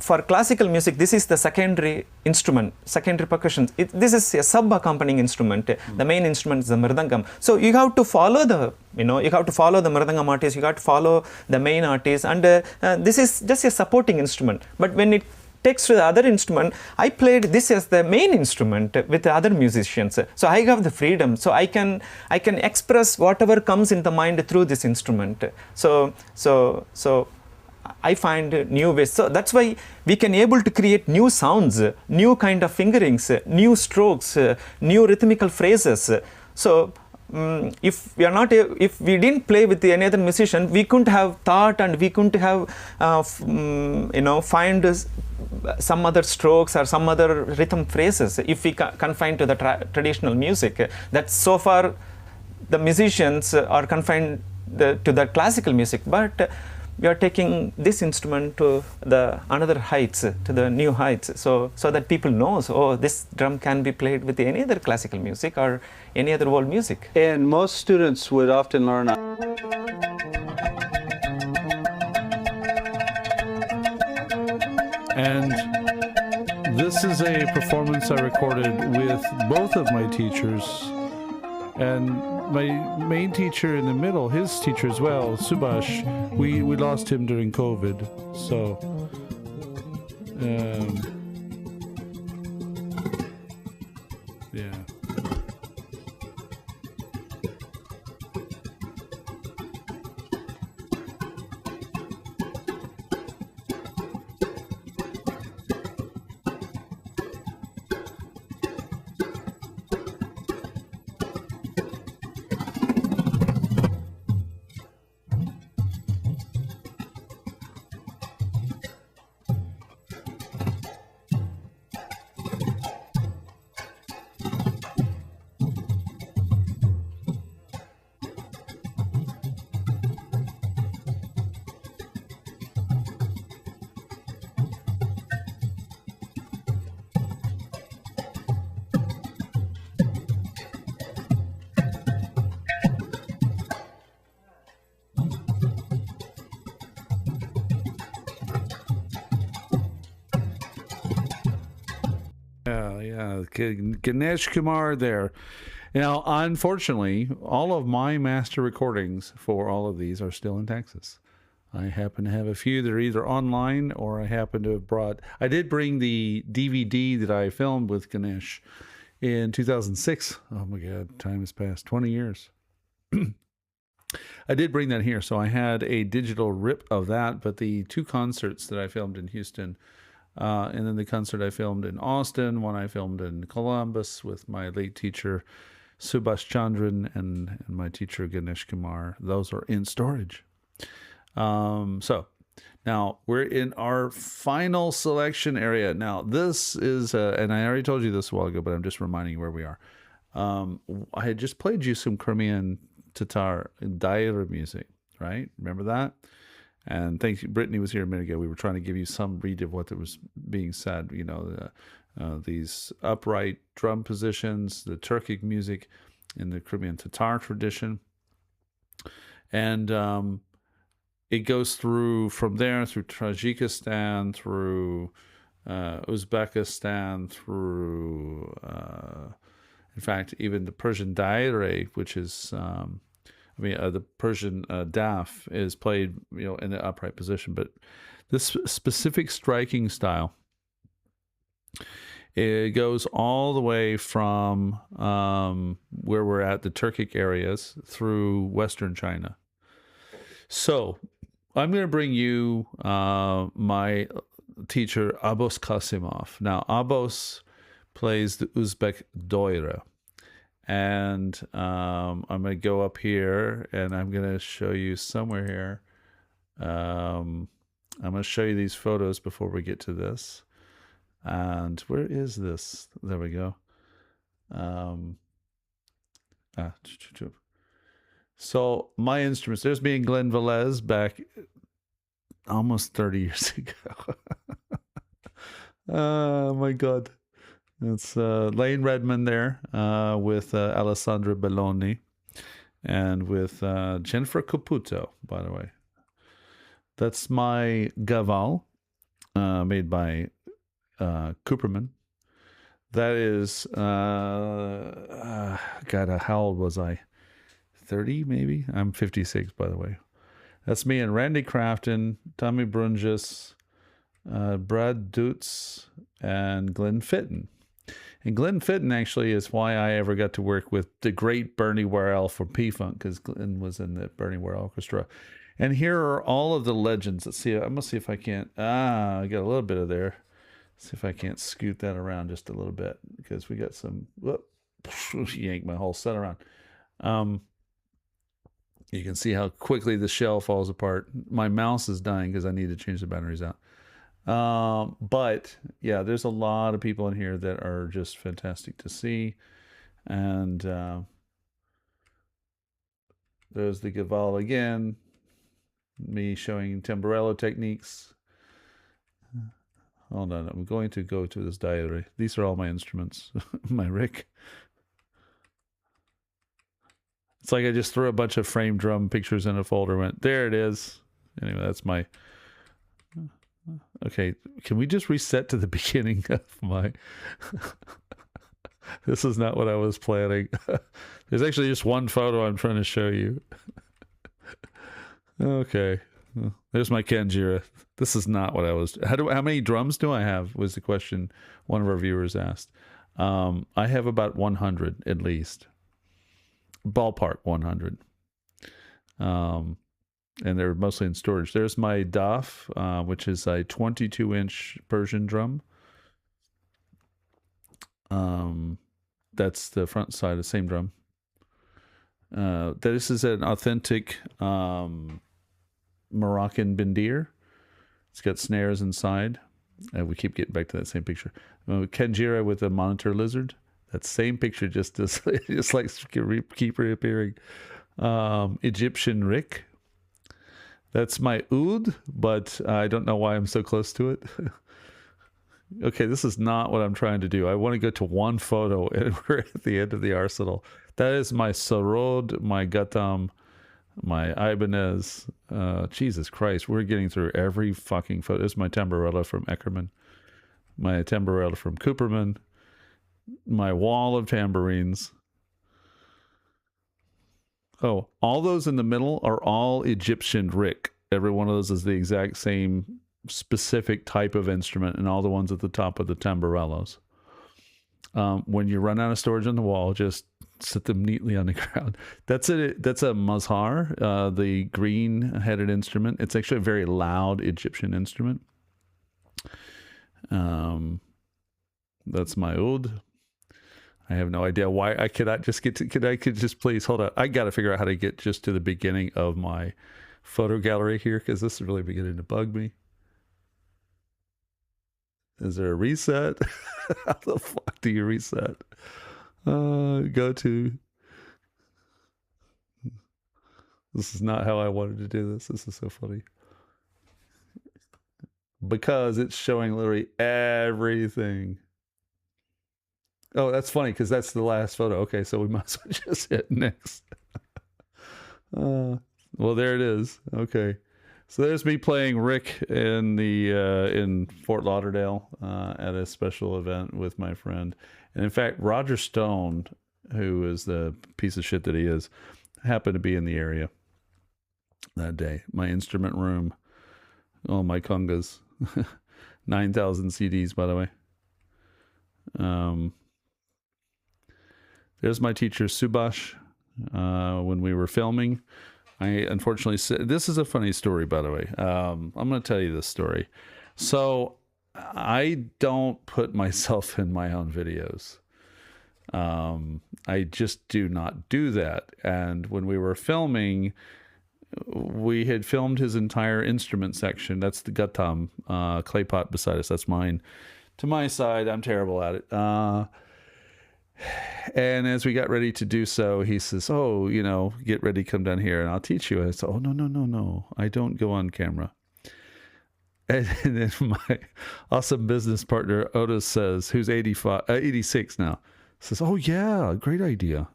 for classical music, this is the secondary instrument, secondary percussion. This is a sub-accompanying instrument. The main instrument is the mridangam. So you have to follow the mridangam artist. You have to follow the main artist, and this is just a supporting instrument. But when it takes to the other instrument, I played this as the main instrument with the other musicians. So I have the freedom. So I can express whatever comes in the mind through this instrument. So I find new ways. So that's why we can able to create new sounds, new kind of fingerings, new strokes, new rhythmical phrases. So if we didn't play with any other musician, we couldn't have thought, and we couldn't have find some other strokes or some other rhythm phrases if we confine to the traditional music. That so far the musicians are confined to the classical music, but we are taking this instrument to the another heights, to the new heights, so that people knows, oh, this drum can be played with any other classical music or any other world music. And most students would often learn. And this is a performance I recorded with both of my teachers, and my main teacher in the middle, his teacher as well, Subhash, we lost him during COVID, so yeah. Yeah, Ganesh Kumar there. Now, unfortunately, all of my master recordings for all of these are still in Texas. I happen to have a few that are either online, or I happen to have brought... I did bring the DVD that I filmed with Ganesh in 2006. Oh my God, time has passed 20 years. I did bring that here, so I had a digital rip of that, but the two concerts that I filmed in Houston, and then the concert I filmed in Austin, one I filmed in Columbus with my late teacher, Subhash Chandran, and my teacher, Ganesh Kumar, those are in storage. So now we're in our final selection area. Now this is, and I already told you this a while ago, but I'm just reminding you where we are. I had just played you some Crimean Tatar daire music, right? Remember that? And thank you. Brittany was here a minute ago. We were trying to give you some read of what was being said. You know, these upright drum positions, the Turkic music in the Crimean Tatar tradition. And it goes through from there, through Tajikistan, through Uzbekistan, through, in fact, even the Persian daire, which is, the Persian daf is played, you know, in the upright position. But this specific striking style, it goes all the way from where we're at, the Turkic areas, through Western China. So I'm going to bring you my teacher, Abos Kosimov. Now, Abos plays the Uzbek Doyra. And I'm going to go up here, and I'm going to show you somewhere here. I'm going to show you these photos before we get to this. And where is this? There we go. So my instruments, there's me and Glen Velez back almost 30 years ago. Oh my God. It's Lane Redmond there with Alessandra Belloni and with Jennifer Caputo, by the way. That's my gaval made by Cooperman. That is, God, how old was I? 30 maybe? I'm 56, by the way. That's me and Randy Crafton, Tommy Brunges, Brad Dutz, and Glenn Fitton. And Glenn Fitton actually is why I ever got to work with the great Bernie Worrell from P-Funk, because Glenn was in the Bernie Worrell Orchestra. And here are all of the legends. Let's see. I'm going to see if I can't. I got a little bit of there. See if I can't scoot that around just a little bit, because we got some. Whoop, yank my whole set around. You can see how quickly the shell falls apart. My mouse is dying because I need to change the batteries out. But yeah, there's a lot of people in here that are just fantastic to see. And there's the Gaval again, me showing Tamburello techniques. Hold on, I'm going to go to this daire. These are all my instruments, my Rick. It's like I just threw a bunch of frame drum pictures in a folder, went, there it is. Anyway, that's my... Okay, can we just reset to the beginning of my... This is not what I was planning. There's actually just one photo I'm trying to show you. Okay, there's my kanjira. This is not what I was... How many drums do I have, was the question one of our viewers asked. I have about 100 at least. Ballpark 100. And they're mostly in storage. There's my daf, which is a 22-inch Persian drum. That's the front side, the same drum. This is an authentic Moroccan bindir. It's got snares inside. We keep getting back to that same picture. Kanjira with a monitor lizard. That same picture just like keep reappearing. Egyptian Rick. That's my oud, but I don't know why I'm so close to it. Okay, this is not what I'm trying to do. I want to go to one photo, and we're at the end of the arsenal. That is my sarod, my gatam, my Ibanez. Jesus Christ, we're getting through every fucking photo. This is my tamburella from Eckerman, my tamburella from Cooperman. my wall of tambourines. Oh, all those in the middle are all Egyptian rick. Every one of those is the exact same specific type of instrument, and all the ones at the top of the tamborellos. When you run out of storage on the wall, just set them neatly on the ground. That's a mazhar, the green-headed instrument. It's actually a very loud Egyptian instrument. That's my oud. I have no idea why I cannot just get to. I could just please hold on. I got to figure out how to get just to the beginning of my photo gallery here, because this is really beginning to bug me. Is there a reset? How the fuck do you reset? Go to. This is not how I wanted to do this. This is so funny. Because it's showing literally everything. Oh, that's funny because that's the last photo. Okay, so we might as well just hit next. Well, there it is. Okay. So there's me playing Rick in the in Fort Lauderdale at a special event with my friend. And in fact, Roger Stone, who is the piece of shit that he is, happened to be in the area that day. My instrument room, all my congas, 9,000 CDs, by the way. There's my teacher, Subash, when we were filming. I unfortunately said, this is a funny story, by the way. I'm going to tell you this story. So I don't put myself in my own videos. I just do not do that. And when we were filming, we had filmed his entire instrument section. That's the gatam, clay pot beside us. That's mine. To my side, I'm terrible at it. And as we got ready to do so, he says, oh, you know, get ready, come down here and I'll teach you. And I said, oh, no. I don't go on camera. And then my awesome business partner, Otis, says, who's 86 now, says, oh, yeah, great idea.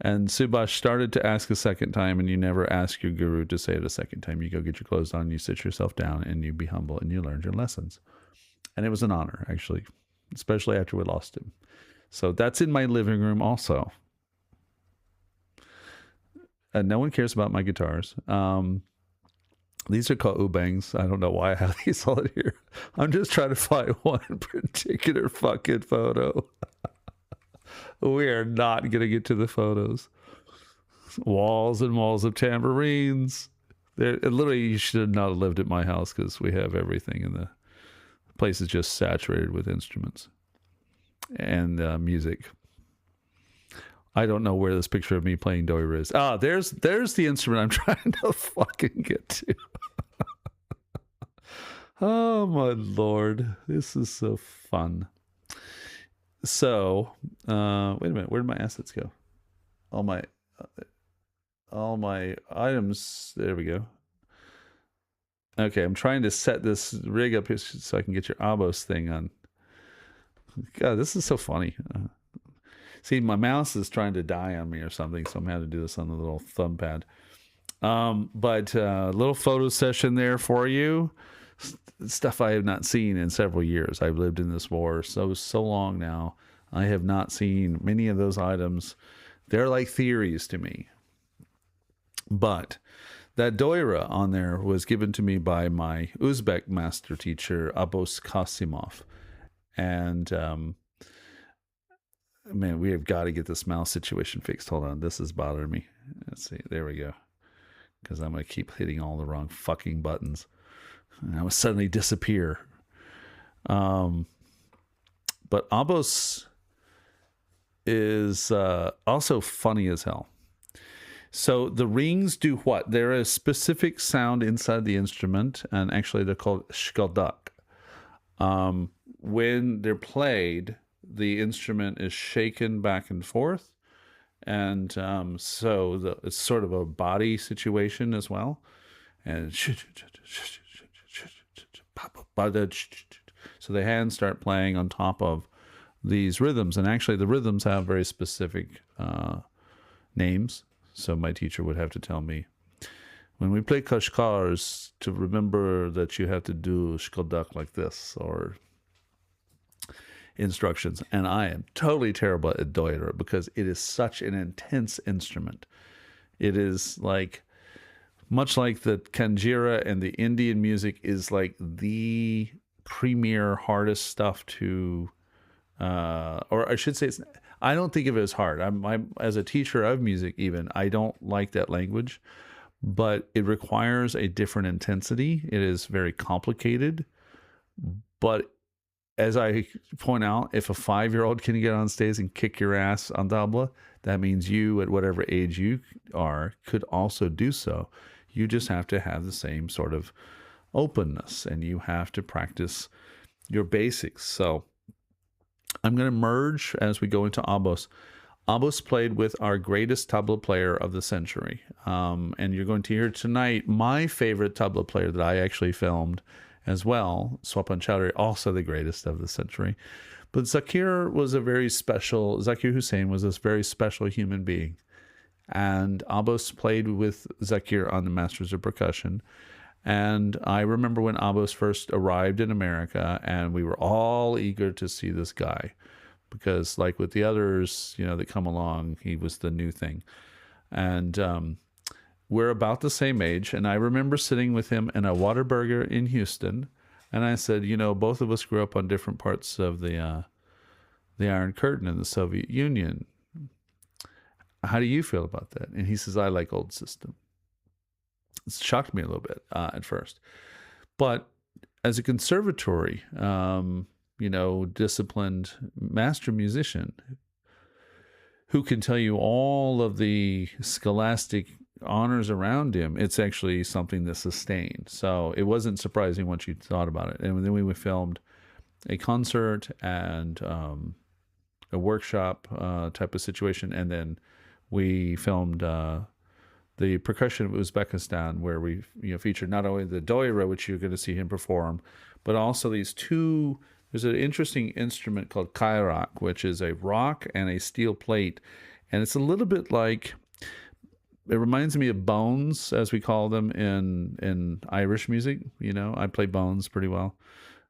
And Subash started to ask a second time, and you never ask your guru to say it a second time. You go get your clothes on, you sit yourself down, and you be humble, and you learn your lessons. And it was an honor, actually, especially after we lost him. So that's in my living room also. And no one cares about my guitars. These are called ubangs. I don't know why I have these all here. I'm just trying to find one particular fucking photo. We are not going to get to the photos. Walls and walls of tambourines. Literally, you should not have lived at my house because we have everything, and the place is just saturated with instruments and music. I don't know where this picture of me playing Doyra is. Ah, there's the instrument I'm trying to fucking get to. Oh my Lord, this is so fun. So, wait a minute, where did my assets go? All my items. There we go. Okay, I'm trying to set this rig up here so I can get your Abos thing on. God, this is so funny. See, my mouse is trying to die on me or something, so I'm having to do this on the little thumb pad. But a little photo session there for you. Stuff I have not seen in several years. I've lived in this war so long now. I have not seen many of those items. They're like theories to me. But that Doyra on there was given to me by my Uzbek master teacher, Abos Kosimov. And man, we have got to get this mouse situation fixed. Hold on, this is bothering me. Let's see, there we go. Because I'm going to keep hitting all the wrong fucking buttons. And I will suddenly disappear. But Abos is also funny as hell. So the rings do what? They're a specific sound inside the instrument, and actually they're called shkaldak. When they're played, the instrument is shaken back and forth, and so it's sort of a body situation as well. And so the hands start playing on top of these rhythms, and actually the rhythms have very specific names. So my teacher would have to tell me, when we play kashkars, to remember that you have to do shkaldak like this, or instructions, and I am totally terrible at Doyra because it is such an intense instrument. It is like, much like the kanjira and the Indian music is like the premier hardest stuff to, or I should say, I don't think of it as hard. I'm as a teacher of music even, I don't like that language, but it requires a different intensity. It is very complicated, but as I point out, if a 5-year-old can get on stage and kick your ass on tabla, that means you, at whatever age you are, could also do so. You just have to have the same sort of openness, and you have to practice your basics. So I'm going to merge as we go into Abos. Abos played with our greatest tabla player of the century. And you're going to hear tonight my favorite tabla player that I actually filmed as well, Swapan Chowdhury, also the greatest of the century. But Zakir Hussain was this very special human being. And Abos played with Zakir on the Masters of Percussion. And I remember when Abos first arrived in America, and we were all eager to see this guy. Because like with the others, that come along, he was the new thing. And we're about the same age, and I remember sitting with him in a Whataburger in Houston, and I said, both of us grew up on different parts of the Iron Curtain in the Soviet Union. How do you feel about that? And he says, I like old system. It shocked me a little bit at first. But as a conservatory, disciplined master musician who can tell you all of the scholastic honors around him, it's actually something that sustained. So it wasn't surprising once you thought about it. And then we filmed a concert and a workshop type of situation, and then we filmed the percussion of Uzbekistan, where we featured not only the Doyra, which you're going to see him perform, but also these two. There's an interesting instrument called Carnatic, which is a rock and a steel plate, and it's a little bit like, it reminds me of bones, as we call them in Irish music. I play bones pretty well.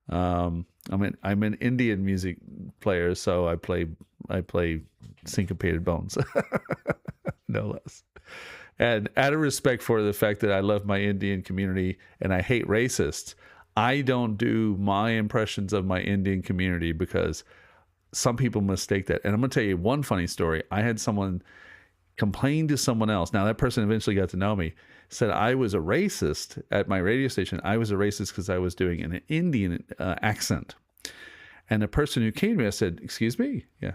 I'm an Indian music player, so I play syncopated bones, no less. And out of respect for the fact that I love my Indian community and I hate racists, I don't do my impressions of my Indian community because some people mistake that. And I'm going to tell you one funny story. I had someone complain to someone else. Now, that person eventually got to know me, said I was a racist at my radio station. I was a racist because I was doing an Indian accent. And the person who came to me, I said, excuse me? Yeah.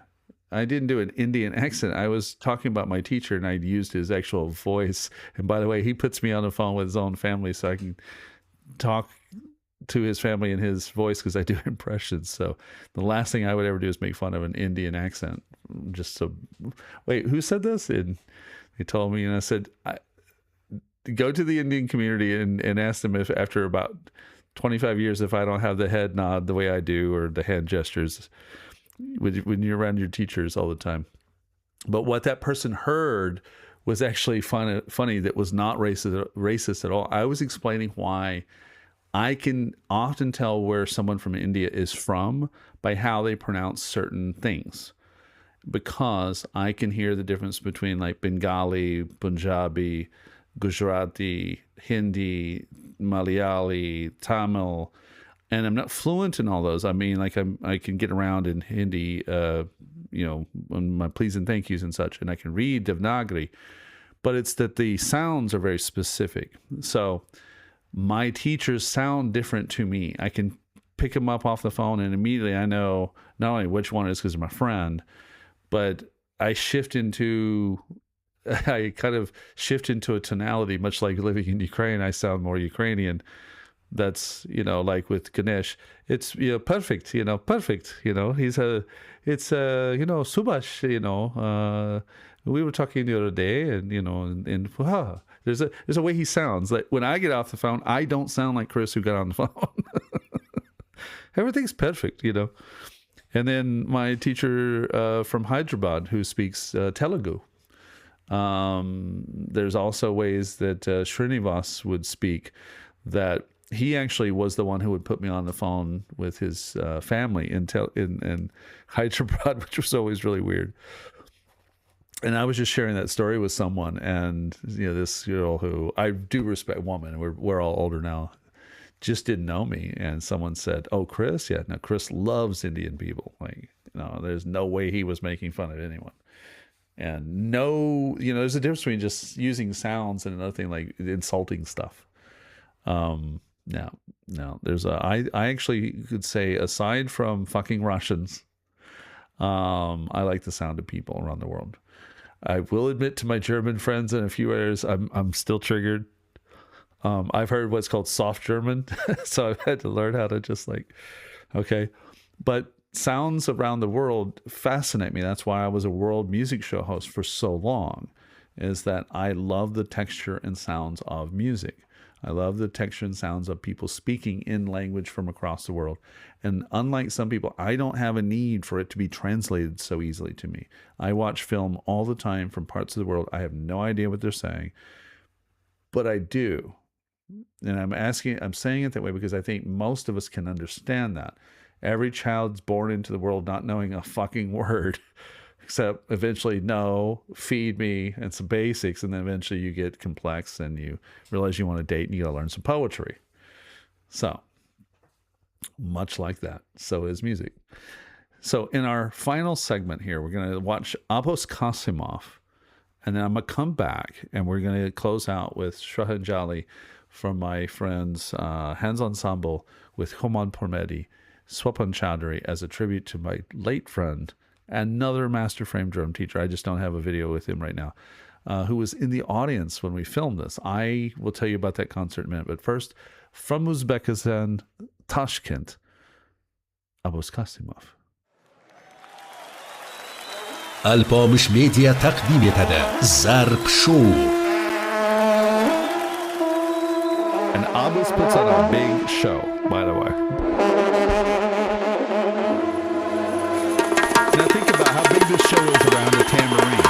I didn't do an Indian accent. I was talking about my teacher, and I'd used his actual voice. And by the way, he puts me on the phone with his own family so I can talk to his family in his voice because I do impressions. So the last thing I would ever do is make fun of an Indian accent. Just so, wait, who said this? And he told me, and I said, go to the Indian community and ask them if after about 25 years, if I don't have the head nod the way I do, or the hand gestures when you're around your teachers all the time. But what that person heard was actually funny. That was not racist at all. I was explaining why I can often tell where someone from India is from by how they pronounce certain things, because I can hear the difference between like Bengali, Punjabi, Gujarati, Hindi, Malayali, Tamil, and I'm not fluent in all those. I mean, like I can get around in Hindi, on my please and thank yous and such, and I can read Devanagari, but it's that the sounds are very specific. So my teachers sound different to me. I can pick them up off the phone, and immediately I know not only which one it is because they're my friend, but I kind of shift into a tonality, much like living in Ukraine. I sound more Ukrainian. That's, like with Ganesh, it's, perfect, perfect, it's, Subhash, we were talking the other day, and there's a way he sounds. Like when I get off the phone, I don't sound like Chris who got on the phone. Everything's perfect, And then my teacher from Hyderabad who speaks Telugu. There's also ways that Srinivas would speak that he actually was the one who would put me on the phone with his family in Hyderabad, which was always really weird. And I was just sharing that story with someone, and this girl who I do respect, woman, we're all older now, just didn't know me, and someone said, "Oh, Chris, yeah, now Chris loves Indian people. Like, there's no way he was making fun of anyone." And there's a difference between just using sounds and another thing like insulting stuff. Now there's I actually could say, aside from fucking Russians, I like the sound of people around the world. I will admit to my German friends in a few areas, I'm still triggered. I've heard what's called soft German, so I've had to learn how to just okay. But sounds around the world fascinate me. That's why I was a world music show host for so long, is that I love the texture and sounds of music. I love the texture and sounds of people speaking in language from across the world. And unlike some people, I don't have a need for it to be translated so easily to me. I watch film all the time from parts of the world. I have no idea what they're saying, but I do. And I'm saying it that way because I think most of us can understand that. Every child's born into the world not knowing a fucking word, except eventually no, feed me, and some basics, and then eventually you get complex and you realize you want to date and you got to learn some poetry. So, much like that, so is music. So in our final segment here, we're going to watch Abos Kosimov, and then I'm going to come back and we're going to close out with Shaheen from my friend's Hands Ensemble with Homan Pormedi, Swapan Chowdhury, as a tribute to my late friend, another master frame drum teacher. I just don't have a video with him right now, who was in the audience when we filmed this. I will tell you about that concert in a minute. But first, from Uzbekistan, Tashkent, Abos Kosimov. الپامش میدیا تقدیم ede ضرب شو. And Abos puts on a big show, by the way. Now think about how big this show is around the tambourine.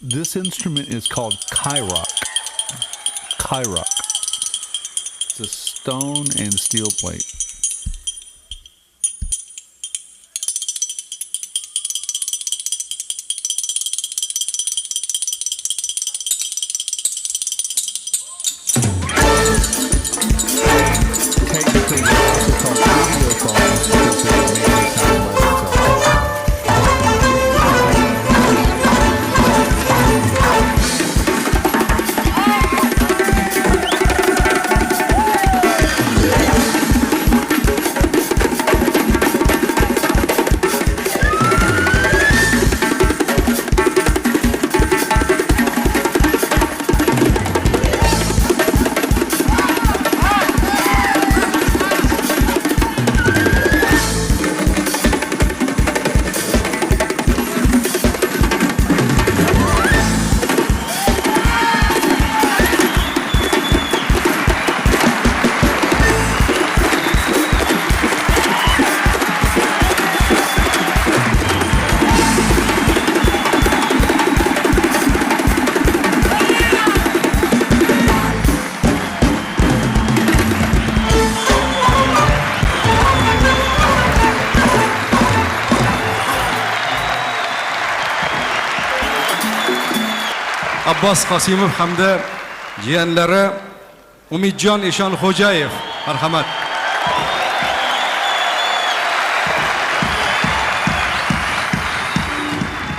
This instrument is called Kyrock. Kyrock. It's a stone and steel plate. Technically, they're also called audiophones because they make the sound by themselves. Abos Kosimov hamda jiyanlari Umidjon Eshonxo'jayev. Marhamat.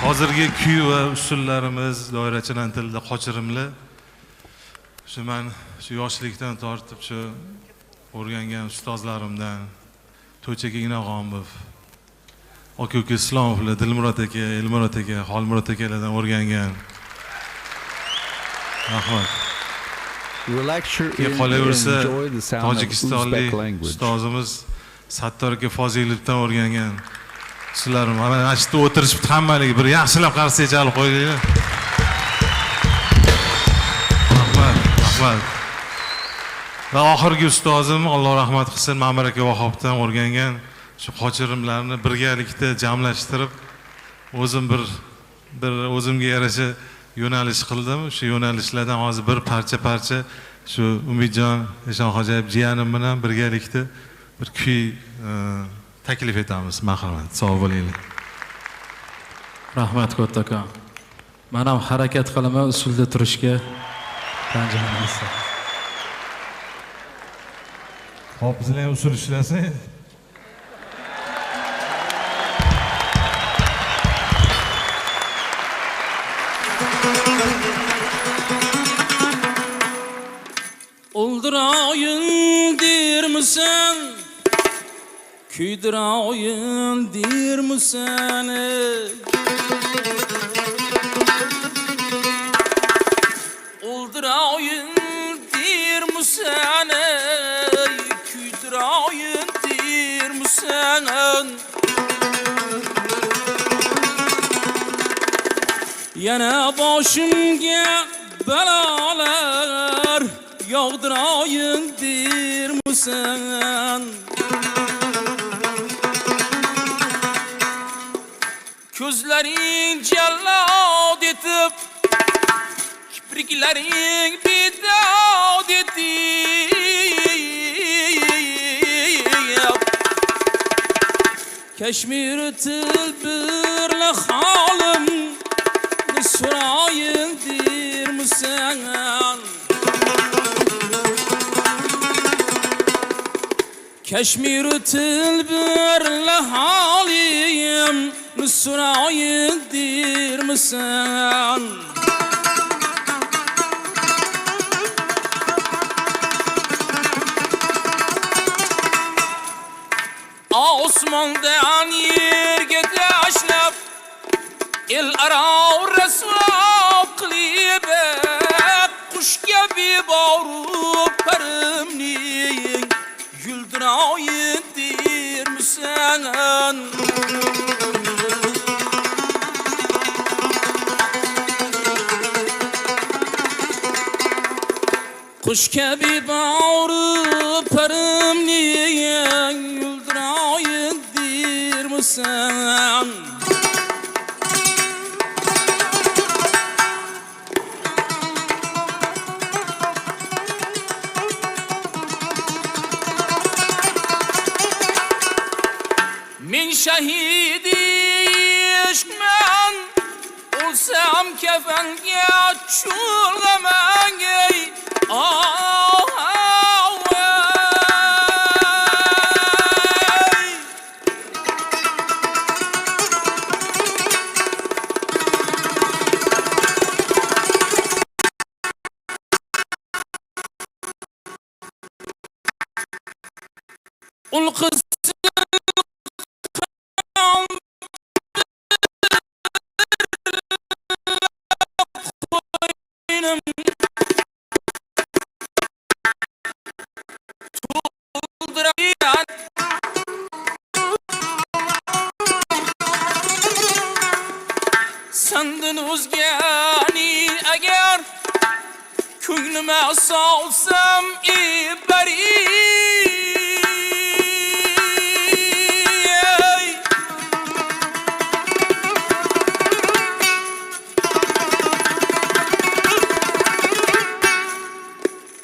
Hozirgi kuy va usullarimiz doirachilar tilida qochirimli. Shu men shu yoshlikdan tortib shu o'rgangan ustozlarimdan To'chak Ignaxonov, Aka Islomovlar, Dilmurod aka, Elmurod aka, Xolmurod akalardan o'rgangan. Rahmat. Relax your ear and qolaversa enjoy the sound of Tojikistonlik Uzbek language. ustozimiz Sattor aka Fozilovdan o'rgangan. Sizlar mana ashta o'tirishibdi hammalik bir yaxshilab qarsak chalib qo'yinglar. Rahmat. Va oxirgi ustozim Alloh rahmat qilsin Ma'mar aka Vahobdan o'rgangan shu qochirimlarni birgalikda jamlashtirib o'zim bir o'zimga yarasha yo'nalish qildim. Shu yo'nalishlardan hozir bir parcha shu Umidjon Eshonxo'jayev jiyanim bilan birgalikda bir kuy taklif etamiz. Marhamat, sog' bo'linglar. Rahmat Ko'taka. Men ham harakat qilaman usulda turishga. Tanjamanisi. Hop, sizlar ham usul ishlasang. Oldirayın dirmisan, kuydirayın dirmisan. Oldirayın dirmisan, kuydirayın dirmisan. Yana boshimga balolar yog'dirayın dirmisan. Ko'zlaring jallod etib, kipriklaring bidod etib, Kashmir tilbirli holim so'rayın dirmisan. Kashmir tilbirli holim so'rayın dirmisan. Osmondan yerga tashlab el aro rasvo qilib qush kabi borib parimning yuldiroyin dirmisan. Qush kabi borib parimning yuldiroyin dirmisan. kefenge çulgamenge ul kız sandın uzgani eğer köynüme salsam ibari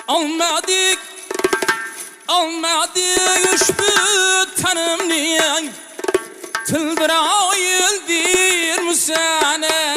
almadık üçbü tanımlayan tıldıra müsane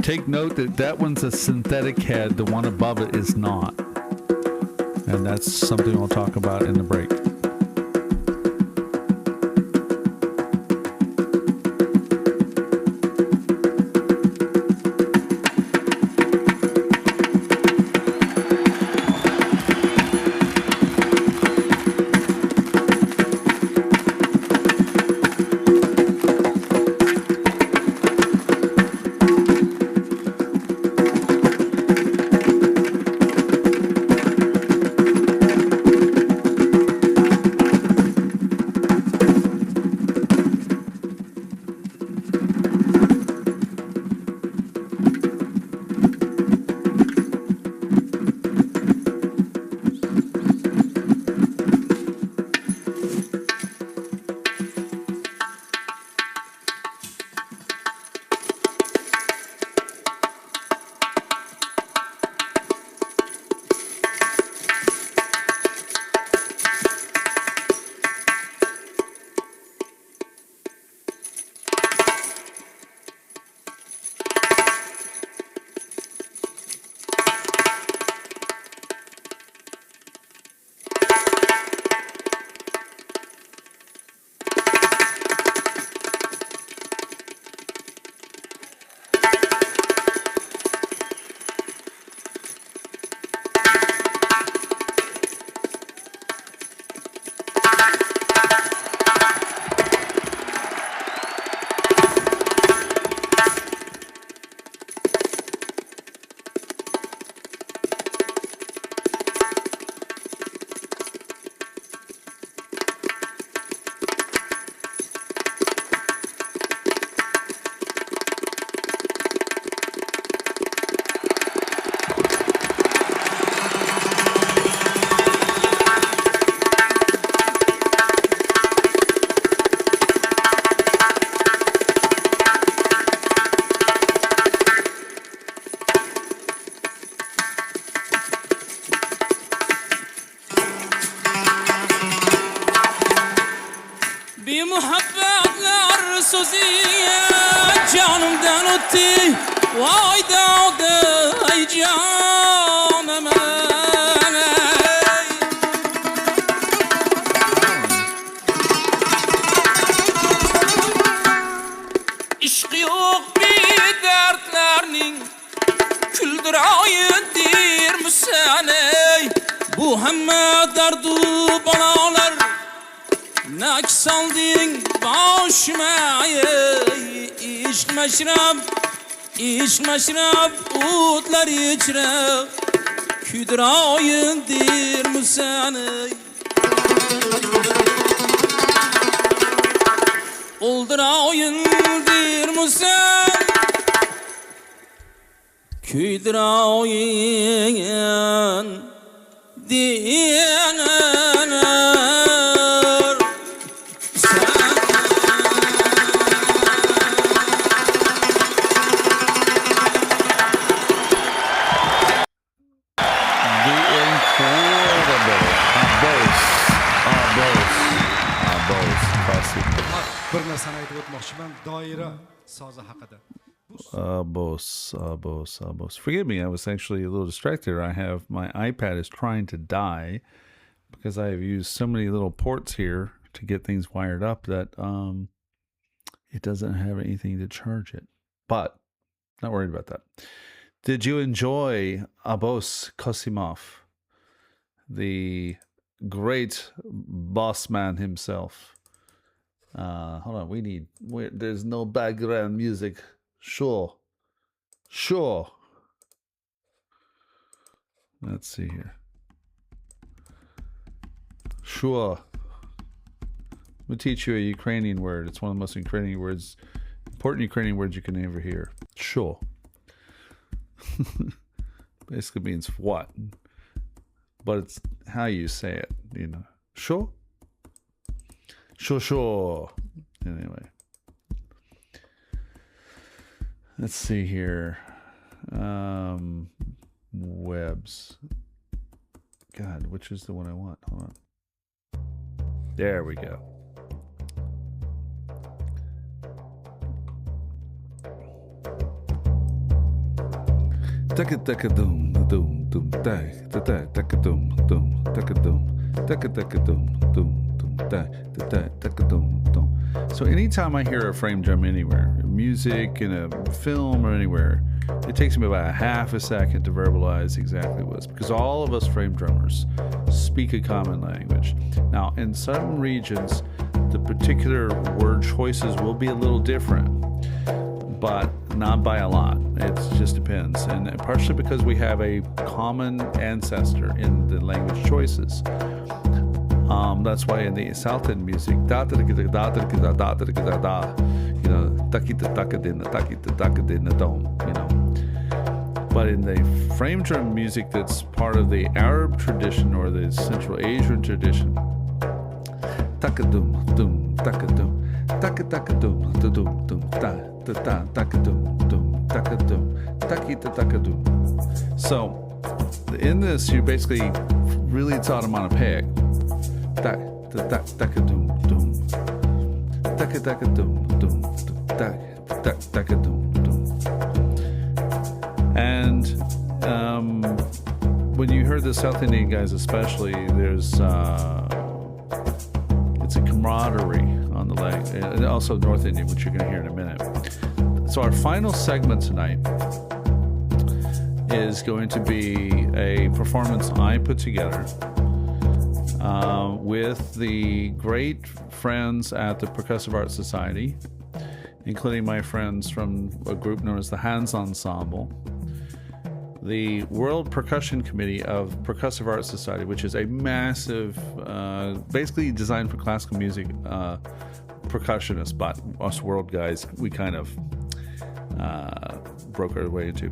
take note that that one's a synthetic head. The one above it is not. And that's something we'll talk about in the break. İşk meşrep utlar içre Küdrayın dir müsani Oldrayın dir müsani Küdrayın dir Abos. Forgive me, I was actually a little distracted. I have my iPad is trying to die because I have used so many little ports here to get things wired up that it doesn't have anything to charge it. But not worried about that. Did you enjoy Abos Kosimov, the great boss man himself? Hold on, there's no background music. Sure. Let's see here. Sure. We'll teach you a Ukrainian word. It's one of the most important Ukrainian words you can ever hear. Sure. Basically means what? But it's how you say it, you know. Sure. Sure. Anyway. Let's see here. Webs. God, which is the one I want? Hold on. There we go. doom doom doom doom doom doom. So anytime I hear a frame drum anywhere, music, in a film or anywhere, it takes me about a half a second to verbalize exactly what it is, because all of us frame drummers speak a common language. Now, in some regions, the particular word choices will be a little different, but not by a lot. It just depends, and partially because we have a common ancestor in the language choices. That's why in the South End music, you know, but in the frame drum music that's part of the Arab tradition or the Central Asian tradition, takadum dum takadum takadum dum dum ta ta takadum dum takadum takita takadum. So in this, you basically really, it's onomatopoeic. Takadum dum takadum dum takadum dum. And when you heard the South Indian guys especially, there's it's a camaraderie on the leg, and also North Indian, which you're going to hear in a minute. So our final segment tonight is going to be a performance I put together with the great friends at the Percussive Arts Society, including my friends from a group known as the Hands Ensemble, the World Percussion Committee of Percussive Arts Society, which is a massive, basically designed for classical music percussionists, but us world guys, we kind of broke our way into.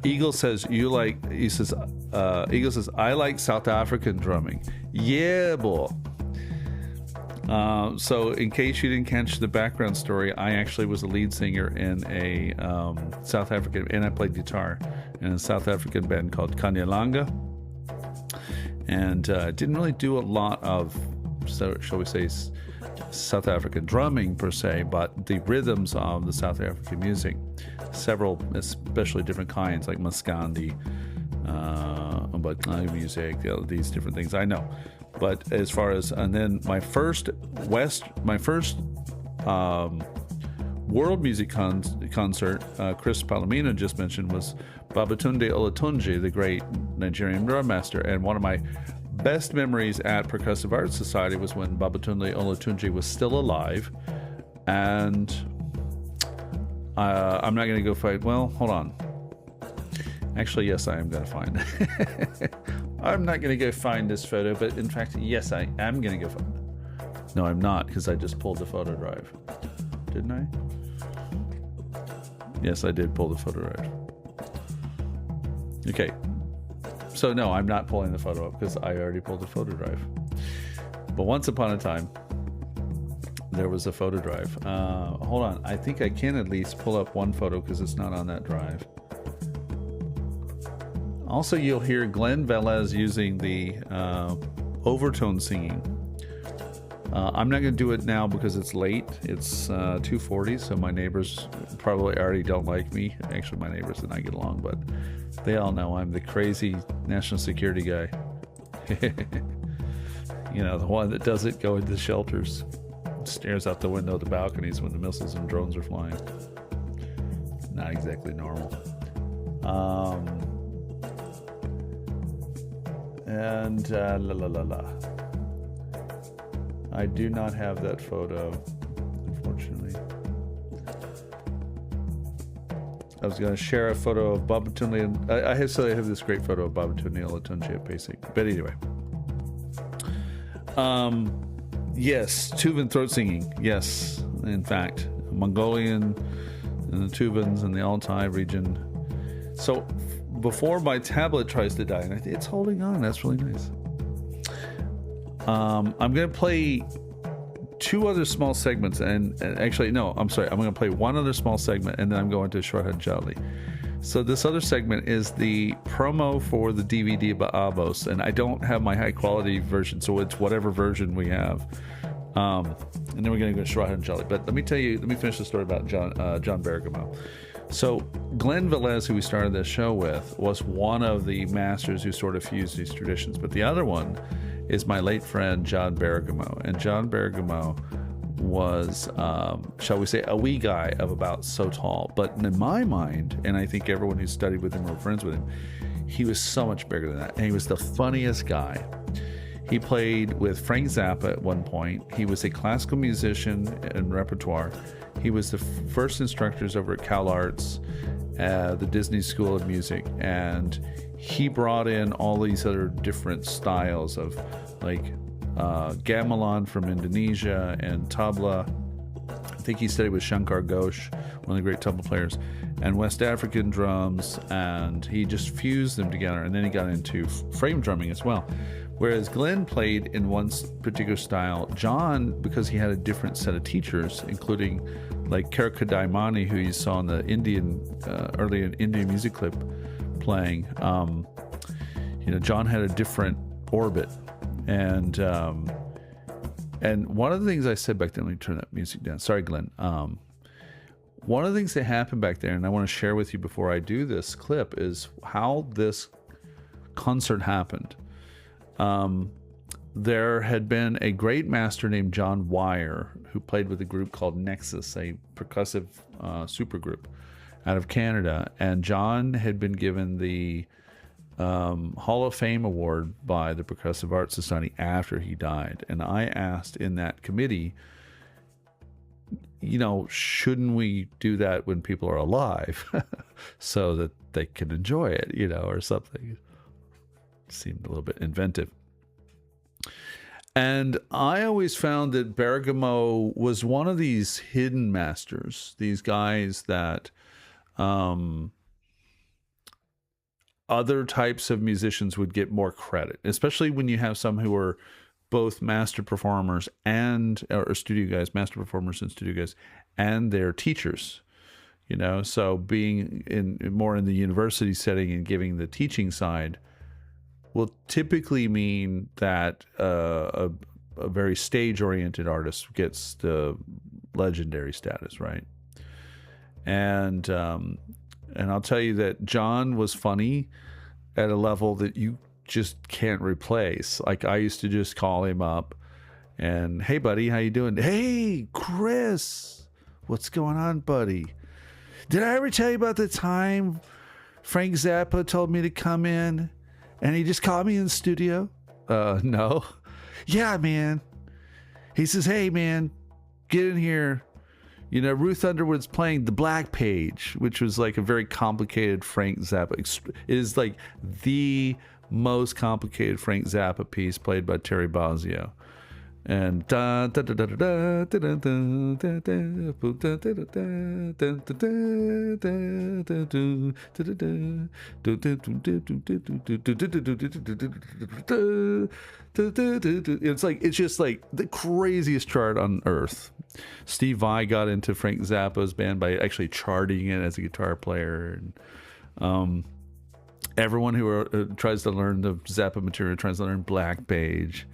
Eagle says, Eagle says, I like South African drumming. Yeah, boy. So in case you didn't catch the background story, I actually was a lead singer in a South African, and I played guitar in a South African band called Kanyalanga, and didn't really do a lot of, so shall we say, South African drumming per se, but the rhythms of the South African music, several especially different kinds like Maskandi, but music, these different things I know. But as far as, and then my first world music concert, Chris Palomino just mentioned, was Babatunde Olatunji, the great Nigerian drum master. And one of my best memories at Percussive Arts Society was when Babatunde Olatunji was still alive. And I'm not going to go find, well, hold on. Actually, yes, I am going to find it. I'm not going to go find this photo, but in fact, yes, I am going to go find it. No, I'm not, because I just pulled the photo drive. Didn't I? Yes, I did pull the photo drive. Okay. So, no, I'm not pulling the photo up, because I already pulled the photo drive. But once upon a time, there was a photo drive. Hold on. I think I can at least pull up one photo, because it's not on that drive. Also, you'll hear Glen Velez using the overtone singing. I'm not going to do it now because it's late. It's 2:40, so my neighbors probably already don't like me. Actually, my neighbors and I get along, but they all know I'm the crazy national security guy. You know, the one that doesn't go into shelters, stares out the window of the balconies when the missiles and drones are flying. Not exactly normal. And I do not have that photo, unfortunately. I was going to share a photo of Babatunde. I have this great photo of Babatunde Olatunji at Basic. But anyway. Yes, Tuvan throat singing. Yes, in fact. Mongolian and the Tuvans and the Altai region. So before my tablet tries to die, and it's holding on, that's really nice. I'm going to play two other small segments, and actually, no, I'm sorry, I'm going to play one other small segment, and then I'm going to Swapan Chowdhury. So this other segment is the promo for the DVD by Abos, and I don't have my high quality version, so it's whatever version we have. And then we're going to go to Swapan Chowdhury. But let me finish the story about John Bergamo. So Glen Velez, who we started this show with, was one of the masters who sort of fused these traditions. But the other one is my late friend, John Bergamo. And John Bergamo was, shall we say, a wee guy of about so tall. But in my mind, and I think everyone who studied with him or friends with him, he was so much bigger than that. And he was the funniest guy. He played with Frank Zappa at one point. He was a classical musician and repertoire. He was the first instructors over at CalArts, the Disney School of Music. And he brought in all these other different styles of like gamelan from Indonesia and tabla. I think he studied with Shankar Ghosh, one of the great tabla players, and West African drums, and he just fused them together. And then he got into frame drumming as well. Whereas Glen played in one particular style, John, because he had a different set of teachers, including like Kerka Daimani, who you saw in the early Indian music clip playing, John had a different orbit. And one of the things I said back then, let me turn that music down. Sorry, Glenn. One of the things that happened back there, and I want to share with you before I do this clip, is how this concert happened. There had been a great master named John Wire who played with a group called Nexus, a percussive supergroup out of Canada. And John had been given the Hall of Fame award by the Percussive Arts Society after he died. And I asked in that committee, shouldn't we do that when people are alive so that they can enjoy it, or something? Seemed a little bit inventive. And I always found that Bergamo was one of these hidden masters, these guys that other types of musicians would get more credit, especially when you have some who are both master performers or studio guys, master performers and studio guys, and their teachers. So being more in the university setting and giving the teaching side will typically mean that a very stage-oriented artist gets the legendary status, right? And I'll tell you that John was funny at a level that you just can't replace. Like, I used to just call him up and, hey, buddy, how you doing? Hey, Chris, what's going on, buddy? Did I ever tell you about the time Frank Zappa told me to come in and he just called me in the studio? No. Yeah, man. He says, hey, man, get in here. Ruth Underwood's playing The Black Page, which was like a very complicated Frank Zappa. It is like the most complicated Frank Zappa piece played by Terry Bozzio. And it's just like the craziest chart on earth. Steve Vai got into Frank Zappa's band by actually charting it as a guitar player. And everyone who tries to learn the Zappa material tries to learn Black Page.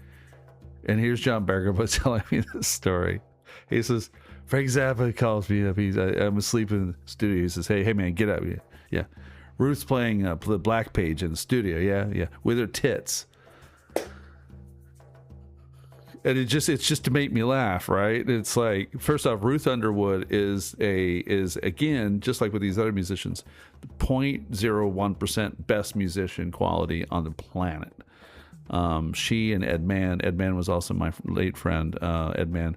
And here's John Bergamo telling me this story. He says, Frank Zappa calls me up. I'm asleep in the studio. He says, hey man, get up. Yeah. Ruth's playing the Black Page in the studio. Yeah. With her tits. And it's just to make me laugh, right? It's like, first off, Ruth Underwood is again, just like with these other musicians, 0.01% best musician quality on the planet. She and Ed Mann was also my late friend, Ed Mann,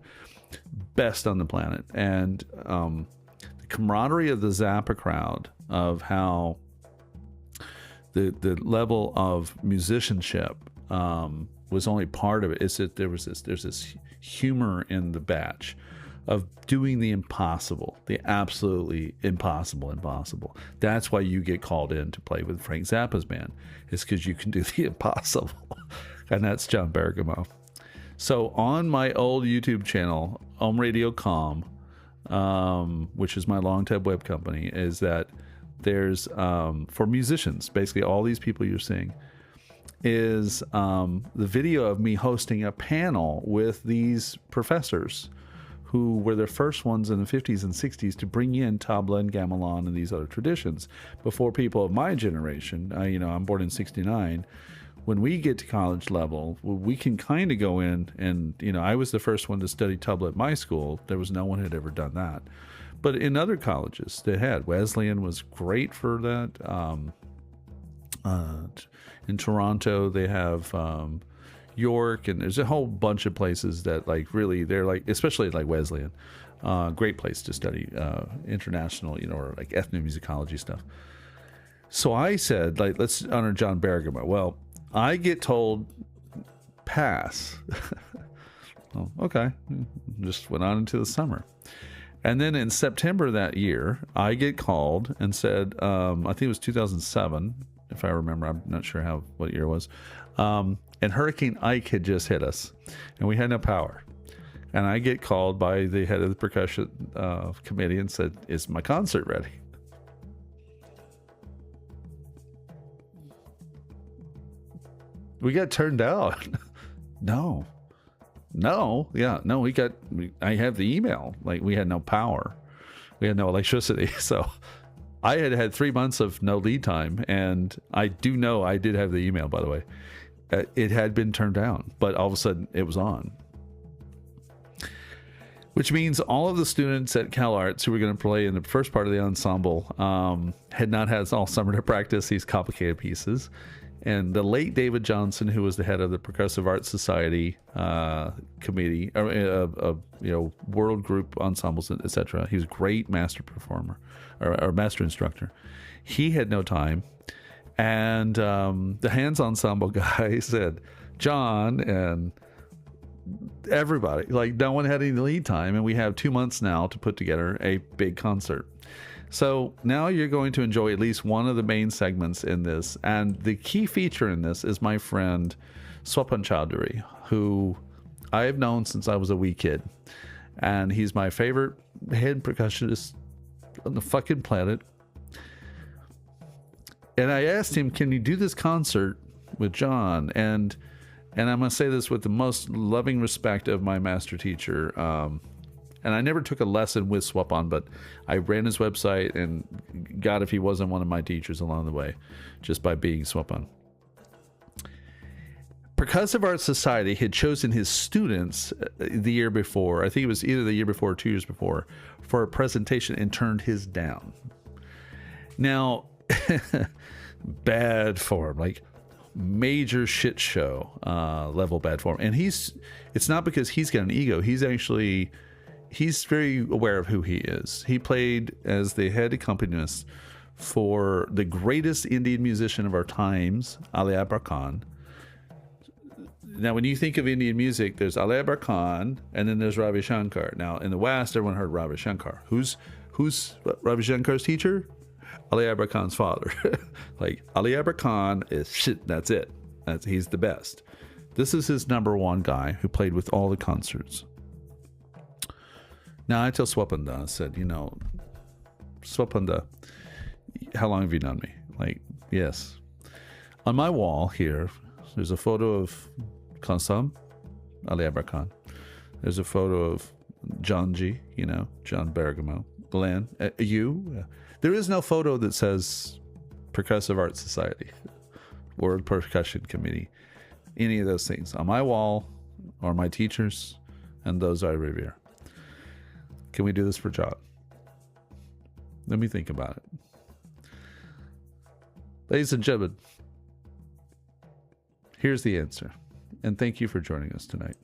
best on the planet. And the camaraderie of the Zappa crowd, of how the level of musicianship was only part of it. Is that there's this humor in the batch of doing the impossible, the absolutely impossible. That's why you get called in to play with Frank Zappa's band, is because you can do the impossible. And that's John Bergamo. So on my old YouTube channel, Om Radio Com, which is my long-time web company, is that there's, for musicians, basically all these people you're seeing, is the video of me hosting a panel with these professors who were the first ones in the 50s and 60s to bring in tabla and gamelan and these other traditions. Before people of my generation, I'm born in 69, when we get to college level, we can kind of go in and, I was the first one to study tabla at my school. There was no one had ever done that. But in other colleges, they had. Wesleyan was great for that. In Toronto, they have York, and there's a whole bunch of places that they're especially like Wesleyan, great place to study international, or like ethnomusicology stuff. So I said, let's honor John Bergamo. Well, I get told, pass. Oh, okay. Just went on into the summer. And then in September that year, I get called and said, I think it was 2007, if I remember. I'm not sure what year it was. And Hurricane Ike had just hit us, and we had no power. And I get called by the head of the percussion committee and said, is my concert ready? We got turned down. No, I have the email. We had no power. We had no electricity. So I had 3 months of no lead time. And I do know I did have the email, by the way. It had been turned down, but all of a sudden it was on. Which means all of the students at CalArts who were going to play in the first part of the ensemble had not had all summer to practice these complicated pieces. And the late David Johnson, who was the head of the Percussive Arts Society committee, world group ensembles, etc. He was a great master performer or master instructor. He had no time. And the hands ensemble guy said, John and everybody, no one had any lead time, and we have 2 months now to put together a big concert. So now you're going to enjoy at least one of the main segments in this. And the key feature in this is my friend Swapan Chowdhury, who I have known since I was a wee kid. And he's my favorite head percussionist on the fucking planet. And I asked him, can you do this concert with John? And I'm going to say this with the most loving respect of my master teacher. And I never took a lesson with Swapan, but I ran his website and got if he wasn't one of my teachers along the way, just by being Swapan. Percussive Arts Society had chosen his students the year before, I think it was either the year before or 2 years before, for a presentation and turned his down. Now, bad form, major shit show level bad form. And it's not because he's got an ego. He's very aware of who he is. He played as the head accompanist for the greatest Indian musician of our times, Ali Akbar Khan. Now, when you think of Indian music, there's Ali Akbar Khan, and then there's Ravi Shankar. Now, in the West, everyone heard Ravi Shankar. Who's Ravi Shankar's teacher? Ali Akbar Khan's father. Ali Akbar Khan is shit, that's it. He's the best. This is his number one guy who played with all the concerts. Now, I tell Swapanda, I said, Swapanda, how long have you known me? Yes. On my wall here, there's a photo of Kansam, Ali Akbar Khan. There's a photo of John G, John Bergamo, Glen, you. There is no photo that says Percussive Arts Society, World Percussion Committee, any of those things. On my wall are my teachers and those I revere. Can we do this for John? Let me think about it. Ladies and gentlemen, here's the answer. And thank you for joining us tonight.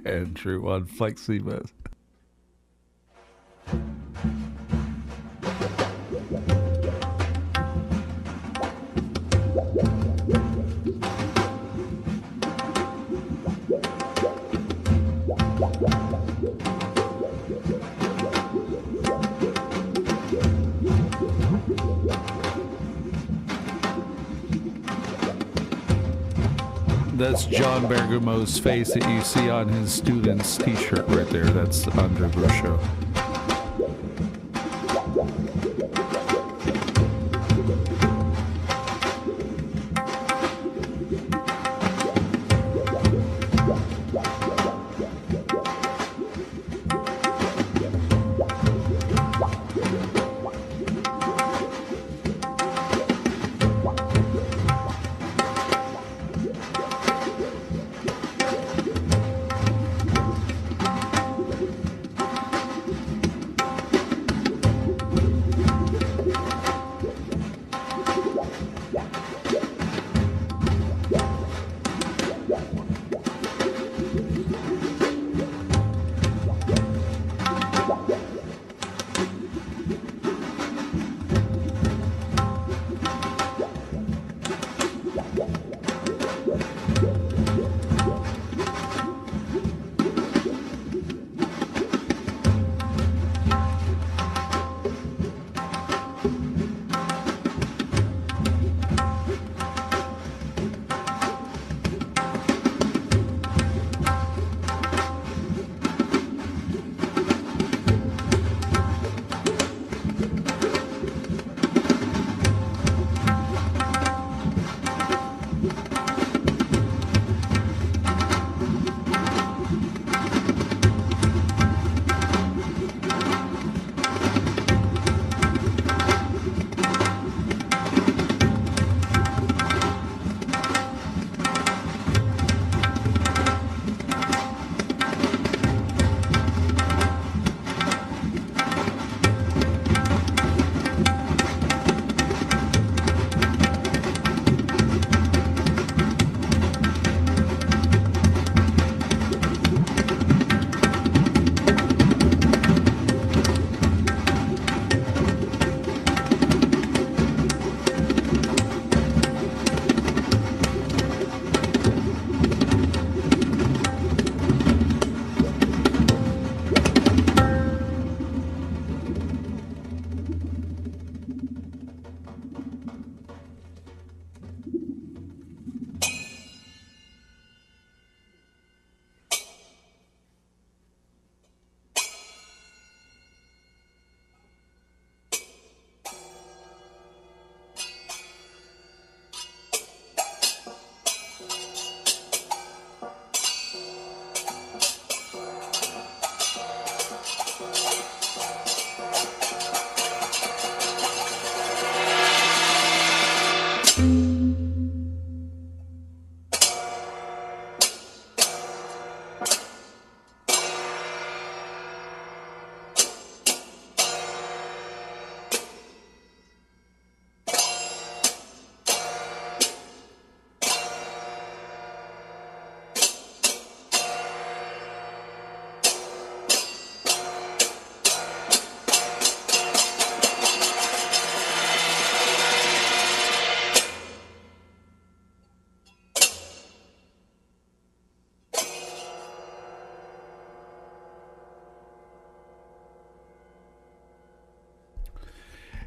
Andrew on Flexibus. That's John Bergamo's face that you see on his student's t-shirt right there. That's Andre Brusho.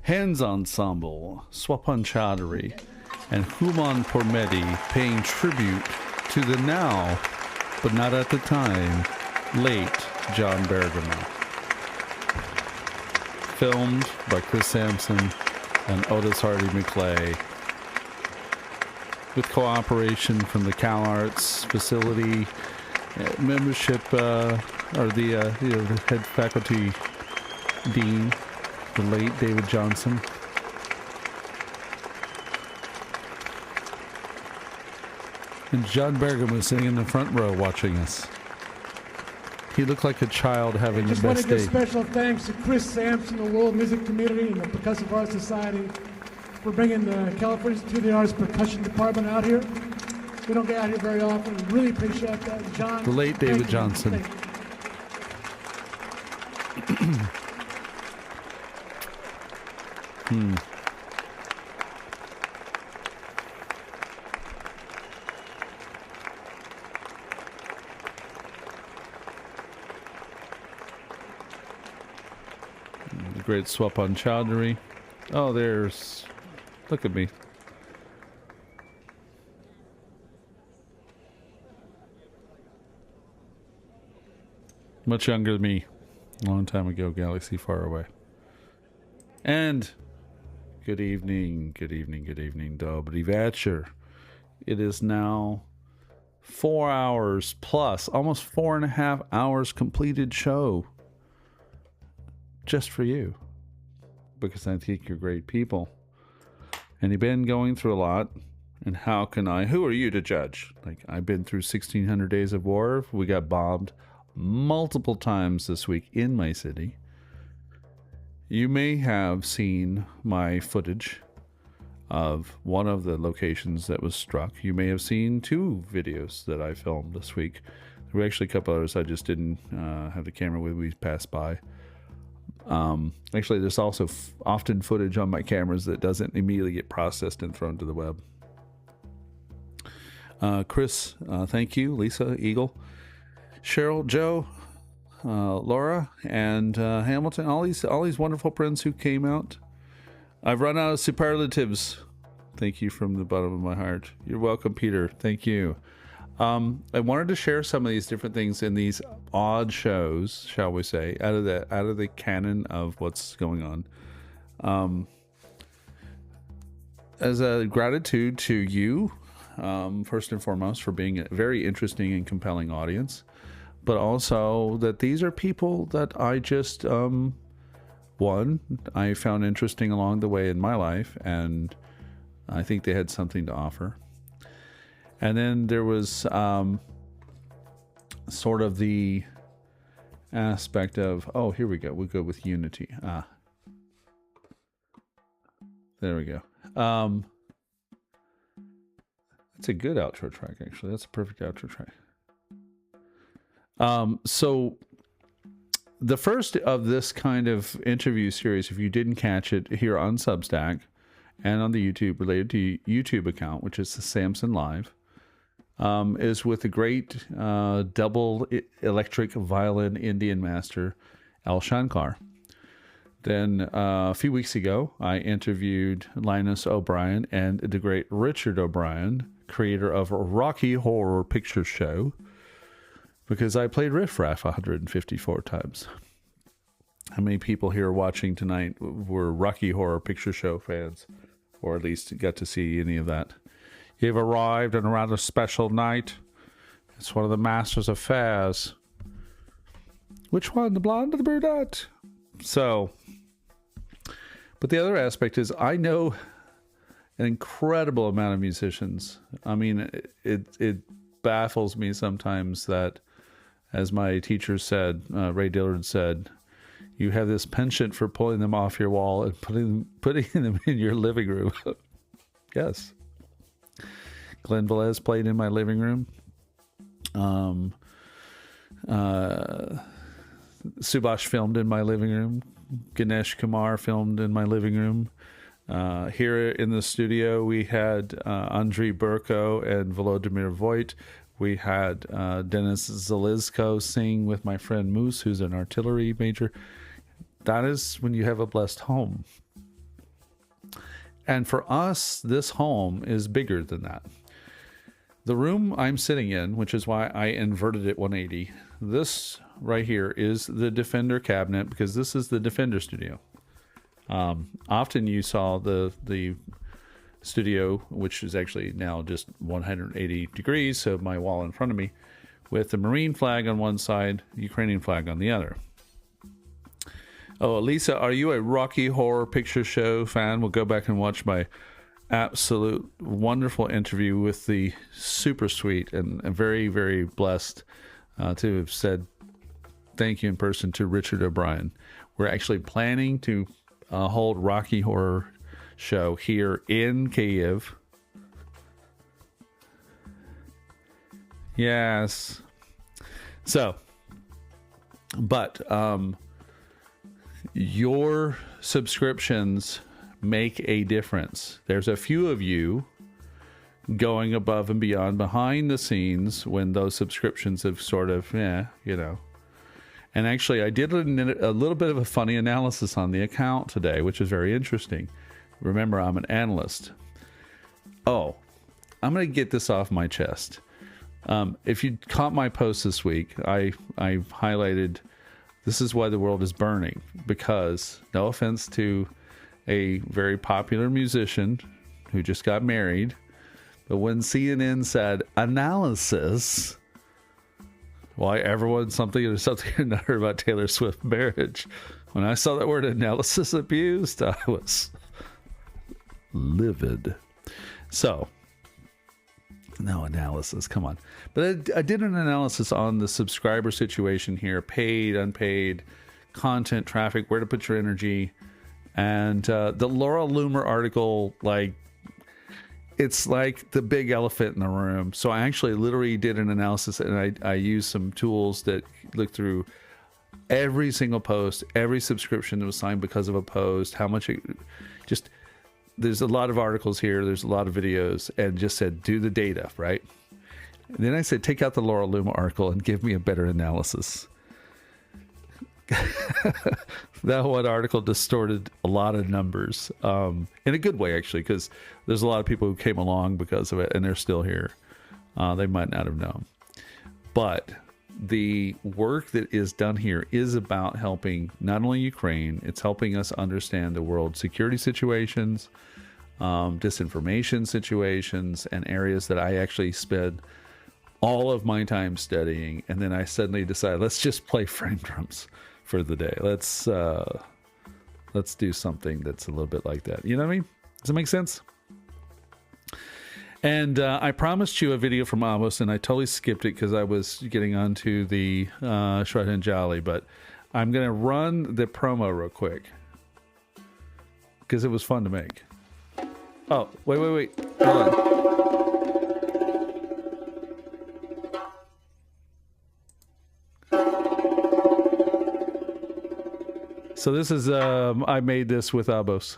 Hands Ensemble, Swapan Chowdhury, and Human Pourmehdi paying tribute to the now, but not at the time, late John Bergamo. Filmed by Chris Sampson and Otis Hardy-McClay, with cooperation from the CalArts facility, membership, or the head faculty dean, the late David Johnson. And John Bergamo was sitting in the front row watching us. He looked like a child having the best day. I just want to give special thanks to Chris Sampson, the World Music Community, and the Percussive Arts Society for bringing the California Institute of the Arts Percussion Department out here. We don't get out here very often. We really appreciate that. John. The late David thank you. Johnson. Thank you. The great Swapan Chowdhury. Oh, there's... Look at me. Much younger than me. A long time ago, galaxy far away. And good evening, Dobry Večer. It is now 4 hours plus, almost 4.5 hours completed show. Just for you. Because I think you're great people. And you've been going through a lot. And who are you to judge? Like, I've been through 1,600 days of war. We got bombed multiple times this week in my city. You may have seen my footage of one of the locations that was struck. You may have seen 2 videos that I filmed this week. There were actually a couple others I just didn't have the camera with. We passed by. Actually, there's also often footage on my cameras that doesn't immediately get processed and thrown to the web. Chris, thank you. Lisa, Eagle, Cheryl, Joe, Laura, and Hamilton. All these wonderful friends who came out. I've run out of superlatives. Thank you from the bottom of my heart. You're welcome, Peter. Thank you. I wanted to share some of these different things in these odd shows, shall we say, out of the canon of what's going on. As a gratitude to you, first and foremost, for being a very interesting and compelling audience, but also that these are people that I just I found interesting along the way in my life, and I think they had something to offer. And then there was sort of the aspect of, oh, here we go. We'll go with unity. There we go. That's a good outro track, actually. That's a perfect outro track. So the first of this kind of interview series, if you didn't catch it here on Substack and on the YouTube related to YouTube account, which is the Sampson Live, is with the great double electric violin Indian master Al Shankar. Then a few weeks ago, I interviewed Linus O'Brien and the great Richard O'Brien, creator of Rocky Horror Picture Show, because I played Riff Raff 154 times. How many people here watching tonight were Rocky Horror Picture Show fans, or at least got to see any of that? You've arrived on a rather special night. It's one of the Masters of Fairs. Which one, the blonde or the brunette? So, but the other aspect is I know an incredible amount of musicians. I mean, it baffles me sometimes that, as my teacher said, Ray Dillard said, you have this penchant for pulling them off your wall and putting them in your living room. Yes. Glen Velez played in my living room. Subhash filmed in my living room. Ganesh Kumar filmed in my living room. Here in the studio, we had Andriy Burko and Volodymyr Voit. We had Denis Zalizko sing with my friend Moose, who's an artillery major. That is when you have a blessed home. And for us, this home is bigger than that. The room I'm sitting in, which is why I inverted it 180, this right here is the Defender cabinet, because this is the Defender studio. Often you saw the studio, which is actually now just 180 degrees, so my wall in front of me, with the Marine flag on one side, Ukrainian flag on the other. Oh, Lisa, are you a Rocky Horror Picture Show fan? We'll go back and watch my absolute wonderful interview with the super sweet and very, very blessed to have said thank you in person to Richard O'Brien. We're actually planning to hold Rocky Horror Show here in Kyiv. Yes. So, but your subscriptions make a difference. There's a few of you going above and beyond behind the scenes when those subscriptions have sort of, And actually, I did a little bit of a funny analysis on the account today, which is very interesting. Remember, I'm an analyst. Oh, I'm going to get this off my chest. If you caught my post this week, I highlighted, this is why the world is burning. Because, no offense to a very popular musician who just got married, but when CNN said analysis, why everyone something or another about Taylor Swift marriage, when I saw that word analysis abused, I was livid. So, no analysis, come on. But I did an analysis on the subscriber situation here, paid, unpaid, content, traffic, where to put your energy. And the Laura Loomer article, it's like the big elephant in the room. So I actually literally did an analysis, and I used some tools that look through every single post, every subscription that was signed because of a post, how much it just... There's a lot of articles here. There's a lot of videos, and just said, do the data, right? And then I said, take out the Laura Loomer article and give me a better analysis. That one article distorted a lot of numbers, in a good way, actually, because there's a lot of people who came along because of it, and they're still here. They might not have known. But the work that is done here is about helping not only Ukraine, it's helping us understand the world security situations, disinformation situations, and areas that I actually spend all of my time studying. And then I suddenly decide, let's just play frame drums for the day. Let's do something that's a little bit like that. You know what I mean? Does that make sense? And I promised you a video from Abos, and I totally skipped it because I was getting onto the Swapan Chowdhury, but I'm going to run the promo real quick because it was fun to make. Oh, wait. Hold on. So this is, I made this with Abos.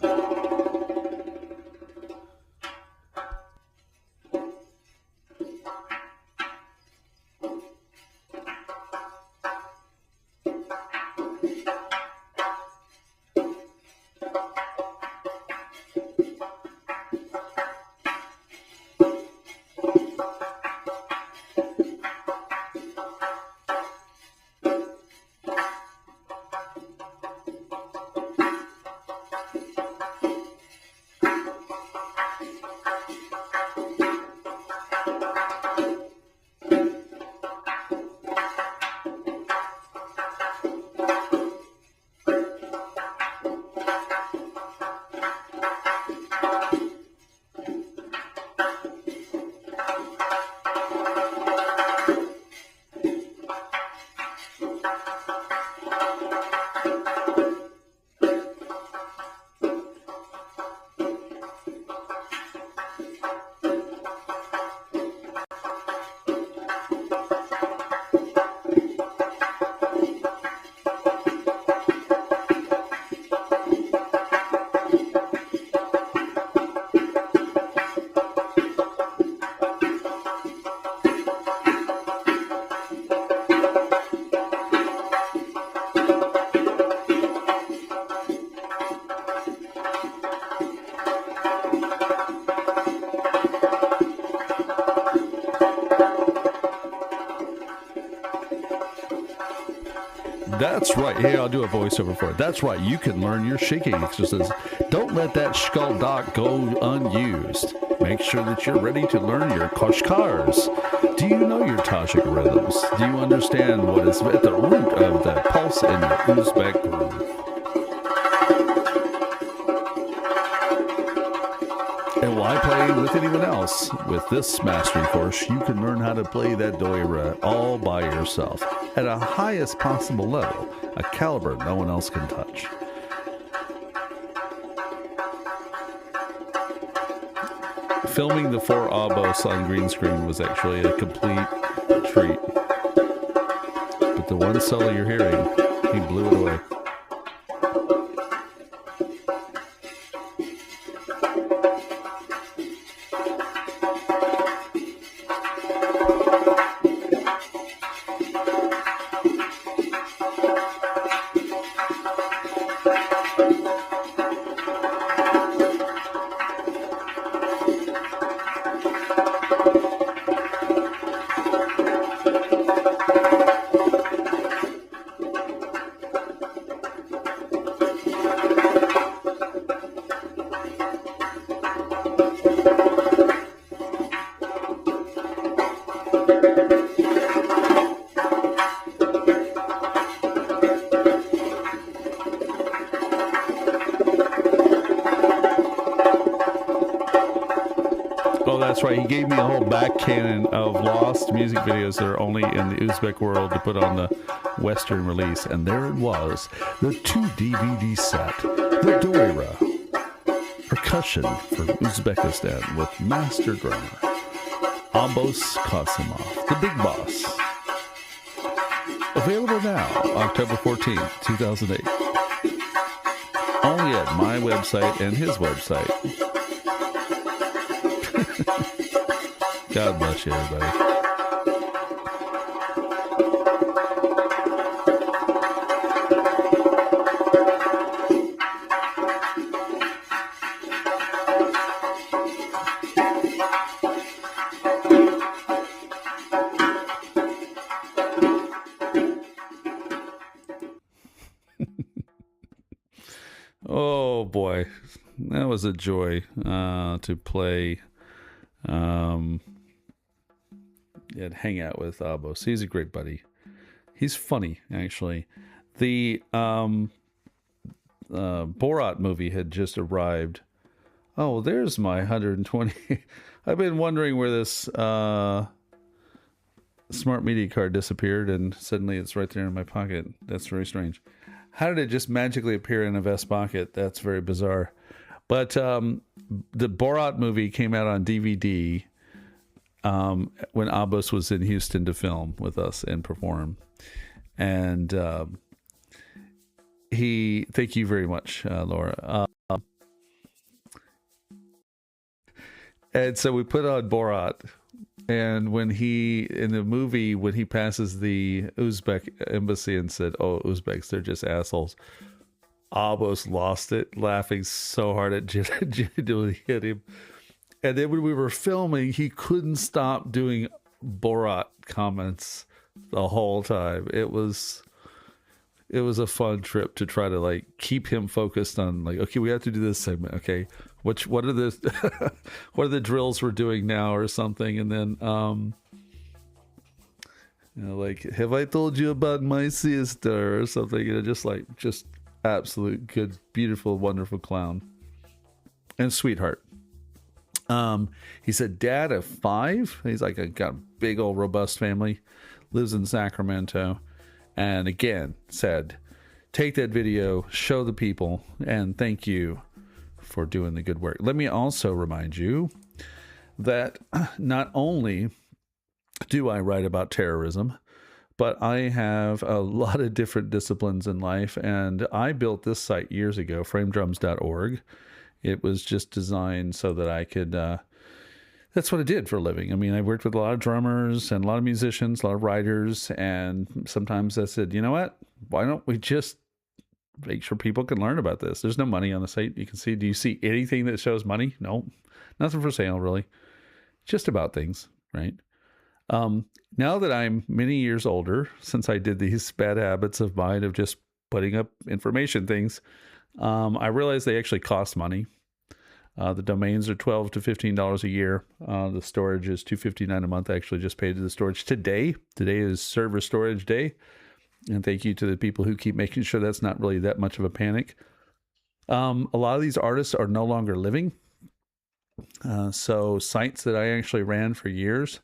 That's right. Hey, I'll do a voiceover for it. That's right. You can learn your shaking exercises. Don't let that skull dot go unused. Make sure that you're ready to learn your koshkars. Do you know your Tajik rhythms? Do you understand what is at the root of the pulse in your Uzbek groove? And why play with anyone else? With this mastery course, you can learn how to play that Doyra all by yourself at a highest possible level, a caliber no one else can touch. Filming the 4 Abos on green screen was actually a complete treat. But the one solo you're hearing, he blew it away. That's right. He gave me a whole back canon of lost music videos that are only in the Uzbek world to put on the Western release. And there it was. The 2 DVD set. The Doyra. Percussion from Uzbekistan with master drummer Abos Kosimov, the big boss. Available now, October 14th, 2008. Only at my website and his website. God bless you, everybody. Oh boy, that was a joy to play. And hang out with Abos. He's a great buddy. He's funny, actually. The Borat movie had just arrived. Oh, there's my 120. I've been wondering where this smart media card disappeared, and suddenly it's right there in my pocket. That's very strange. How did it just magically appear in a vest pocket? That's very bizarre. But the Borat movie came out on DVD when Abos was in Houston to film with us and perform. And thank you very much, Laura. And so we put on Borat, and in the movie, when he passes the Uzbek embassy and said, "Oh, Uzbeks, they're just assholes," Abos lost it, laughing so hard at genuinely hit him. And then when we were filming, he couldn't stop doing Borat comments the whole time. It was a fun trip to try to keep him focused on okay, we have to do this segment. Okay, what are the what are the drills we're doing now or something? And then have I told you about my sister or something? Just absolute good, beautiful, wonderful clown and sweetheart. He said, Dad of 5. He's got a big old robust family, lives in Sacramento, and again said, take that video, show the people, and thank you for doing the good work. Let me also remind you that not only do I write about terrorism, but I have a lot of different disciplines in life, and I built this site years ago, framedrums.org. It was just designed so that I could, that's what I did for a living. I mean, I worked with a lot of drummers and a lot of musicians, a lot of writers, and sometimes I said, you know what, why don't we just make sure people can learn about this? There's no money on the site. You can see, do you see anything that shows money? No, nothing for sale, really. Just about things, right? Now that I'm many years older, since I did these bad habits of mine of just putting up information things, I realize they actually cost money. The domains are $12 to $15 a year. The storage is $259 a month. I actually just paid for the storage today. Today is server storage day. And thank you to the people who keep making sure that's not really that much of a panic. A lot of these artists are no longer living. So sites that I actually ran for years,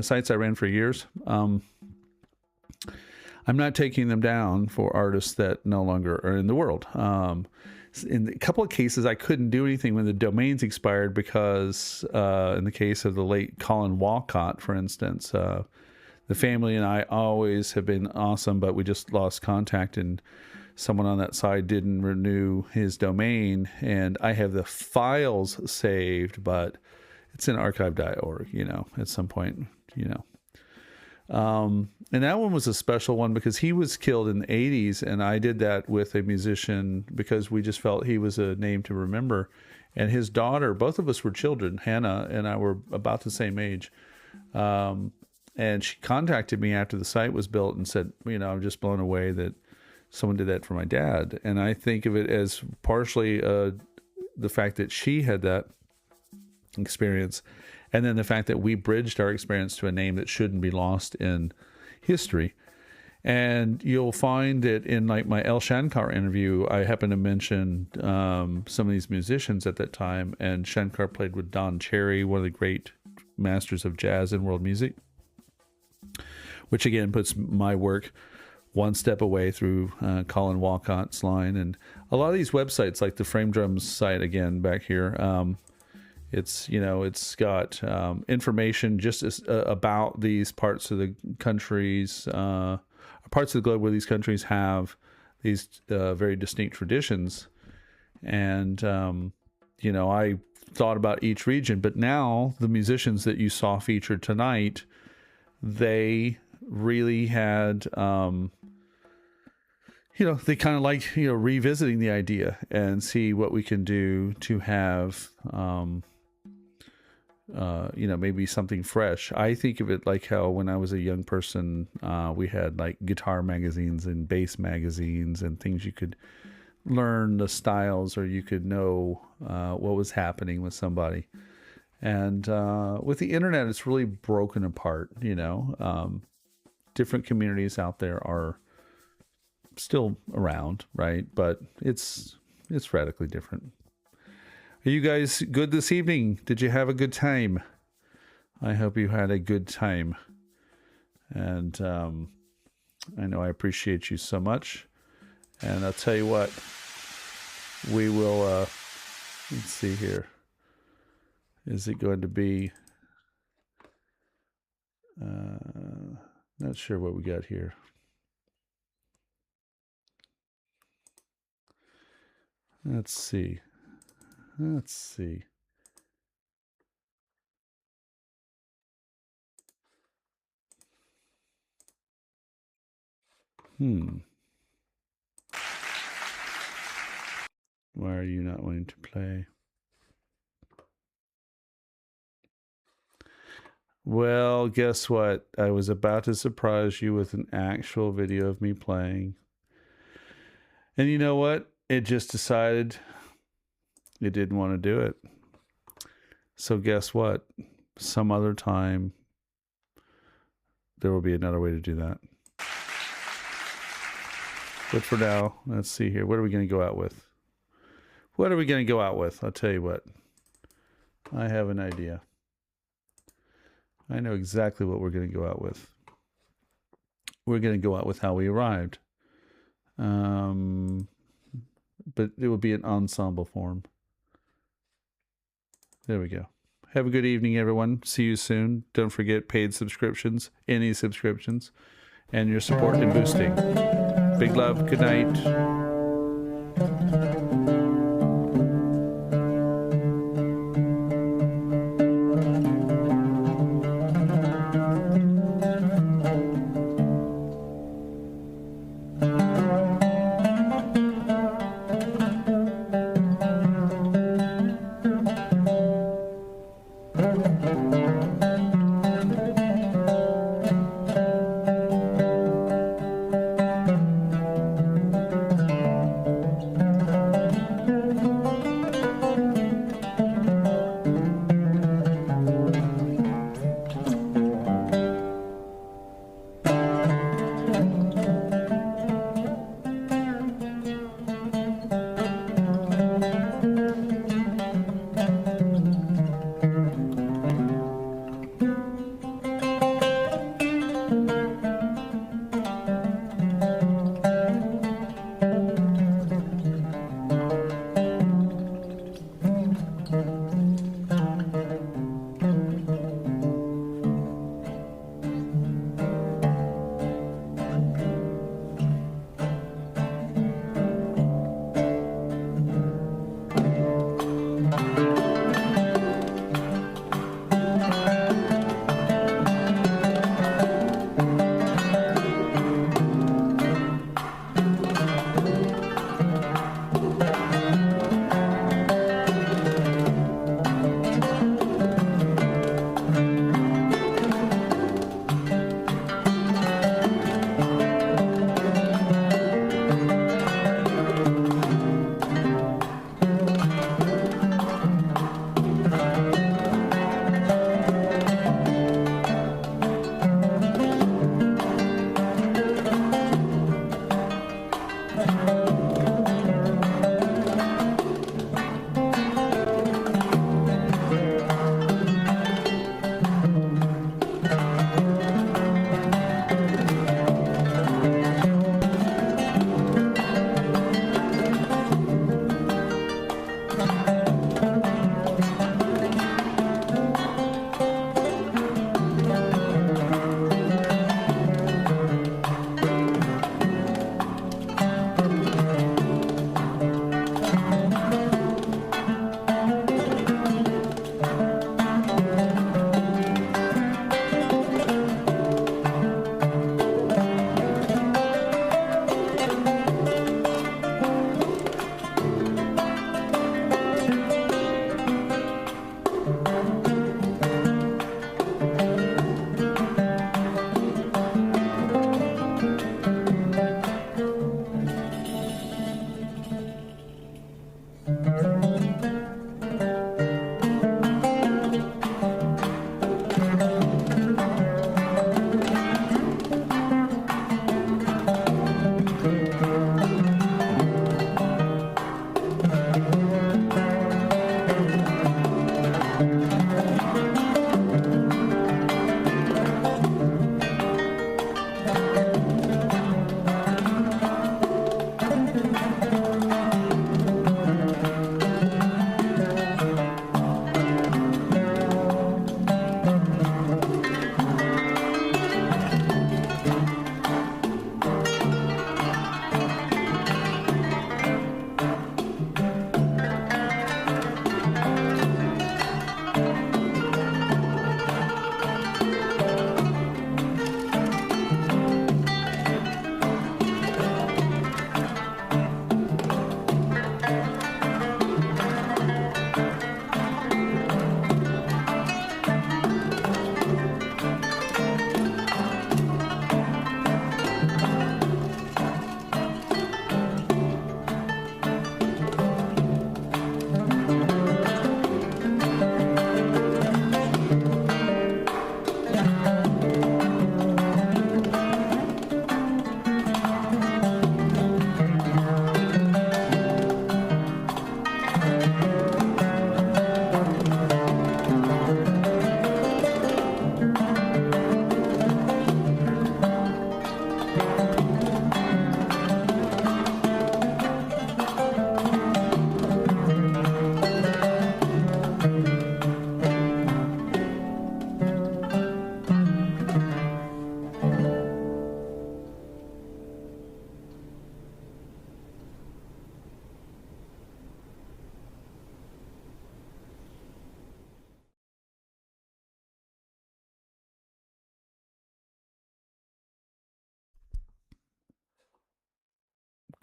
sites I ran for years, I'm not taking them down for artists that no longer are in the world. in a couple of cases, I couldn't do anything when the domains expired because, in the case of the late Colin Walcott, for instance, the family and I always have been awesome, but we just lost contact, and someone on that side didn't renew his domain, and I have the files saved, but it's in archive.org, at some point, and that one was a special one because he was killed in the 80s, and I did that with a musician because we just felt he was a name to remember. And his daughter, both of us were children, Hannah and I were about the same age. And she contacted me after the site was built and said, I'm just blown away that someone did that for my dad. And I think of it as partially the fact that she had that experience, and then the fact that we bridged our experience to a name that shouldn't be lost in history. And you'll find that in like my El Shankar interview, I happen to mention some of these musicians at that time, and Shankar played with Don Cherry, one of the great masters of jazz and world music, which again puts my work one step away through Colin Walcott's line. And a lot of these websites, like the Frame Drums site again back here, it's got information just about these parts of the countries, parts of the globe where these countries have these very distinct traditions. And, I thought about each region, but now the musicians that you saw featured tonight, they really had, they kind of like, revisiting the idea and see what we can do to have, maybe something fresh. I think of it like how when I was a young person, we had like guitar magazines and bass magazines and things you could learn the styles, or you could know what was happening with somebody. And with the internet, it's really broken apart. Different communities out there are still around, right? But it's radically different. Are you guys good this evening? Did you have a good time? I hope you had a good time. And I know I appreciate you so much. And I'll tell you what, we will, let's see here. Is it going to be, not sure what we got here. Let's see. Why are you not wanting to play? Well, guess what? I was about to surprise you with an actual video of me playing. And you know what? It just decided it didn't want to do it. So guess what? Some other time, there will be another way to do that. But for now, let's see here. What are we going to go out with? I'll tell you what. I have an idea. I know exactly what we're going to go out with. We're going to go out with How We Arrived. But it will be an ensemble form. There we go. Have a good evening, everyone. See you soon. Don't forget paid subscriptions, any subscriptions, and your support and boosting. Big love. Good night.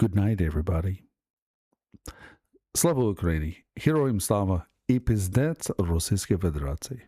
Good night, everybody. Слава Україні! Героям слава і пиздець Російської Федерації.